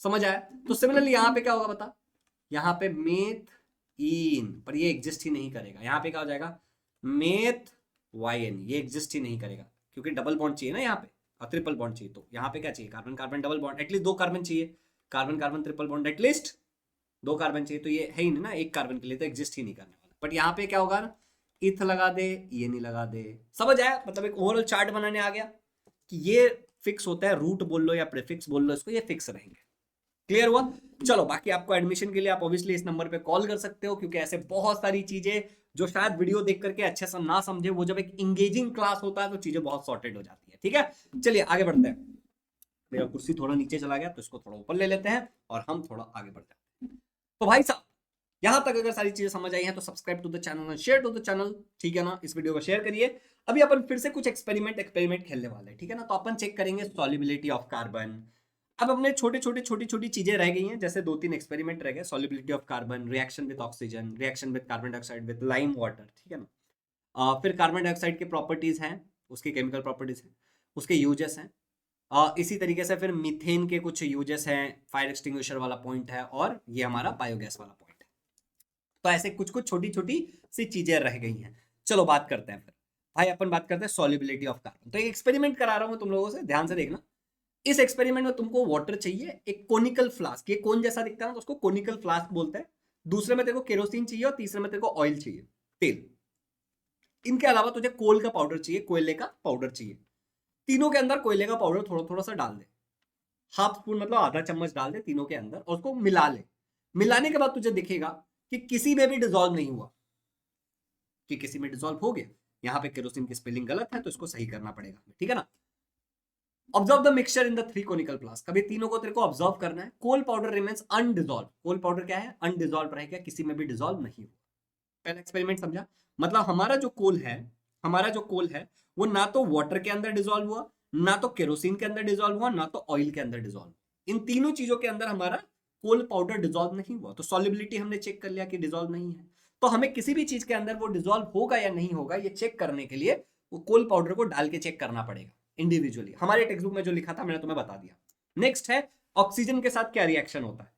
समझ आया। तो सिमिलरली यहां पे क्या होगा बता, यहां पे मेथ इन, पर ये एग्जिस्ट ही नहीं करेगा। यहां पे क्या हो जाएगा, मेथ YNE, ये एग्जिस्ट ही नहीं करेगा क्योंकि डबल बॉन्ड चाहिए ना यहाँ पे, और ट्रिपल बॉन्ड चाहिए। तो यहाँ पे क्या चाहिए, carbon carbon double bond, at least 2 carbon चाहिए, carbon carbon triple bond at least 2 carbon चाहिए। तो ये है ही नहीं ना, एक कार्बन के लिए तो एग्जिस्ट ही नहीं करने वाला। बट यहाँ पे क्या होगा ना, इथ लगा दे, ये नहीं लगा दे। समझ आया, मतलब एक ओवरऑल चार्ट बनाने आ गया कि ये फिक्स होता है, रूट बोल लो या प्रीफिक्स बोल लो इसको, ये फिक्स रहेंगे। क्लियर हुआ। चलो बाकी आपको एडमिशन के लिए आप ऑब्वियसली इस नंबर पे कॉल कर सकते हो, क्योंकि ऐसे बहुत सारी चीजें जो शायद वीडियो देख करके अच्छे से ना समझे, वो जब एक इंगेजिंग क्लास होता है तो चीजें बहुत सॉर्टेड हो जाती है। ठीक है, चलिए आगे बढ़ते हैं। मेरा कुर्सी थोड़ा नीचे चला गया तो इसको थोड़ा ऊपर ले लेते हैं और हम थोड़ा आगे बढ़ जाते हैं। तो भाई साहब, यहां तक अगर सारी चीजें समझ आई हैं तो subscribe to the channel and share to the channel, ठीक है ना। इस वीडियो को शेयर करिए। अभी अपन फिर से कुछ एक्सपेरिमेंट खेलने वाले हैं, ठीक है ना। तो अपन चेक करेंगे सॉल्युबिलिटी ऑफ कार्बन। अब अपने छोटी छोटी चीजें रह गई हैं, जैसे 2-3 एक्सपेरिमेंट रह गए। Solubility of carbon, reaction with oxygen, reaction with carbon dioxide with lime water, ठीक है ना। फिर कार्बन डाइऑक्साइड के प्रॉपर्टीज हैं, उसके केमिकल प्रॉपर्टीज हैं, उसके यूजेस हैं। इसी तरीके से फिर मीथेन के कुछ यूजेस हैं, फायर एक्सटिंग्विशर वाला पॉइंट है, और ये हमारा बायोगैस वाला पॉइंट है। तो ऐसे कुछ कुछ छोटी छोटी सी चीजें रह गई हैं। चलो बात करते हैं फिर। भाई अपन बात करते हैं सॉल्युबिलिटी ऑफ कार्बन। तो एक एक्सपेरिमेंट करा रहा हूं तुम लोगों से, ध्यान से देखना। इस एक्सपेरिमेंट में तुमको वाटर चाहिए, एक कोनिकल फ्लास्क, ये कोन जैसा दिखता है ना, तो उसको कोनिकल फ्लास्क बोलते हैं। दूसरे में तेरे को केरोसिन चाहिए और तीसरे में तेरे को ऑयल चाहिए, तेल। इनके अलावा तुझे कोल का पाउडर चाहिए, कोयले का पाउडर चाहिए। तीनों के अंदर कोयले का पाउडर थोड़ा थोड़ा सा डाल दे, हाफ स्पून मतलब आधा चम्मच डाल दे तीनों के अंदर, और उसको मिला ले। मिलाने के बाद तुझे दिखेगा कि किसी में भी डिसॉल्व नहीं हुआ, कि किसी में डिसॉल्व हो गया। यहाँ पे केरोसिन की स्पेलिंग गलत है तो इसको सही करना पड़ेगा, ठीक है ना। Observe the mixture in the 3 conical flask. कभी तीनों को तेरे को ऑब्जर्व करना है। कोल पाउडर रिमेन्स अनडिसॉल्व। कोल पाउडर क्या है? अनडिसॉल्व रहेगा, किसी में भी डिसॉल्व नहीं हुआ। पहला एक्सपेरिमेंट समझा? मतलब हमारा जो कोल है, हमारा जो कोल है, वो ना तो वाटर के अंदर डिसॉल्व हुआ, ना तो केरोसिन के अंदर डिसॉल्व हुआ, ना तो ऑयल के अंदर डिसॉल्व। इन तीनों चीजों के अंदर हमारा कोल पाउडर डिसॉल्व नहीं हुआ। तो सॉल्युबिलिटी हमने चेक कर लिया कि डिसॉल्व नहीं है। तो हमें किसी भी चीज के अंदर वो डिसॉल्व होगा या नहीं होगा, ये चेक करने के लिए वो कोल पाउडर को डाल के चेक करना पड़ेगा इंडिविजुअली। हमारे टेक्स्ट बुक में जो लिखा था मैंने तुम्हें बता दिया। नेक्स्ट है ऑक्सीजन के साथ क्या रिएक्शन होता है।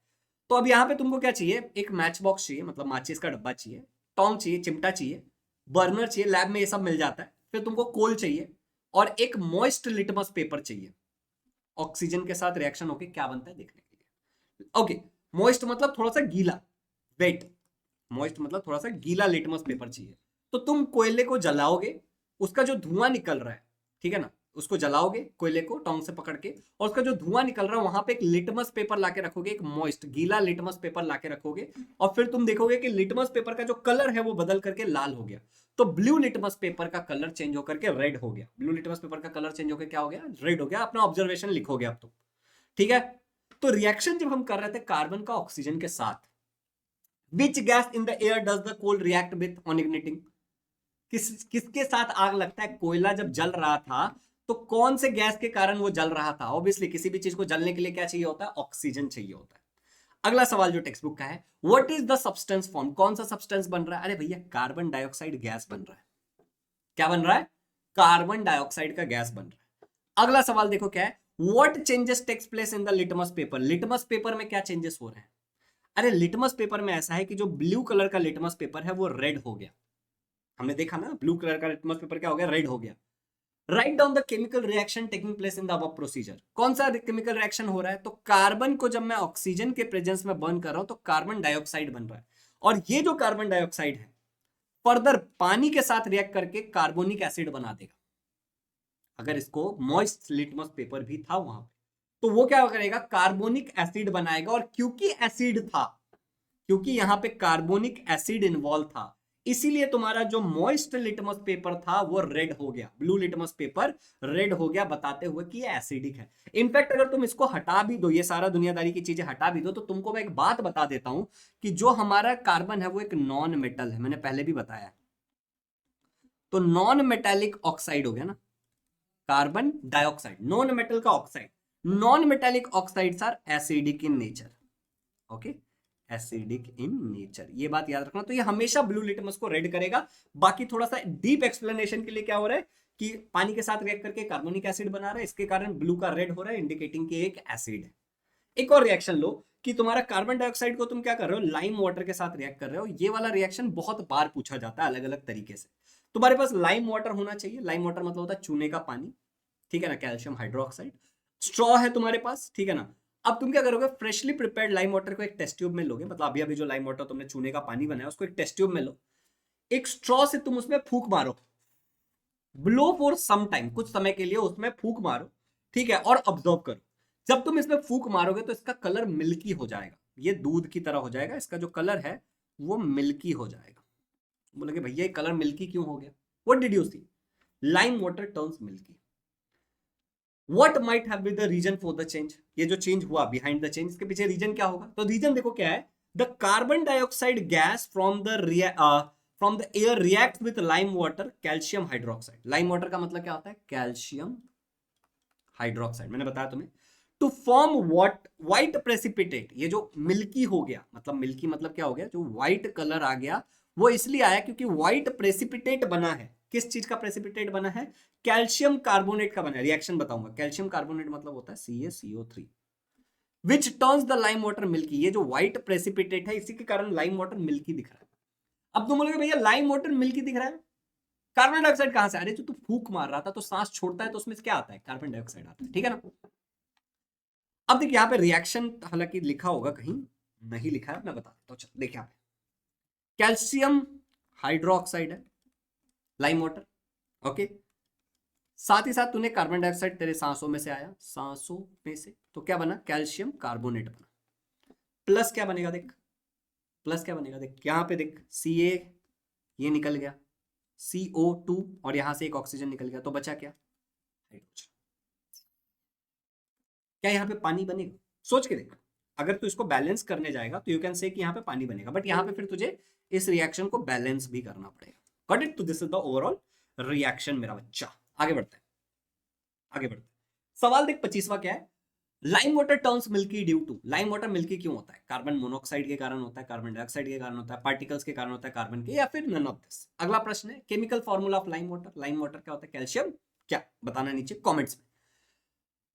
तो अब यहाँ पे तुमको क्या चाहिए? एक मैच बॉक्स चाहिए, मतलब माचिस का डब्बा चाहिए, टोंग चाहिए, चिमटा चाहिए, बर्नर चाहिए, लैब में ये सब मिल जाता है। फिर तुमको कोल चाहिए और एक मॉइस्ट लिटमस पेपर चाहिए। ऑक्सीजन के साथ रिएक्शन होके क्या बनता है देखने के लिए। ओके, मॉइस्ट मतलब थोड़ा सा गीला, वेट। मॉइस्ट मतलब थोड़ा सा गीला लिटमस पेपर चाहिए। तो तुम कोयले को जलाओगे, उसका जो धुआं निकल रहा है, ठीक है ना, उसको जलाओगे कोयले को टोंग से पकड़ के, और उसका जो धुआं निकल रहा है वहां पे एक लिटमस पेपर लाके रखोगे, एक मॉइस्ट गीला लिटमस पेपर लाके रखोगे। और फिर तुम देखोगे कि लिटमस पेपर का जो कलर है वो बदल करके लाल हो गया। तो ब्लू लिटमस पेपर का कलर चेंज होकर के रेड हो गया। ब्लू लिटमस पेपर का कलर चेंज होकर क्या हो गया? रेड हो गया। अपना ऑब्जर्वेशन लिखोगे अब तो, ठीक है। तो रिएक्शन जब हम कर रहे थे कार्बन का ऑक्सीजन के साथ, which gas in the air does the coal react with on igniting? किसके साथ आग लगता है? कोयला जब जल रहा था तो कौन से गैस के कारण वो जल रहा था? ऑब्वियसली किसी भी चीज को जलने के लिए क्या चाहिए होता है? ऑक्सीजन चाहिए होता है। अगला सवाल जो टेक्स्ट बुक का है, what is the substance form? कौन सा सब्सटेंस बन रहा है? अरे भैया, कार्बन डाइऑक्साइड गैस बन रहा है। क्या बन रहा है? कार्बन डाइऑक्साइड का गैस बन रहा है। अगला सवाल देखो क्या है, what changes takes place in the litmus paper? Litmus paper में क्या चेंजेस हो रहे हैं? अरे लिटमस पेपर में ऐसा है कि जो ब्लू कलर का लिटमस पेपर है वो रेड हो गया। हमने देखा ना, ब्लू कलर का लिटमस पेपर क्या हो गया? रेड हो गया। Write down the chemical reaction taking place in the above procedure. कौन सा केमिकल रिएक्शन हो रहा है? तो कार्बन को जब मैं ऑक्सीजन के प्रेजेंस में बर्न कर रहा हूं तो कार्बन डाइऑक्साइड बन रहा है। और ये जो कार्बन डाइऑक्साइड है फर्दर पानी के साथ रिएक्ट करके कार्बोनिक एसिड बना देगा। अगर इसको मॉइस्ट लिटमस पेपर भी था वहां पे, तो वो क्या करेगा? कार्बोनिक एसिड बनाएगा। और क्योंकि एसिड था, क्योंकि यहां पे कार्बोनिक एसिड इन्वॉल्व था, इसीलिए तुम्हारा जो मॉइस्ट लिटमस पेपर था वो रेड हो गया। ब्लू लिटमस पेपर रेड हो गया, बताते हुए कि ये एसिडिक है। इनफैक्ट अगर तुम इसको हटा भी दो, ये सारा दुनियादारी की चीजें हटा भी दो, तो तुमको मैं एक बात बता देता हूं कि जो हमारा कार्बन है वो एक नॉन मेटल है। मैंने पहले भी बताया। तो नॉन मेटेलिक ऑक्साइड हो गया ना, कार्बन डाइऑक्साइड नॉन मेटल का oxide. Non metallic oxides are acidic in nature. Okay, acidic in nature, ये बात याद रखना। तो ये हमेशा ब्लू लिटमस को रेड करेगा। बाकी थोड़ा सा डीप एक्सप्लेनेशन के लिए क्या हो रहा है कि पानी के साथ रिएक्ट करके कार्बोनिक एसिड बना रहा है, इसके कारण ब्लू का रेड हो रहा है, इंडिकेटिंग कि एक एसिड है। एक और रिएक्शन लो कि तुम्हारा कार्बन डाइऑक्साइड को तुम क्या कर रहे हो? लाइम वाटर के साथ रिएक्ट कर रहे हो। ये वाला रिएक्शन बहुत बार पूछा जाता है अलग अलग तरीके से। तुम्हारे पास लाइम वाटर होना चाहिए। लाइम वाटर मतलब होता है चूने का पानी, ठीक है ना, कैल्शियम हाइड्रोक्साइड। स्ट्रॉ है तुम्हारे पास, ठीक है ना। अब तुम क्या करोगे? फ्रेशली प्रिपेयर्ड लाइम वाटर को एक टेस्ट ट्यूब में लोगे, मतलब अभी अभी जो लाइम वाटर तुमने चूने का पानी बनाया उसको एक टेस्ट ट्यूब में लो। एक स्ट्रॉ से तुम उसमें फूंक मारो, ब्लो फॉर सम टाइम, कुछ समय के लिए उसमें फूंक मारो, ठीक है, और ऑब्जर्व करो। जब तुम इसमें फूंक मारोगे तो इसका कलर मिल्की हो जाएगा, ये दूध की तरह हो जाएगा। इसका जो कलर है वो मिल्की हो जाएगा। बोलोगे भैया ये कलर मिल्की क्यों हो गया? What did you see? Lime water turns milky. What might have been the reason for the change, ये जो चेंज हुआ बिहाइंड द चेंज, इसके पीछे रीजन क्या होगा? तो रीजन देखो क्या है, the carbon dioxide gas from the air react with lime water calcium hydroxide. Lime water का मतलब क्या होता है? कैल्शियम हाइड्रोक्साइड, मैंने बताया तुम्हें, to form what white precipitate. ये जो मिल्की हो गया, मतलब मिल्की मतलब क्या हो गया, जो व्हाइट कलर आ गया वो इसलिए आया क्योंकि व्हाइट प्रेसिपिटेट बना है। किस चीज का प्रेसिपिटेट बना है? कैल्शियम कार्बोनेट का बना है। रिएक्शन बताऊंगा। कैल्शियम कार्बोनेट मतलब होता है CaCO3 which turns the lime water milky. ये जो व्हाइट प्रेसिपिटेट है इसी के कारण लाइम वाटर मिल्की दिख रहा है। अब तुम बोलोगे भैया लाइम वाटर मिल्की दिख रहा है, कार्बन डाइऑक्साइड कहां से? अरे जो तू फूंक मार रहा था तो सांस छोड़ता है तो उसमें क्या आता है? कार्बन डाइऑक्साइड आता है, ठीक है ना। अब देखिए यहाँ पे रिएक्शन हालांकि लिखा होगा कहीं, नहीं लिखा है, मैं बता देता हूँ। चलो देखिए यहाँ पे कैल्शियम हाइड्रोक्साइड है, लाइम वाटर, ओके। साथ ही साथ तूने कार्बन डाइऑक्साइड तेरे सांसों में से आया, सांसों में से, तो क्या बना? कैल्शियम कार्बोनेट बना। प्लस क्या बनेगा देख, प्लस क्या बनेगा देख, यहाँ पे देख Ca ये निकल गया, CO2 और यहां से एक ऑक्सीजन निकल गया, तो बचा क्या? हाइड्रोजन। क्या यहाँ पे पानी बनेगा? सोच के देख, अगर तू इसको बैलेंस करने जाएगा तो यू कैन से कि यहाँ पे पानी बनेगा, बट यहाँ पे फिर तुझे इस रिएक्शन को बैलेंस भी करना पड़ेगा। Got it? तो this is the overall reaction मेरा बच्चा। आगे बढ़ते हैं, आगे बढ़ते हैं। सवाल देख 25वां क्या है? Lime water turns milky due to. Lime water milky क्यों होता है? कार्बन मोनोऑक्साइड के कारण होता है, कार्बन डाइऑक्साइड के कारण होता है, पार्टिकल्स के कारण होता है, कार्बन के, या फिर नन ऑफ दिस। अगला प्रश्न है chemical formula of lime water. Lime water क्या होता है? कैल्शियम। क्या बताना नीचे कमेंट्स में।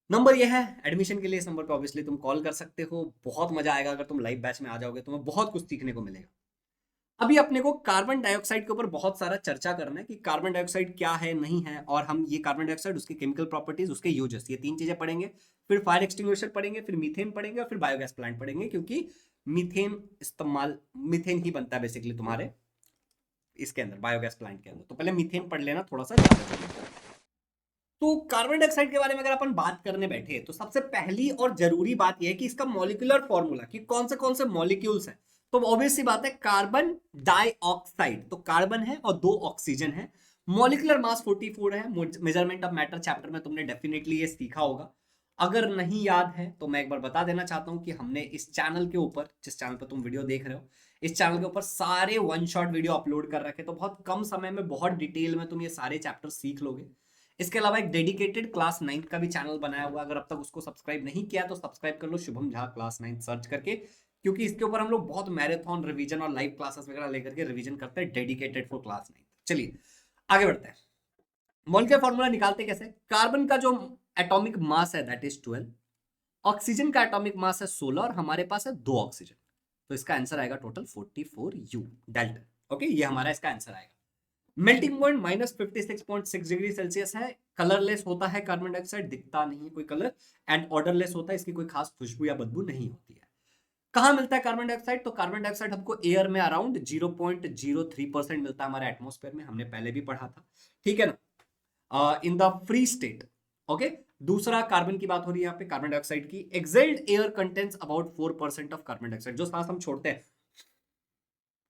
नंबर ये है एडमिशन के लिए, इस नंबर पे ऑब्वियसली तुम कॉल कर सकते हो। बहुत मजा आएगा अगर तुम लाइव बैच में आ जाओगे, तुम्हें बहुत कुछ सीखने को मिलेगा। अभी अपने को कार्बन डाइऑक्साइड के ऊपर बहुत सारा चर्चा करना है कि कार्बन डाइऑक्साइड क्या है, नहीं है, और हम ये कार्बन डाइऑक्साइड, उसकी केमिकल प्रॉपर्टीज, उसके यूजेस, ये 3 चीजें पढ़ेंगे। फिर फायर एक्सटिंग्विशर पढ़ेंगे, फिर मीथेन पढ़ेंगे, और फिर बायोगैस प्लांट पढ़ेंगे, क्योंकि मीथेन ही बनता है बेसिकली तुम्हारे इसके अंदर, बायोगैस प्लांट के अंदर। तो पहले मीथेन पढ़ लेना थोड़ा सा ज्यादा। तो कार्बन डाइऑक्साइड के बारे में अगर अपन बात करने बैठे तो सबसे पहली और जरूरी बात यह है कि इसका मॉलिक्यूलर फॉर्मूला, कि कौन से मॉलिक्यूल्स हैं। तो ऑब्वियस सी बात है कार्बन डाइऑक्साइड, तो कार्बन है और 2 ऑक्सीजन है। मॉलिक्यूलर मास 44 है। मेजरमेंट ऑफ मैटर चैप्टर में तुमने डेफिनेटली ये सीखा होगा। अगर नहीं याद है तो मैं एक बार बता देना चाहता हूं कि हमने इस चैनल के ऊपर, जिस चैनल पर तुम वीडियो देख रहे हो, इस चैनल के ऊपर सारे 1 शॉट वीडियो अपलोड कर रखे, तो बहुत कम समय में बहुत डिटेल में तुम ये सारे चैप्टर सीख लोगे। इसके अलावा एक डेडिकेटेड क्लास 9 का भी चैनल बनाया हुआ, अगर अब तक उसको सब्सक्राइब नहीं किया तो सब्सक्राइब कर लो, शुभम झा क्लास 9 सर्च करके, क्योंकि इसके ऊपर हम लोग बहुत मैराथन रिवीजन और लाइव क्लासेस वगैरह लेकर के रिवीजन करते हैं, डेडिकेटेड फॉर क्लास 9। चलिए आगे बढ़ते हैं। मॉलिक्यूलर फॉर्मूला निकालते कैसे? कार्बन का जो एटॉमिक मास है दैट इज 12, ऑक्सीजन का एटॉमिक मास है 16, और हमारे पास है 2 ऑक्सीजन, तो इसका आंसर आएगा टोटल 44U डेल्टा। ओके, ये हमारा इसका आंसर आएगा। मेल्टिंग पॉइंट -56.6 डिग्री सेल्सियस है। कलरलेस होता है कार्बन डाइऑक्साइड, दिखता नहीं है कोई कलर, एंड ऑर्डरलेस होता है, इसकी कोई खास खुशबू या बदबू नहीं होती है। कहां मिलता है कार्बन डाइऑक्साइड? तो कार्बन डाइऑक्साइड हमको एयर में अराउंड 0.03% मिलता है हमारे एटमॉस्फेयर में, हमने पहले भी पढ़ा था, ठीक है ना, इन द फ्री स्टेट। ओके, दूसरा कार्बन की बात हो रही है यहाँ पे, कार्बन डाइऑक्साइड की। Excelled air contents about 4% of carbon dioxide. जो सांस हम छोड़ते हैं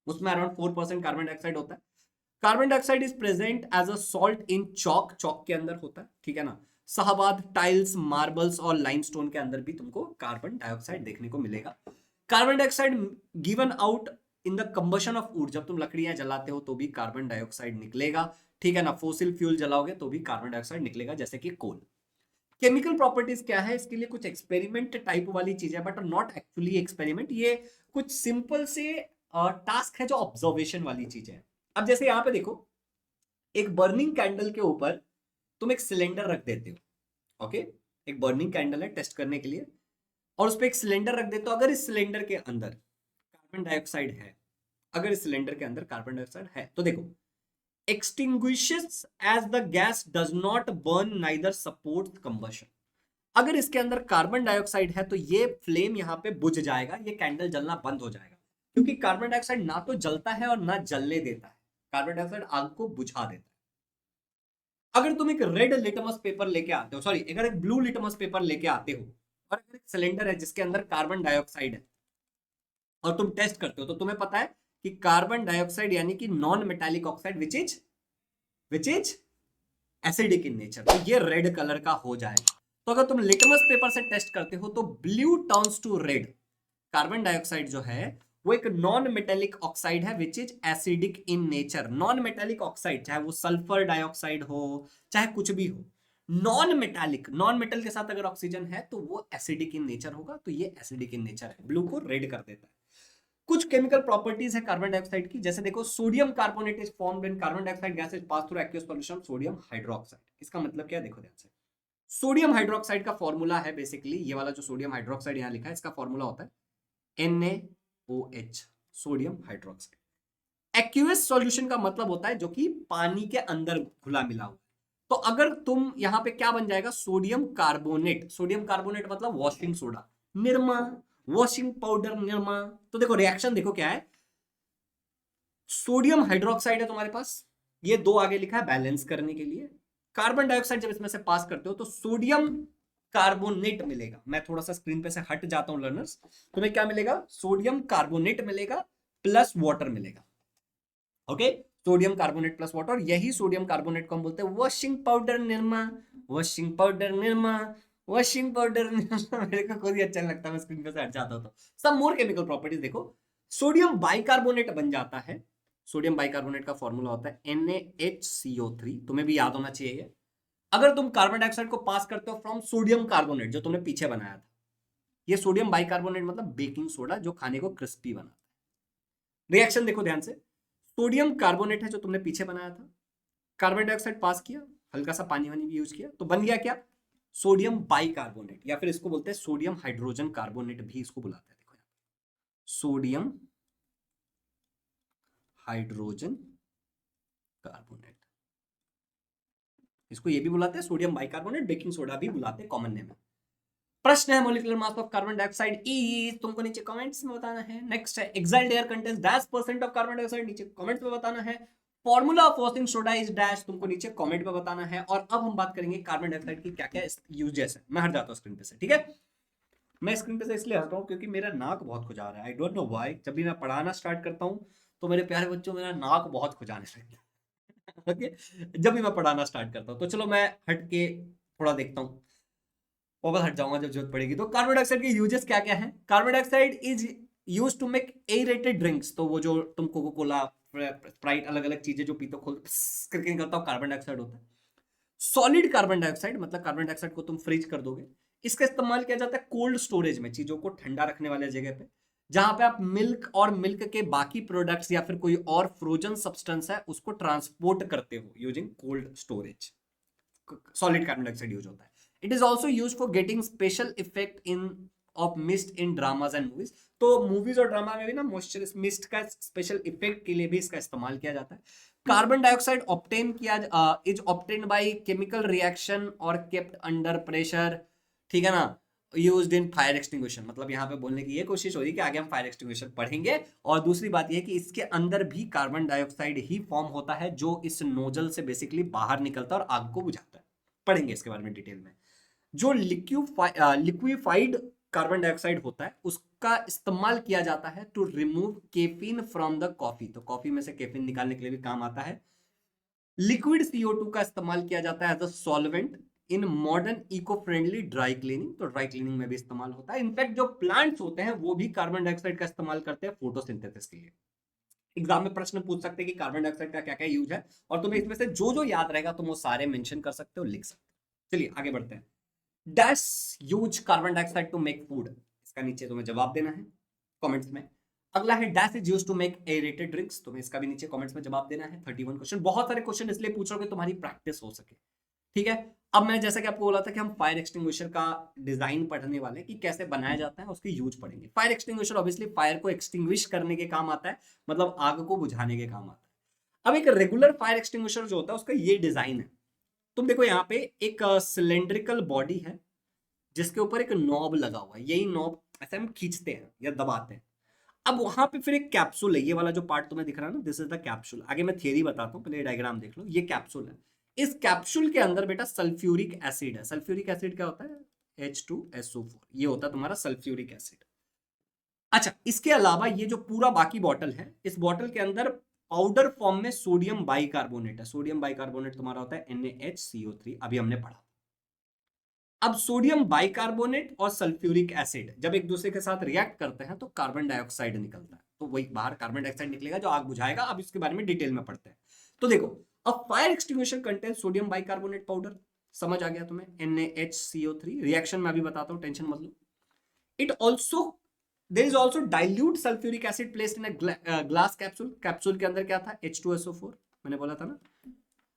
उसमें अराउंड 4% कार्बन डाइऑक्साइड होता है। Carbon dioxide is present as a salt in chalk, chalk के अंदर होता है, ठीक है ना। शाहबाद, टाइल्स, मार्बल्स और लाइमस्टोन के अंदर भी तुमको कार्बन डाइऑक्साइड देखने को मिलेगा। Carbon dioxide given out in the combustion of wood, जब तुम लकड़ियां जलाते हो तो भी कार्बन डाइऑक्साइड निकलेगा, ठीक है ना। फोसिल फ्यूल जलाओगे तो भी कार्बन डाइऑक्साइड निकलेगा, जैसे कि कोल। केमिकल प्रॉपर्टीज क्या है इसके लिए? कुछ एक्सपेरिमेंट टाइप वाली चीज है, बट नॉट एक्चुअली एक्सपेरिमेंट, ये कुछ सिंपल से टास्क है जो ऑब्जर्वेशन वाली चीज है। अब जैसे यहां पे देखो, एक बर्निंग कैंडल के ऊपर तुम एक सिलेंडर रख देते हो, ओके, एक बर्निंग कैंडल है टेस्ट करने के लिए, और उस पर एक सिलेंडर रख देते हो। अगर इस सिलेंडर के अंदर कार्बन डाइऑक्साइड है, अगर इस सिलेंडर के अंदर कार्बन डाइऑक्साइड है, तो देखो, extinguishes as the gas does not burn neither support combustion. अगर इसके अंदर कार्बन डाइऑक्साइड है तो ये फ्लेम यहां पे बुझ जाएगा, ये कैंडल जलना बंद हो जाएगा, क्योंकि कार्बन डाइऑक्साइड ना तो जलता है और ना जलने देता है, कार्बन डाइऑक्साइड आग को बुझा देता है। अगर तुम एक रेड लिटमस पेपर लेके आते हो, सॉरी, अगर एक ब्लू लिटमस पेपर लेके आते हो, और अगर एक सिलेंडर है जिसके अंदर कार्बन डाइऑक्साइड है, और तुम टेस्ट करते हो, तो तुम्हें पता है कि कार्बन डाइऑक्साइड यानी कि non metallic oxide which is acidic in nature, तो ये रेड कलर का हो जाएगा। तो अगर तुम लिटमस पेपर से टेस्ट करते हो तो blue turns to red. Carbon dioxide जो है वो एक नॉन मेटेलिक ऑक्साइड है which is acidic in nature. Non metallic oxide, चाहे वो सल्फर डाइऑक्साइड हो चाहे कुछ भी हो, नॉन मेटालिक, नॉन मेटल के साथ अगर ऑक्सीजन है तो वो एसिडिक इन नेचर होगा। तो ये एसिडिक इन नेचर है, ब्लू को रेड कर देता है। कुछ केमिकल प्रॉपर्टीज है कार्बन डाइऑक्साइड की, जैसे देखो sodium carbonate is formed when carbon dioxide gas is pass through aqueous solution sodium hydroxide. इसका मतलब क्या है, देखो ध्यान से। सोडियम हाइड्रोक्साइड का फॉर्मूला है बेसिकली ये वाला जो सोडियम हाइड्रोक्साइड यहां लिखा है, इसका फॉर्मूला होता है NaOH, sodium hydroxide. Aqueous solution का मतलब होता है जो कि पानी के अंदर घुला मिला हुआ। तो अगर तुम यहां पे क्या बन जाएगा, सोडियम कार्बोनेट। सोडियम कार्बोनेट मतलब washing soda, Nirma, washing powder, Nirma. तो देखो रिएक्शन देखो क्या है, सोडियम हाइड्रोक्साइड है तुम्हारे पास, ये दो आगे लिखा है बैलेंस करने के लिए। कार्बन डाइऑक्साइड जब इसमें से पास करते हो तो सोडियम कार्बोनेट मिलेगा। मैं थोड़ा सा स्क्रीन पे से हट जाता हूं लर्नर्स, तुम्हें क्या मिलेगा, सोडियम कार्बोनेट मिलेगा प्लस वाटर मिलेगा। Okay, sodium carbonate plus water, यही सोडियम कार्बोनेट को हम बोलते हैं washing powder Nirma, washing powder Nirma, washing powder Nirma. मेरे को खुद ही अच्छा नहीं लगता, मैं स्क्रीन पे से हट जाता हूं। तो सब मोर केमिकल प्रॉपर्टीज देखो, सोडियम बाइकार्बोनेट बन जाता है। सोडियम बाइकार्बोनेट का फॉर्मूला होता है NaHCO3, तुम्हें भी याद होना चाहिए। अगर तुम कार्बन डाइऑक्साइड को पास करते हो फ्रॉम सोडियम कार्बोनेट जो तुमने पीछे बनाया था, ये सोडियम बाइकार्बोनेट मतलब बेकिंग सोडा जो खाने को क्रिस्पी बनाता है। रिएक्शन देखो ध्यान से, सोडियम कार्बोनेट है जो तुमने पीछे बनाया था, कार्बन डाइऑक्साइड पास किया, हल्का सा पानी वानी भी यूज किया, तो बन गया क्या, सोडियम बाइकार्बोनेट, या फिर इसको बोलते हैं सोडियम हाइड्रोजन कार्बोनेट भी इसको बुलाते हैं। देखो सोडियम हाइड्रोजन कार्बोनेट, इसको ये भी बुलाते हैं सोडियम बाइकार्बोनेट, बेकिंग सोडा भी बुलाते हैं, कॉमन नेम है। प्रश्न है molecular mass of carbon dioxide is, तुमको नीचे कमेंट्स में बताना है। नेक्स्ट है exiled air contains -% of carbon dioxide, नीचे कमेंट्स में बताना है। Formula of washing soda is dash, तुमको नीचे कमेंट में बताना है। और अब हम बात करेंगे कार्बन डाइऑक्साइड की क्या क्या यूजेस है। मैं हट जाता हूं स्क्रीन पे से, ठीक है। मैं स्क्रीन पे से इसलिए हट रहा हूं क्योंकि मेरा नाक बहुत खुजा रहा है, आई डोंट नो व्हाई। जब भी मैं पढ़ाना स्टार्ट करता हूं तो मेरे प्यारे बच्चों मेरा नाक बहुत खुजाने लगता है। ओके, जब भी मैं पढ़ाना स्टार्ट करता हूं तो चलो मैं हट के थोड़ा देखता हूं, वापस हट जाऊंगा जब जरूरत पड़ेगी। तो कार्बन डाइऑक्साइड के यूजेस क्या क्या है। Carbon dioxide is use to make aerated drinks, तो वो जो तुम कोको कोला, स्प्राइट, अलग अलग चीजें जो पीते हो खोल करके निकलता हो, कार्बन डाइऑक्साइड होता है। सॉलिड कार्बन डाइऑक्साइड मतलब कार्बन डाइऑक्साइड को तुम फ्रीज कर दोगे। इसका इस्तेमाल किया जाता है कोल्ड स्टोरेज में, चीजों को ठंडा रखने वाले जगह पे, जहां पे आप मिल्क और मिल्क के बाकी प्रोडक्ट्स या फिर कोई और फ्रोजन सब्सटेंस है उसको ट्रांसपोर्ट करते हो using cold storage. Solid carbon dioxide use होता है। It is also use for getting special effect in of mist in dramas and movies, तो मूवीज और ड्रामा में भी ना मॉइस्चर मिस्ट का स्पेशल इफेक्ट के लिए भी इसका इस्तेमाल किया जाता है। कार्बन डाइऑक्साइड ऑब्टेन किया is obtain by chemical reaction और केप्ट अंडर प्रेशर, ठीक है ना, यूज्ड इन फायर एक्सटिंग्विशन। मतलब यहाँ पे बोलने की ये कोशिश हो रही है कि आगे हम फायर एक्सटिंग्विशन पढ़ेंगे। और दूसरी बात ये है कि इसके अंदर भी कार्बन डाइऑक्साइड ही फॉर्म होता है जो इस नोजल से बेसिकली बाहर निकलता है और आग को बुझाता है। पढ़ेंगे इसके बारे में डिटेल में। जो लिक्विफाइड कार्बन डाइऑक्साइड होता है उसका इस्तेमाल किया जाता है to remove caffeine from the coffee, तो कॉफी में से केफीन निकालने के लिए भी काम आता है। लिक्विड CO2 का इस्तेमाल किया जाता है as a solvent in modern eco friendly dry cleaning, तो ड्राई क्लीनिंग में भी इस्तेमाल होता है। इनफैक्ट जो प्लांट्स होते हैं वो भी कार्बन डाइऑक्साइड का इस्तेमाल करते हैं फोटोसिंथेसिस के लिए। एग्जाम में प्रश्न पूछ सकते हैं कि कार्बन डाइऑक्साइड का क्या क्या यूज है, और तुम्हें इसमें से जो जो याद रहेगा तुम वो सारे मेंशन कर सकते हो, लिख सकते हो। चलिए आगे बढ़ते हैं। Dash use carbon dioxide to make food, इसका नीचे तुम्हें जवाब देना है कमेंट्स में। अगला है dash is use to make aerated drinks, तुम्हें इसका भी नीचे कमेंट्स में जवाब देना है। 31 क्वेश्चन, बहुत सारे क्वेश्चन इसलिए पूछ रहा हूं कि तुम्हारी प्रैक्टिस हो सके, ठीक है। अब मैं जैसा कि आपको बोला था कि हम फायर एक्सटिंग्विशर का डिजाइन पढ़ने वाले हैं कि कैसे बनाया जाता है, उसकी यूज पढ़ेंगे। फायर एक्सटिंग्विशर ऑब्वियसली फायर को एक्सटिंग्विश करने के काम आता है, मतलब आग को बुझाने के काम आता है। अब एक रेगुलर फायर एक्सटिंग्विशर जो होता है उसका ये डिजाइन है। तुम देखो यहाँ पे एक सिलेंड्रिकल बॉडी है जिसके ऊपर एक नॉब लगा हुआ है, यही नॉब ऐसे हम खींचते हैं या दबाते हैं। अब वहां पे फिर एक कैप्सूल है, ये वाला जो पार्ट तुम्हें दिख रहा है ना, दिस इज द कैप्सूल। आगे मैं थियरी बताता हूँ, पहले डायग्राम देख लो। ये कैप्सूल है, इस कैप्सूल के अंदर बेटा सल्फ्यूरिक एसिड है। सल्फ्यूरिक एसिड क्या होता है, H2SO4, ये होता है तुम्हारा सल्फ्यूरिक एसिड। अच्छा, इसके अलावा ये जो पूरा बाकी बॉटल है, इस बॉटल के अंदर पाउडर फॉर्म में सोडियम बाइकार्बोनेट है। सोडियम बाइकार्बोनेट तुम्हारा होता है NaHCO3, अभी हमने पढ़ा। अब सोडियम बाइकार्बोनेट और सल्फ्यूरिक एसिड जब एक दूसरे के साथ रिएक्ट करते हैं तो कार्बन डाइऑक्साइड निकलता है, तो वही बाहर कार्बन डाइऑक्साइड निकलेगा जो आग बुझाएगा। अब इसके बारे में डिटेल में पढ़ते हैं। तो देखो, अब fire extinguisher contain sodium bicarbonate powder, समझ आ गया तुम्हें, NaHCO3। रिएक्शन में अभी बताता हूं, टेंशन मत लो। It also there is also dilute sulphuric acid placed in a glass capsule. Capsule के अंदर क्या था? H2SO4, मैंने बोला था ना।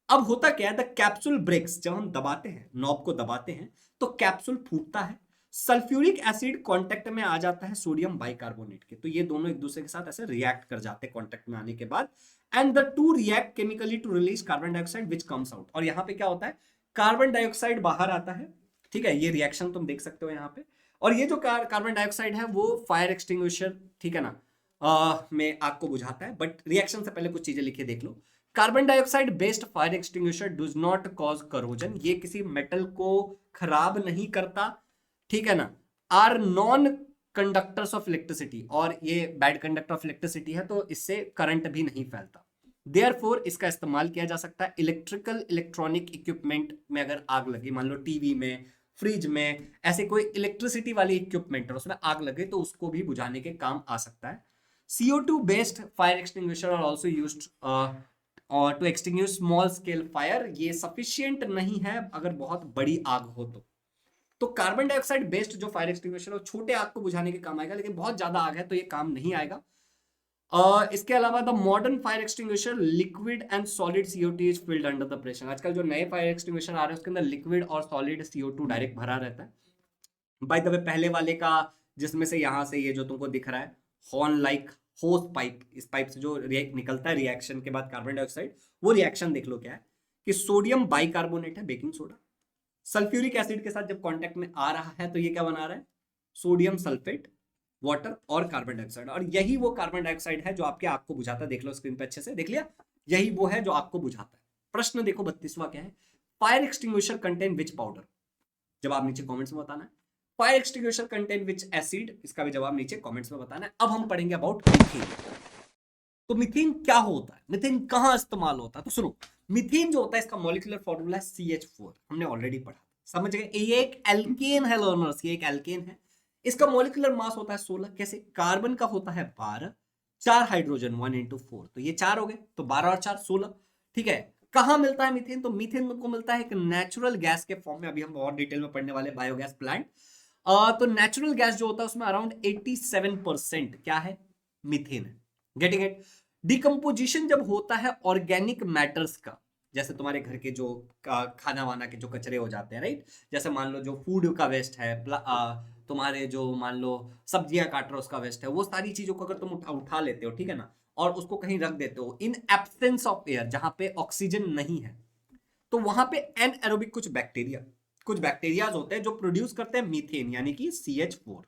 अब होता क्या है, द कैप्सूल ब्रेक्स, जब हम दबाते हैं, नॉब को दबाते हैं, तो कैप्सूल फूटता है, सल्फ्यूरिक एसिड कांटेक्ट में आ जाता है सोडियम बाइकार्बोनेट के, तो ये दोनों एक दूसरे के साथ ऐसे रिएक्ट कर जाते हैं कांटेक्ट में आने के बाद, and the two react chemically to release carbon dioxide which comes out. और यहां पे क्या होता है, कार्बन डाइऑक्साइड बाहर आता है, ठीक है, ये रिएक्शन तुम देख सकते हो यहाँ पे। और ये जो कार्बन डाइऑक्साइड है वो फायर एक्सटिंग्विशर, ठीक है ना, में आग को बुझाता है। बट रिएक्शन से पहले कुछ चीजें लिखे देख लो। Carbon dioxide based fire extinguisher does not cause corrosion, ये किसी मेटल को खराब नहीं करता, ठीक है ना। Are non conductors of electricity, और ये बैड कंडक्टर ऑफ इलेक्ट्रिसिटी है, तो इससे करंट भी नहीं फैलता। देयरफॉर इसका इस्तेमाल किया जा सकता है इलेक्ट्रिकल इलेक्ट्रॉनिक इक्विपमेंट में। अगर आग लगी, मान लो टीवी में, फ्रिज में, ऐसे कोई इलेक्ट्रिसिटी वाली इक्विपमेंट है, उसमें आग लगे तो उसको भी बुझाने के काम आ सकता है। CO2 based fire extinguisher are also used और to extinguish small scale fire, ये सफिशिएंट नहीं है अगर बहुत बड़ी आग हो तो कार्बन डाइऑक्साइड बेस्ड जो फायर एक्सटिंग्विशर है छोटे आग को बुझाने के काम आएगा, लेकिन बहुत ज्यादा आग है तो ये काम नहीं आएगा। इसके अलावा the modern fire extinguisher liquid and solid CO2 is filled under the pressure. आजकल जो नए फायर एक्सटिंग्विशर आ रहे हैं उसके अंदर लिक्विड और सॉलिड CO2 डायरेक्ट भरा रहता है। बाय द वे, पहले वाले का जिसमें से यहां से ये जो तुमको दिख रहा है हॉर्न लाइक होस पाइप, इस पाइप से जो निकलता है रिएक्शन के बाद कार्बन डाइऑक्साइड, वो रिएक्शन देख लो क्या है कि सोडियम बाइकार्बोनेट है, बेकिंग सोडा, सल्फ्यूरिक एसिड के साथ जब कांटेक्ट में आ रहा है तो ये क्या बना रहा है? सोडियम सल्फेट, वाटर और कार्बन डाइऑक्साइड। और यही वो कार्बन डाइऑक्साइड है जो आपके आग को बुझाता है। देख लो स्क्रीन पे अच्छे से, देख लिया, यही वो है जो आग को बुझाता है। प्रश्न देखो 32वां क्या है, fire extinguisher contain which powder. जवाब नीचे कमेंट्स में बताना है। Fire extinguisher contain which acid, इसका भी जवाब नीचे कमेंट्स में बताना है। अब हम पढ़ेंगे अबाउट मीथेन। तो मीथेन क्या होता है, मीथेन कहां इस्तेमाल होता है, तो सुनो, मीथेन जो होता है इसका मॉलिक्यूलर फॉर्मूला है CH4, हमने ऑलरेडी पढ़ा, समझ गए। ये एक एल्केन है लर्नर्स, ये एक एल्केन है। इसका मॉलिक्यूलर मास होता है 16, कैसे? कार्बन का होता है 12, 4 हाइड्रोजन 1 into 4, तो ये 4 हो गए, तो 12 और 4 16, ठीक है। कहां मिलता है मीथेन? तो मीथेन को मिलता है एक नेचुरल गैस के फॉर्म में, अभी हम और डिटेल में पढ़ने वाले बायोगैस प्लांट। तो नेचुरल गैस जो होता है उसमें अराउंड 87% क्या है? मीथेन है। Getting it? डिकम्पोजिशन जब होता है ऑर्गेनिक मैटर्स का, जैसे तुम्हारे घर के जो खाना वाना के जो कचरे हो जाते हैं, राइट, जैसे मान लो जो फूड का वेस्ट है, तुम्हारे जो मान लो सब्जियां काट रहे हो उसका वेस्ट है, वो सारी चीजों को अगर तुम उठा लेते हो, ठीक है ना, और उसको कहीं रख देते हो इन एब्सेंस ऑफ एयर, जहां पे ऑक्सीजन नहीं है, तो वहां पे एनएरोबिक कुछ बैक्टीरिया होते हैं जो प्रोड्यूस करते हैं मीथेन, यानी कि CH4,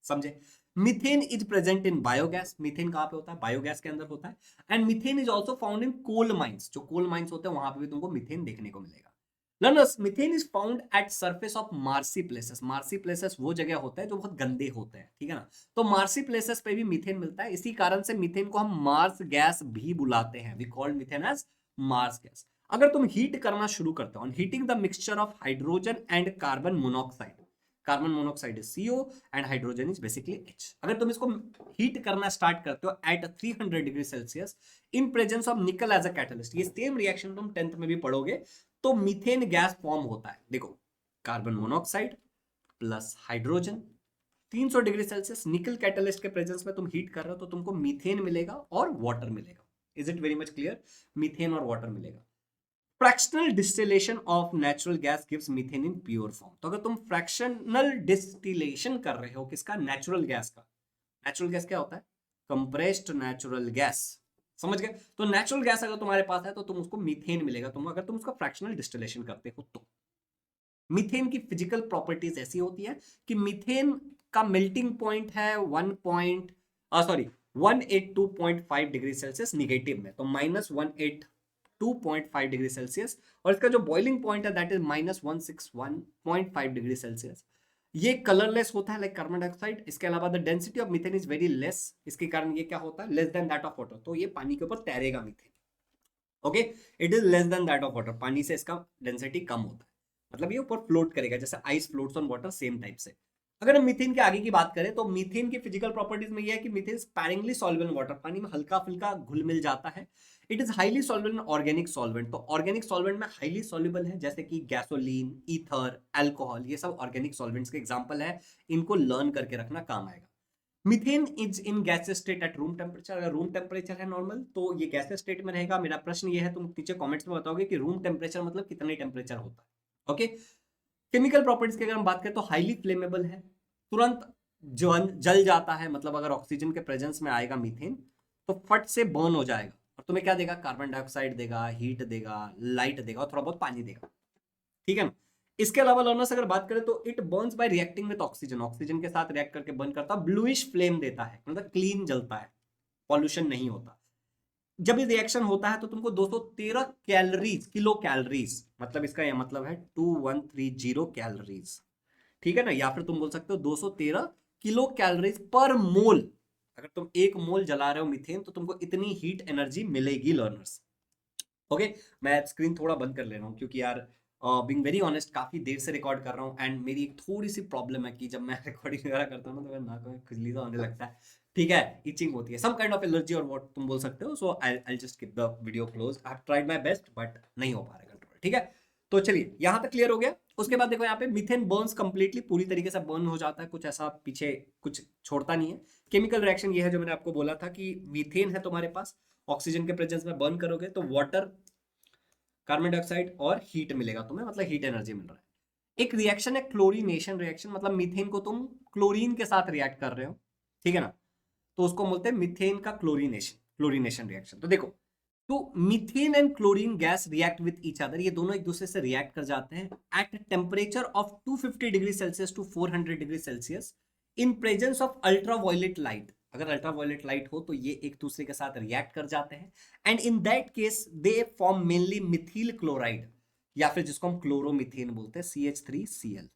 समझे। Methane is present in biogas, methane कहां पे होता है? बायोगैस के अंदर होता है। And methane is also found in coal mines, जो कोल माइंस होते हैं वहां पे भी तुमको मीथेन देखने को मिलेगा। Learners, methane is found at surface of marshy places. Marshy places वो जगह होता है जो बहुत गंदे होते हैं, ठीक है ना, तो मार्सी प्लेसेस पे भी मीथेन मिलता है। इसी कारण से मीथेन को हम मार्स गैस भी बुलाते हैं, we called methane as marsh gas. अगर तुम हीट करना शुरू करते हो, heating the mixture of hydrogen and carbon monoxide, carbon monoxide is CO and hydrogen is basically H। अगर तुम इसको हीट करना स्टार्ट करते हो at 300 degree Celsius in presence of nickel as a catalyst, ये सेम रिएक्शन तुम 10th में भी पढ़ोगे, तो मीथेन गैस फॉर्म होता है। देखो, carbon monoxide plus hydrogen, 300 degree Celsius निकल कैटलिस्ट के प्रेजेंस में तुम हीट कर रहे हो तो तुमको मीथेन मिलेगा और वाटर मिलेगा। Is it very much clear? Methane और वाटर मिलेगा। Fractional distillation of natural gas gives methane in pure form. तो अगर तुम फ्रैक्शनल डिस्टिलेशन कर रहे हो किसका? नेचुरल गैस का। नेचुरल गैस क्या होता है? कंप्रेस्ड नेचुरल गैस, समझ गए। तो नेचुरल गैस अगर तुम्हारे पास है तो तुम उसको मीथेन मिलेगा, तुम अगर तुम उसका फ्रैक्शनल डिस्टिलेशन करते हो तो। मीथेन की फिजिकल प्रॉपर्टीज ऐसी होती है कि मीथेन का मेल्टिंग पॉइंट है 182.5 डिग्री सेल्सियस निगेटिव में, तो -182.5 डिग्री सेल्सियस, और इसका जो बॉइलिंग पॉइंट है दैट इज -161.5 डिग्री सेल्सियस। ये कलरलेस होता है लाइक कार्बन डाइऑक्साइड। इसके अलावा the density of methane is very less, इसके कारण ये क्या होता है? Less than that of water, तो ये पानी के ऊपर तैरेगा methane. Okay, it is less than that of water, पानी से इसका डेंसिटी कम होता है। मतलब ये ऊपर फ्लोट करेगा, जैसे ice floats on water, same type से। अगर हम मीथेन के आगे की बात करें तो मीथेन की फिजिकल प्रॉपर्टीज में ये है कि methane sparingly soluble in water, पानी में हल्का फुल्का घुल मिल जाता है। It is highly soluble in organic solvent, तो ऑर्गेनिक सॉल्वेंट में हाईली सॉल्युबल है, जैसे कि गैसोलीन, ईथर, अल्कोहल, ये सब ऑर्गेनिक सॉल्वेंट्स के एग्जांपल है। इनको लर्न करके रखना, काम आएगा। Methane is in gas state at room temperature, अगर रूम टेम्परेचर है नॉर्मल तो ये गैस स्टेट में रहेगा। मेरा प्रश्न ये है, तुम नीचे कमेंट्स में बताओगे कि रूम टेम्परेचर मतलब कितने टेम्परेचर होता है। ओके, केमिकल प्रॉपर्टीज की अगर हम बात करें तो हाईली फ्लेमेबल है, तुरंत जल जाता है, मतलब अगर ऑक्सीजन के प्रेजेंस में आएगा मीथेन तो फट से बर्न हो जाएगा, और तुम्हें क्या देगा, कार्बन डाइऑक्साइड देगा, हीट देगा, लाइट देगा, और थोड़ा बहुत पानी देगा, ठीक है ना। इसके अलावा लर्नर्स अगर बात करें तो it Burns bye reacting with oxygen, oxygen के साथ रिएक्ट करके बर्न करता है, ब्लूइश फ्लेम देता है, मतलब क्लीन जलता है, पॉल्यूशन नहीं होता। जब ये रिएक्शन होता है तो तुमको 213 कैलोरीज, किलो कैलोरीज, मतलब इसका यह मतलब है 2130 कैलोरीज, ठीक है ना, या फिर तुम बोल सकते हो 213 किलो कैलोरीज पर मोल। अगर तुम 1 मोल जला रहे हो मीथेन तो तुमको इतनी हीट एनर्जी मिलेगी लर्नर्स। ओके, मैं स्क्रीन थोड़ा बंद कर ले रहा हूँ क्योंकि यार बीइंग वेरी ऑनेस्ट काफी देर से रिकॉर्ड कर रहा हूँ, एंड मेरी एक थोड़ी सी प्रॉब्लम है कि जब मैं रिकॉर्डिंग वगैरह करता हूँ ना तो मेरे नाक में खुजली सा होने लगता है, ठीक है, इचिंग होती है, सम काइंड ऑफ एलर्जी और व्हाट तुम बोल सकते हो। So I just keep the video close, I have tried my best but नहीं हो पा रहा कंट्रोल, ठीक है। तो चलिए यहाँ तक क्लियर हो गया। उसके बाद देखो यहाँ पे मीथेन बर्न्स कंप्लीटली, पूरी तरीके से बर्न हो जाता है, कुछ ऐसा पीछे कुछ छोड़ता नहीं है। केमिकल रिएक्शन ये है जो मैंने आपको बोला था कि मीथेन है तुम्हारे पास, ऑक्सीजन के प्रेजेंस में बर्न करोगे तो वाटर, कार्बन डाइऑक्साइड और हीट मिलेगा तुम्हें, मतलब हीट एनर्जी मिल रहा है। एक रिएक्शन है क्लोरीनेशन रिएक्शन, मतलब मीथेन को तुम क्लोरीन के साथ रिएक्ट कर रहे हो, ठीक है ना, तो उसको बोलते हैं मीथेन का क्लोरीनेशन, क्लोरीनेशन रिएक्शन। तो देखो, तो methane and chlorine gas react with each other, ये दोनों एक दूसरे से रिएक्ट कर जाते हैं at temperature of 250 degree Celsius to 400 degree Celsius in presence of ultraviolet light. अगर अल्ट्रावायलेट लाइट हो तो ये एक दूसरे के साथ रिएक्ट कर जाते हैं, and in that case they form mainly Mithil chloride, या फिर जिसको हम क्लोरोमीथेन बोलते हैं, CH3Cl,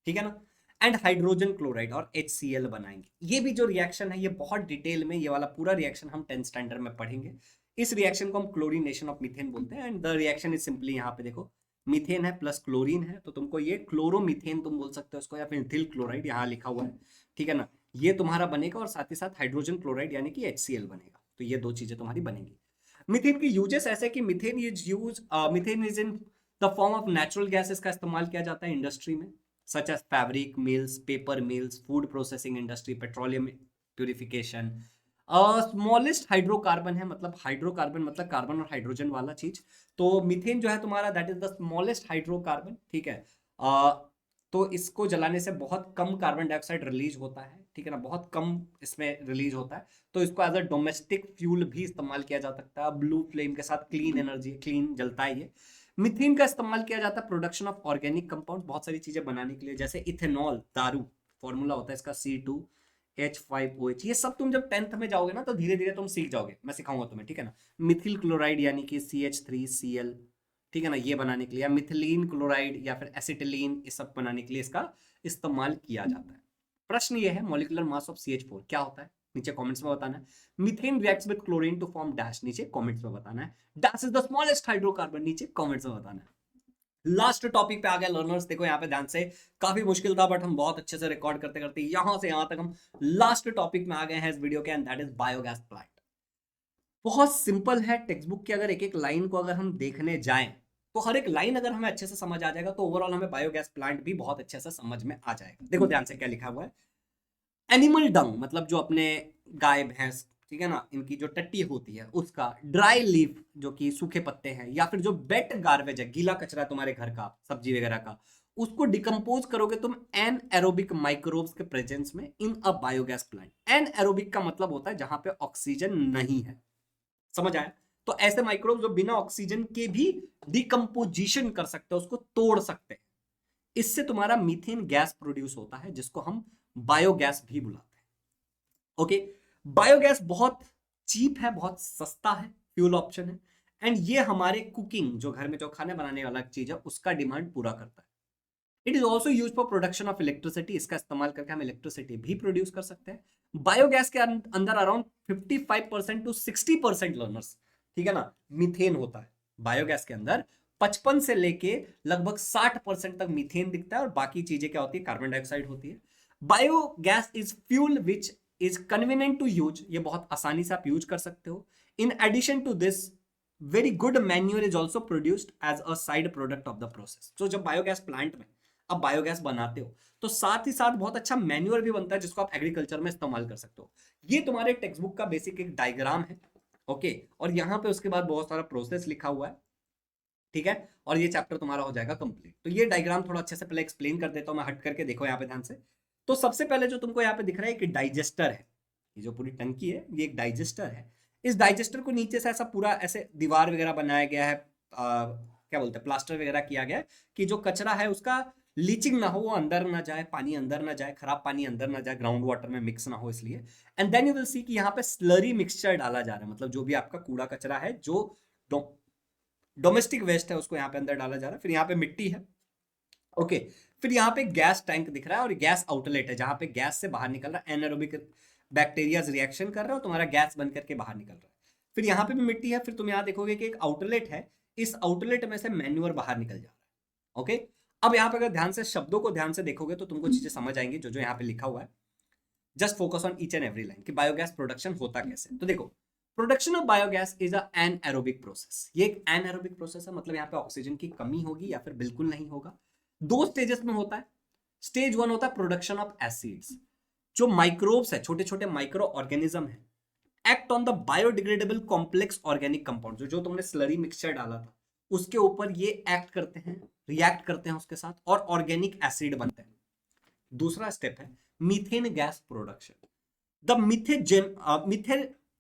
ठीक है ना, एंड हाइड्रोजन क्लोराइड और HCl बनाएंगे। ये भी जो रिएक्शन है ये बहुत डिटेल में, ये वाला पूरा रिएक्शन हम 10th स्टैंडर्ड में पढ़ेंगे। इस रिएक्शन को हम क्लोरीनेशन ऑफ मीथेन बोलते हैं, and the reaction is simply, यहाँ पे देखो मीथेन है प्लस क्लोरीन है तो तुमको ये क्लोरोमीथेन तुम बोल सकते हो इसको, या फिर इथिल क्लोराइड यहाँ लिखा हुआ है, ठीक है ना, ये तुम्हारा बनेगा, और साथ ही साथ हाइड्रोजन क्लोराइड यानी कि HCl बनेगा, तो ये दो चीजें तुम्हारी बनेंगी। मीथेन की यूजेस ऐसे कि methane is in the form of natural gases का इस्तेमाल किया जाता है इंडस्ट्री में, such as fabric mills, paper mills, food processing industry, petroleum purification। Smallest hydrocarbon है, मतलब हाइड्रोकार्बन मतलब कार्बन और हाइड्रोजन वाला चीज, तो मीथेन जो है तुम्हारा that is the smallest hydrocarbon, ठीक है। तो इसको जलाने से बहुत कम कार्बन डाइऑक्साइड रिलीज होता है, ठीक है ना, बहुत कम इसमें रिलीज होता है, तो इसको एज अ डोमेस्टिक फ्यूल भी इस्तेमाल किया जा सकता है, ब्लू फ्लेम के साथ क्लीन एनर्जी, क्लीन जलता है ये। मिथेन का इस्तेमाल किया जाता है प्रोडक्शन ऑफ ऑर्गेनिक कंपाउंड, बहुत सारी चीजें बनाने के लिए, जैसे इथेनॉल, दारू, फॉर्मूला होता है इसका C2H5OH, ये सब तुम जब 10th में जाओगे ना तो धीरे धीरे तुम सीख जाओगे, मैं सिखाऊंगा तुम्हें, ठीक है ना। मिथिल क्लोराइड यानी कि CH3Cl, ठीक है ना, ये बनाने के लिए, या मिथिलीन क्लोराइड या फिर एसिटिलीन, ये सब बनाने के लिए इसका इस्तेमाल किया जाता है। प्रश्न ये है, मॉलिक्यूलर मास ऑफ CH4 क्या होता है, नीचे कमेंट्स में बताना है। Methane reacts with chlorine to form dash, नीचे कमेंट्स में बताना है। Dash is the smallest hydrocarbon, नीचे कमेंट्स में बताना है। लास्ट टॉपिक पे आ गया लर्नर्स, देखो यहाँ पे ध्यान से, काफी मुश्किल था बट हम बहुत अच्छे से रिकॉर्ड करते करते यहां से यहां तक हम लास्ट टॉपिक में आ गए हैं इस वीडियो के, and that is biogas plant. बहुत सिंपल है, टेक्स्ट बुक की अगर एक एक लाइन को अगर हम देखने जाएं तो हर एक लाइन अगर हमें अच्छे से समझ आ जाएगा तो ओवरऑल हमें बायोगैस प्लांट भी बहुत अच्छे से समझ में आ जाएगा। देखो ध्यान से क्या लिखा हुआ है, एनिमल डंग मतलब जो अपने गाय भैंस, ठीक है ना, इनकी जो टट्टी होती है उसका, ड्राई लीफ जो कि सूखे पत्ते हैं, या फिर जो वेट गार्बेज है, गीला कचरा तुम्हारे घर का, सब्जी वगैरह का, उसको डिकम्पोज करोगे तुम एन एरोबिक माइक्रोब्स के प्रेजेंस में इन अ बायोगैस प्लांट। एन एरोबिक का मतलब होता है जहां पे ऑक्सीजन नहीं है, समझ आया। तो ऐसे माइक्रोब जो बिना ऑक्सीजन के भी डिकम्पोजिशन कर सकते हैं, उसको तोड़ सकते हैं, इससे तुम्हारा मीथेन गैस प्रोड्यूस होता है जिसको हम बायोगैस भी बुलाते हैं। ओके, बायोगैस बहुत चीप है, बहुत सस्ता है, फ्यूल ऑप्शन है, एंड ये हमारे कुकिंग, जो घर में जो खाने बनाने वाला चीज है उसका डिमांड पूरा करता है। It is also use for production of electricity, इसका इस्तेमाल करके हम इलेक्ट्रिसिटी भी प्रोड्यूस कर सकते हैं। बायोगैस के अंदर अराउंड 55% टू 60% लर्नर्स, ठीक है ना, मीथेन होता है। बायोगैस के अंदर 55 से लेके लगभग 60% तक मीथेन दिखता है और बाकी चीजें क्या होती है, कार्बन डाइऑक्साइड होती है। Biogas is fuel which is convenient to use, ये बहुत आसानी से आप यूज कर सकते हो। In addition to this very good manure is also produced as a side product of the process. तो जब बायोगैस प्लांट में आप बायोगैस बनाते हो तो साथ ही साथ बहुत अच्छा मैन्यूर भी बनता है जिसको आप एग्रीकल्चर में इस्तेमाल कर सकते हो। ये तुम्हारे टेक्स्ट बुक का बेसिक एक डायग्राम है, ओके। और यहाँ पे उसके बाद बहुत सारा प्रोसेस लिखा हुआ है, ठीक है। और ये चैप्टर तुम्हारा हो जाएगा कंप्लीट। तो ये डायग्राम थोड़ा अच्छे से पहले एक्सप्लेन कर देता हूँ मैं, हट करके देखो यहाँ पे ध्यान से। तो सबसे पहले जो तुमको यहाँ पे दिख रहा है कि डाइजेस्टर है, ये जो पूरी टंकी है ये एक डाइजेस्टर है। इस डाइजेस्टर को नीचे से ऐसा पूरा ऐसे दीवार वगैरह बनाया गया है, क्या बोलते हैं, प्लास्टर वगैरह किया गया है कि जो कचरा है उसका लीचिंग ना हो, वो अंदर ना जाए, पानी अंदर ना जाए, खराब पानी अंदर ना जाए, ग्राउंड वाटर में मिक्स ना हो इसलिए। And then you will see कि यहाँ पे स्लरी मिक्सचर डाला जा रहा है, मतलब जो भी आपका कूड़ा कचरा है, जो डोमेस्टिक वेस्ट है, उसको यहाँ पे अंदर डाला जा रहा है। फिर यहाँ पे मिट्टी है, ओके। फिर यहाँ पे गैस टैंक दिख रहा है और गैस आउटलेट है जहां पे गैस से बाहर निकल रहा है, एनारोबिक बैक्टीरिया रिएक्शन कर रहा है और तुम्हारा गैस बन करके बाहर निकल रहा है। फिर यहाँ पे भी मिट्टी है। फिर तुम यहाँ देखोगे कि एक आउटलेट है, इस आउटलेट में से मैन्यूअर बाहर निकल जा रहा है, ओके। अब यहाँ पे अगर ध्यान से शब्दों को ध्यान से देखोगे तो तुमको चीजें समझ आएंगी जो जो यहाँ पे लिखा हुआ है। Just focus on each and every line कि बायोगैस प्रोडक्शन होता कैसे। तो देखो, production of biogas is an aerobic process. ये एक एन एरोबिक प्रोसेस है, मतलब यहाँ पे ऑक्सीजन की कमी होगी या फिर बिल्कुल नहीं होगा। 2 स्टेजेस में होता है। स्टेज 1 होता है प्रोडक्शन ऑफ एसिड्स, जो माइक्रोब्स है, छोटे छोटे माइक्रो ऑर्गेनिज्म है, act on the biodegradable complex organic compound, जो तुमने स्लरी मिक्सचर डाला था उसके ऊपर ये एक्ट करते हैं, रिएक्ट करते हैं उसके साथ और ऑर्गेनिक एसिड बनते हैं। दूसरा स्टेप है methane gas production. The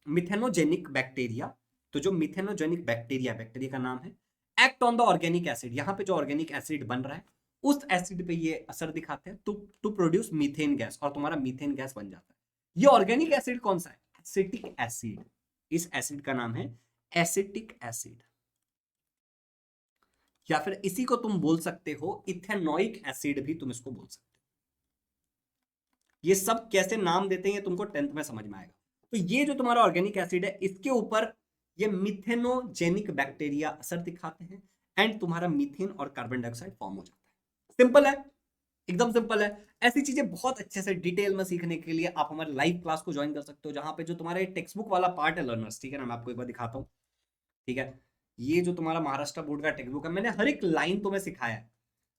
methanogenic bacteria, तो जो मिथेनोजेनिक बैक्टीरिया का नाम है, act on the organic acid, यहां पे जो ऑर्गेनिक एसिड बन रहा है उस एसिड पे ये असर दिखाते हैं टू प्रोड्यूस मीथेन गैस, और तुम्हारा मीथेन गैस बन जाता है। ये ऑर्गेनिक एसिड कौन सा है? Acetic acid. इस एसिड का नाम है एसिटिक एसिड, या फिर इसी को तुम बोल सकते हो इथेनोइक एसिड भी तुम इसको बोल सकते हो। ये सब कैसे नाम देते हैं ये तुमको 10th में समझ में आएगा। तो ये जो तुम्हारा ऑर्गेनिक एसिड है इसके ऊपर ये मिथेनोजेनिक बैक्टीरिया असर दिखाते हैं एंड तुम्हारा मीथेन और कार्बन डाइऑक्साइड फॉर्म हो जाता है। सिंपल है, एकदम सिंपल है। ऐसी चीजें बहुत अच्छे से डिटेल में सीखने के लिए आप हमारे लाइव क्लास को ज्वाइन कर सकते हो, जहां पे जो तुम्हारे टेक्स्ट बुक वाला पार्ट है लर्नर्स, ठीक है ना, मैं आपको एक बार दिखाता हूँ, ठीक है। ये जो तुम्हारा महाराष्ट्र बोर्ड का टेक्स्ट बुक है, मैंने हर एक लाइन तुम्हें सिखाया है।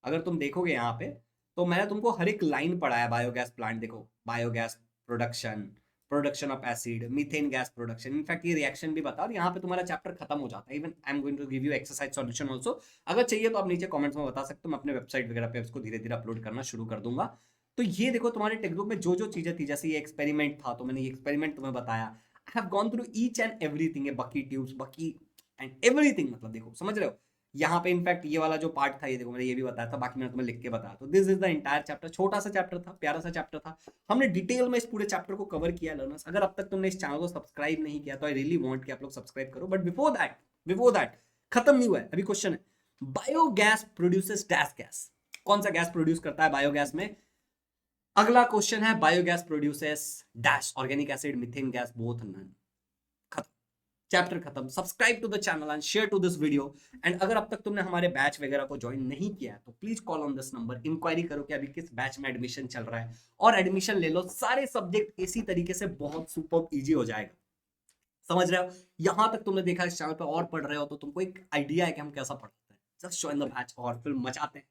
अगर तुम देखोगे यहाँ पे तो मैंने तुमको हर एक लाइन पढ़ाया। बायोगैस प्लांट देखो, biogas production, production of acid, methane gas production, in fact ये रिएक्शन भी बता, और यहाँ पे तुम्हारा चैप्टर खत्म हो जाता है। Even I am going to give you exercise solution also. अगर चाहिए तो आप नीचे कमेंट्स में बता सकते हो, मैं अपने वेबसाइट वगैरह पे इसको धीरे धीरे अपलोड करना शुरू कर दूंगा। तो ये देखो तुम्हारे टेक्स्ट बुक में जो जो चीजें थी, जैसे ये एक्सपेरिमेंट था तो मैंने ये एक्सपेरिमेंट तुम्हें बताया। I have gone through each and everything, ये बकी ट्यूब्स, बकी एंड एवरीथिंग, मतलब देखो, समझ रहे हो। यहाँ पे इनफैक्ट ये वाला जो पार्ट था, ये देखो मैंने ये भी बताया था, बाकी मैंने तुम्हें लिख के बताया। तो this is the entire chapter. छोटा सा चैप्टर था, प्यारा सा चैप्टर था, हमने डिटेल में इस पूरे चैप्टर को कवर किया लर्नर्स। अगर अब तक तुमने इस चैनल को सब्सक्राइब नहीं किया तो आई रियली वांट कि आप लोग सब्सक्राइब करो। बट बिफोर दैट खत्म नहीं हुआ है, अभी क्वेश्चन है, बायोगैस प्रोड्यूसेस डैश गैस। कौन सा गैस प्रोड्यूस करता है बायोगैस में? अगला क्वेश्चन है biogas produces dash organic acid, methane gas, both none. Chapter खत्म। Subscribe to the channel and share to this video. And अगर अब तक तुमने हमारे बैच वगैरह को ज्वाइन नहीं किया है तो please call on this number, inquiry करो कि अभी किस बैच में एडमिशन चल रहा है और एडमिशन ले लो। सारे सब्जेक्ट इसी तरीके से बहुत सुपर इजी हो जाएगा, समझ रहे हो। यहां तक तुमने देखा इस चैनल पे और पढ़ रहे हो तो तुमको एक आइडिया है कि हम कैसा पढ़ते हैं। जस्ट ज्वाइन द बैच और फिर मचाते हैं।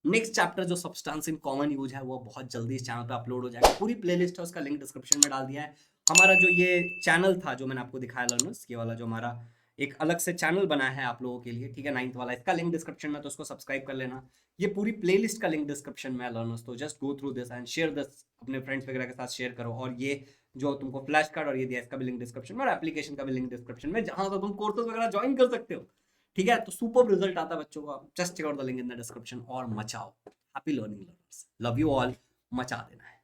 नेक्स्ट चैप्टर जो सब्सटेंस इन कॉमन यूज है वो बहुत जल्दी इस चैनल पे अपलोड हो जाएगा। पूरी प्लेलिस्ट है, उसका लिंक डिस्क्रिप्शन में डाल दिया है। हमारा जो ये चैनल था जो मैंने आपको दिखाया लर्नर्स, ये वाला जो हमारा एक अलग से चैनल बना है आप लोगों के लिए, ठीक है, 9th वाला, इसका लिंक डिस्क्रिप्शन में, तो उसको सब्सक्राइब कर लेना। ये पूरी प्लेलिस्ट का लिंक डिस्क्रिप्शन में है लर्नर्स, तो just go through this and share this, अपने फ्रेंड्स वगैरह के साथ शेयर करो। और ये जो तुमको फ्लैश कार्ड और ये दिया इसका भी लिंक डिस्क्रिप्शन में, और एप्लीकेशन का भी लिंक डिस्क्रिप्शन में, जहां से तुम कोर्सेज वगैरह ज्वाइन कर सकते हो, ठीक है। तो सुपर रिजल्ट आता है बच्चों का, just check out the link in the description और मचाओ। Happy learning learners, love you all, मचा देना है।